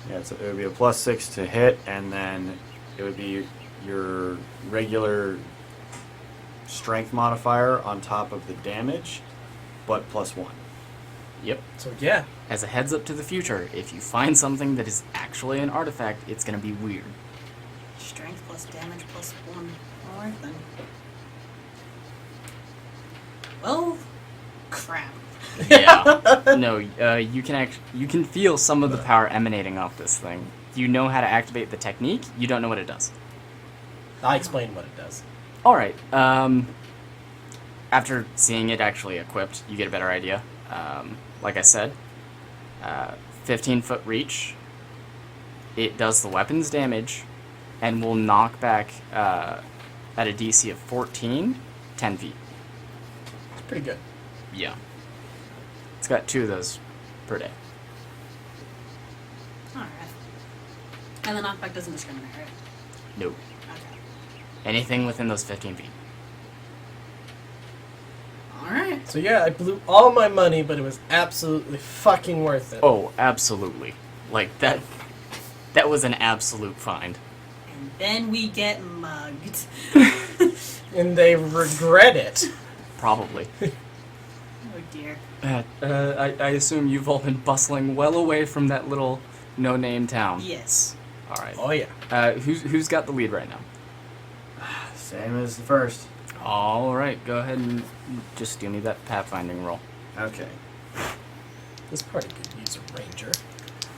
S4: Yeah, so it would be a +6 to hit, and then it would be your regular strength modifier on top of the damage, but +1.
S1: Yep.
S3: So yeah,
S1: As a heads up to the future, if you find something that is actually an artifact, it's gonna be weird.
S2: Strength plus damage +1. Alright then. Well, crap.
S1: Yeah. No, you can feel some of the power emanating off this thing. You know how to activate the technique. You don't know what it does.
S3: I explain what it does.
S1: All right. After seeing it actually equipped, you get a better idea. Like I said, 15-foot reach. It does the weapon's damage, and will knock back at a DC of 14, 10 feet.
S3: It's pretty good.
S1: Yeah. It's got 2 of those per day.
S2: Alright. And the knockback doesn't discriminate, right?
S1: Nope.
S2: Okay.
S1: Anything within those 15 feet.
S2: Alright.
S3: So yeah, I blew all my money, but it was absolutely fucking worth it.
S1: Oh, absolutely. Like, that was an absolute find.
S2: And then we get mugged.
S3: And they regret it.
S1: Probably.
S2: Oh dear.
S1: I assume you've all been bustling well away from that little no-name town.
S2: Yes.
S1: All right.
S3: Oh yeah.
S1: Who's got the lead right now?
S4: Same as the first.
S1: All right. Go ahead and just do me that pathfinding roll.
S4: Okay.
S3: This party could use a ranger.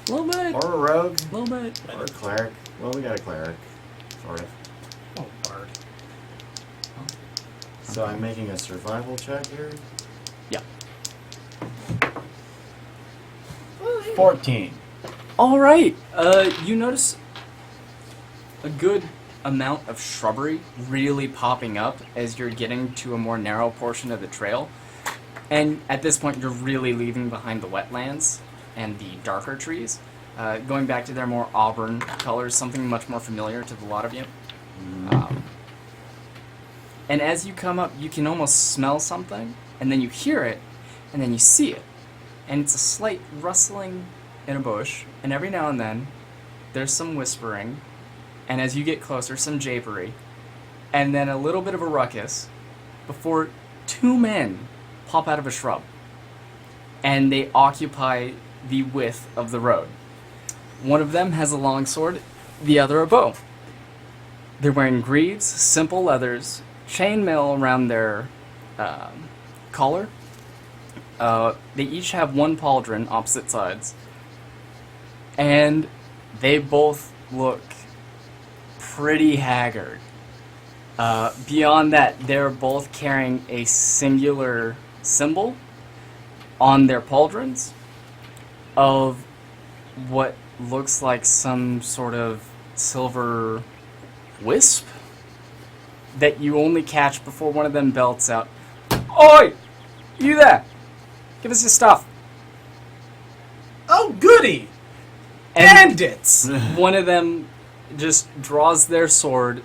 S1: A little bit.
S4: Or a rogue.
S1: A little bit.
S4: Or a cleric. Well, we got a cleric. Sort of.
S3: Oh, bard.
S4: So I'm making a survival check here.
S1: Yeah.
S4: 14.
S1: All right. You notice a good amount of shrubbery really popping up as you're getting to a more narrow portion of the trail. And at this point, you're really leaving behind the wetlands and the darker trees, going back to their more auburn colors, something much more familiar to the lot of you. And as you come up, you can almost smell something, and then you hear it, and then you see it. And it's a slight rustling in a bush, and every now and then, there's some whispering, and as you get closer, some japery, and then a little bit of a ruckus before two men pop out of a shrub. And they occupy the width of the road. One of them has a longsword, the other a bow. They're wearing greaves, simple leathers, chainmail around their collar. They each have one pauldron, opposite sides. And they both look pretty haggard. Beyond that, they're both carrying a singular symbol on their pauldrons of what looks like some sort of silver wisp that you only catch before one of them belts out, "Oi! You there! Give us your stuff!"
S3: Oh, goody!
S1: And
S3: Bandits!
S1: one of them just draws their sword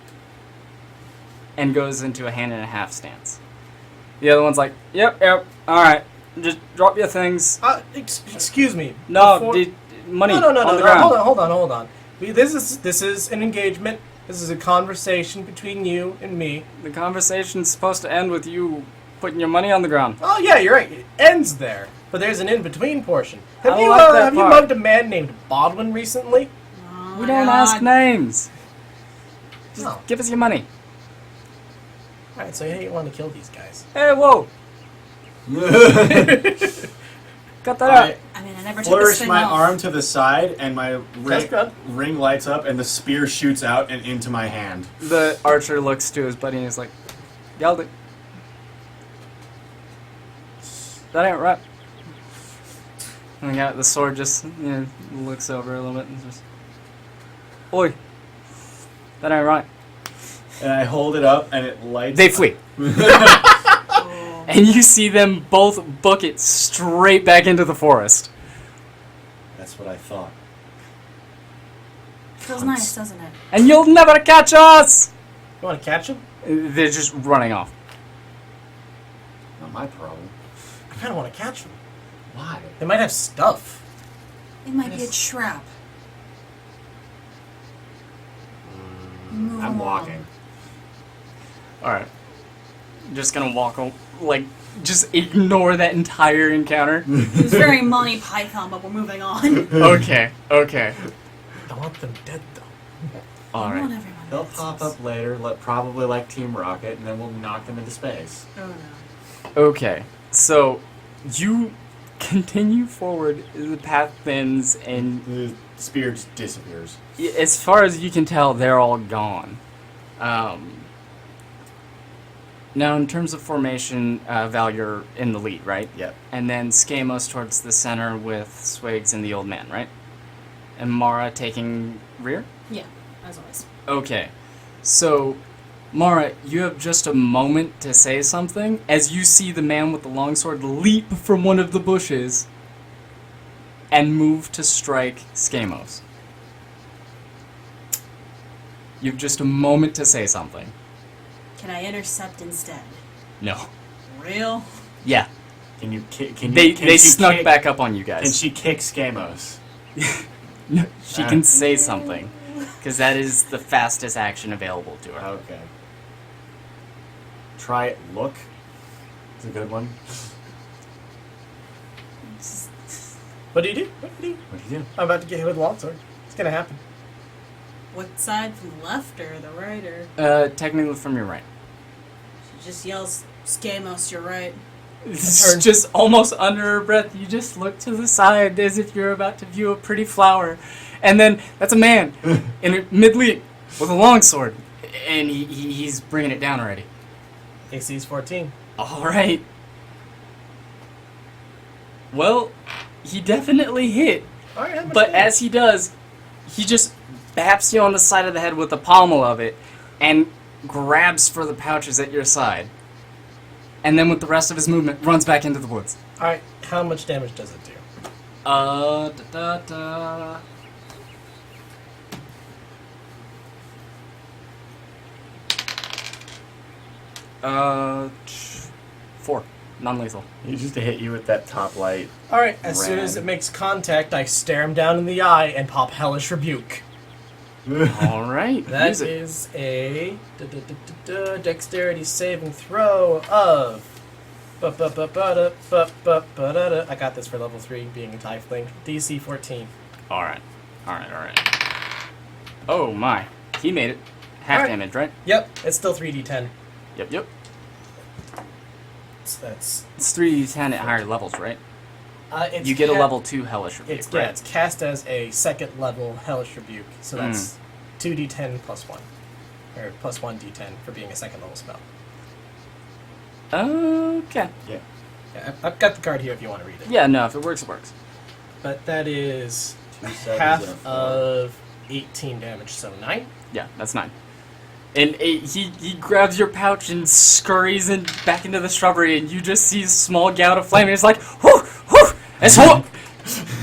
S1: and goes into a hand and a half stance. The other one's like, yep, alright, just drop your things.
S3: Excuse me.
S1: No,
S3: Before-
S1: money
S3: No,
S1: on the
S3: no.
S1: ground.
S3: Hold on. This is an engagement. This is a conversation between you and me.
S1: The conversation's supposed to end with you putting your money on the ground.
S3: Oh yeah, you're right. It ends there, but there's an in-between portion. Have
S1: I
S3: you
S1: like that
S3: have you
S1: part.
S3: mugged a man named Bodwin recently?
S2: Oh
S1: We
S2: my
S1: don't
S2: God.
S1: ask names. Just
S3: No.
S1: give us your money.
S3: All right, so you want to kill these guys?
S1: Hey, whoa! Cut that out.
S2: I mean, I never took this
S4: Flourish
S2: thing
S4: my
S2: off.
S4: arm to the side, and my
S3: That's good.
S4: ring lights up, and the spear shoots out and into my hand.
S1: The archer looks to his buddy and is like, "Yelled it. That ain't right." And the sword just looks over a little bit and just, "Oi, that ain't right."
S4: And I hold it up, and it lights.
S1: They flee.
S2: Oh.
S1: And you see them both book it straight back into the forest.
S4: That's what I thought.
S2: Feels nice, doesn't it?
S1: And you'll never catch us!
S3: You want to catch him?
S1: They're just running off.
S4: Not my problem.
S3: I kind of want to catch them.
S4: Why?
S3: They might have stuff.
S2: It might be a trap. Move
S4: I'm
S2: along.
S4: walking.
S1: Alright. Just gonna just ignore that entire encounter.
S2: It was very Monty Python, but we're moving on.
S1: Okay.
S3: I want them dead though.
S2: I want
S1: Alright.
S2: everyone
S4: They'll
S2: dead.
S4: pop up later, probably like Team Rocket, and then we'll knock them into space.
S2: Oh no.
S1: Okay. So, you continue forward, the path thins, and
S4: The spear just disappears.
S1: as far as you can tell, they're all gone. Now, in terms of formation, Val, you're in the lead, right?
S4: Yep.
S1: And then Skaamos towards the center with Swigs and the old man, right? And Mara taking rear?
S2: Yeah, as always.
S1: Okay. So, Mara, you have just a moment to say something as you see the man with the longsword leap from one of the bushes and move to strike Skaamos. You have just a moment to say something.
S2: Can I intercept instead?
S1: No.
S2: Real?
S1: Yeah.
S4: Can you kick?
S1: They snuck back up on you
S4: Can
S1: guys.
S4: she kick Skaamos?
S1: No, she can say something. Because that is the fastest action available to her.
S4: Okay. Try it. Look. It's a good one.
S3: What do you do? What do you do?
S4: What do you do?
S3: I'm about to get hit with a longsword. It's gonna happen.
S2: What side? From the left or the right? Or
S1: Technically from your right.
S2: she just yells, "Skaamos, you're right."
S1: It's just almost under her breath. You just look to the side as if you're about to view a pretty flower. And then that's a man in mid-leap with a longsword. And he's bringing it down already.
S3: AC's 14.
S1: All right. Well, he definitely hit.
S3: All right, how much
S1: But
S3: damage?
S1: as he does, he just baps you on the side of the head with the pommel of it and grabs for the pouches at your side. And then with the rest of his movement, runs back into the woods.
S3: All right, how much damage does it do?
S1: Da da da. Ch- 4. Non-lethal.
S4: He just hit you with that top light.
S3: All right, as soon
S4: Ram.
S3: as it makes contact, I stare him down in the eye and pop Hellish Rebuke.
S1: All right.
S3: That
S1: use it.
S3: is a dexterity saving throw of. I got this for level 3, being a tiefling. DC 14.
S1: All right. Oh my. He made it. Half
S3: All right.
S1: damage, right?
S3: Yep, it's still 3d10.
S1: Yep.
S3: So that's.
S1: It's 3d10 at higher levels, right?
S3: It's
S1: You get a level 2 Hellish Rebuke,
S3: It's
S1: right?
S3: yeah, it's cast as a second level Hellish Rebuke, so that's 2d10 plus 1. Or plus 1d10 for being a second level spell.
S1: Okay.
S4: Yeah.
S3: Yeah, I've got the card here if you want to read it.
S1: Yeah, no, if it works, it works.
S3: But that is
S4: 2 sevens and a
S3: half
S4: 4.
S3: of 18 damage, so 9.
S1: Yeah, that's 9. And he grabs your pouch and scurries back into the shrubbery, and you just see a small gout of flame, and it's like, whoo, whoo, it's whoo!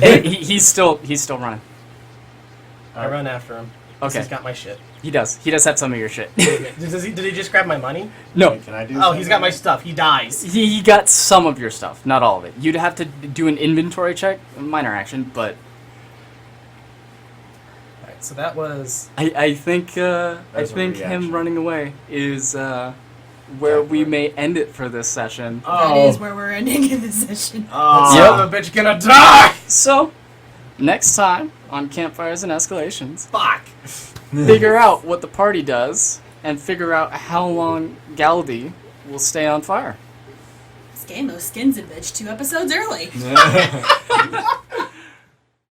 S1: And he's still running.
S3: I run after him. 'Cause
S1: Okay.
S3: He's got my shit.
S1: He does have some of your shit.
S3: Did he just grab my money?
S1: No,
S4: Can I do
S3: Oh, he's got my stuff. He dies.
S1: he got some of your stuff, not all of it. You'd have to do an inventory check, minor action, but
S3: Alright, so that was.
S1: I think
S4: That's a
S1: him
S4: reaction.
S1: running away is where we may end it for this session.
S2: That is where we're ending in this session.
S4: Oh.
S3: Son of a bitch gonna die!
S1: So, next time on Campfires and Escalations,
S3: Fuck!
S1: figure out what the party does and figure out how long Galdi will stay on fire.
S2: Skaamos skins a bitch 2 episodes early.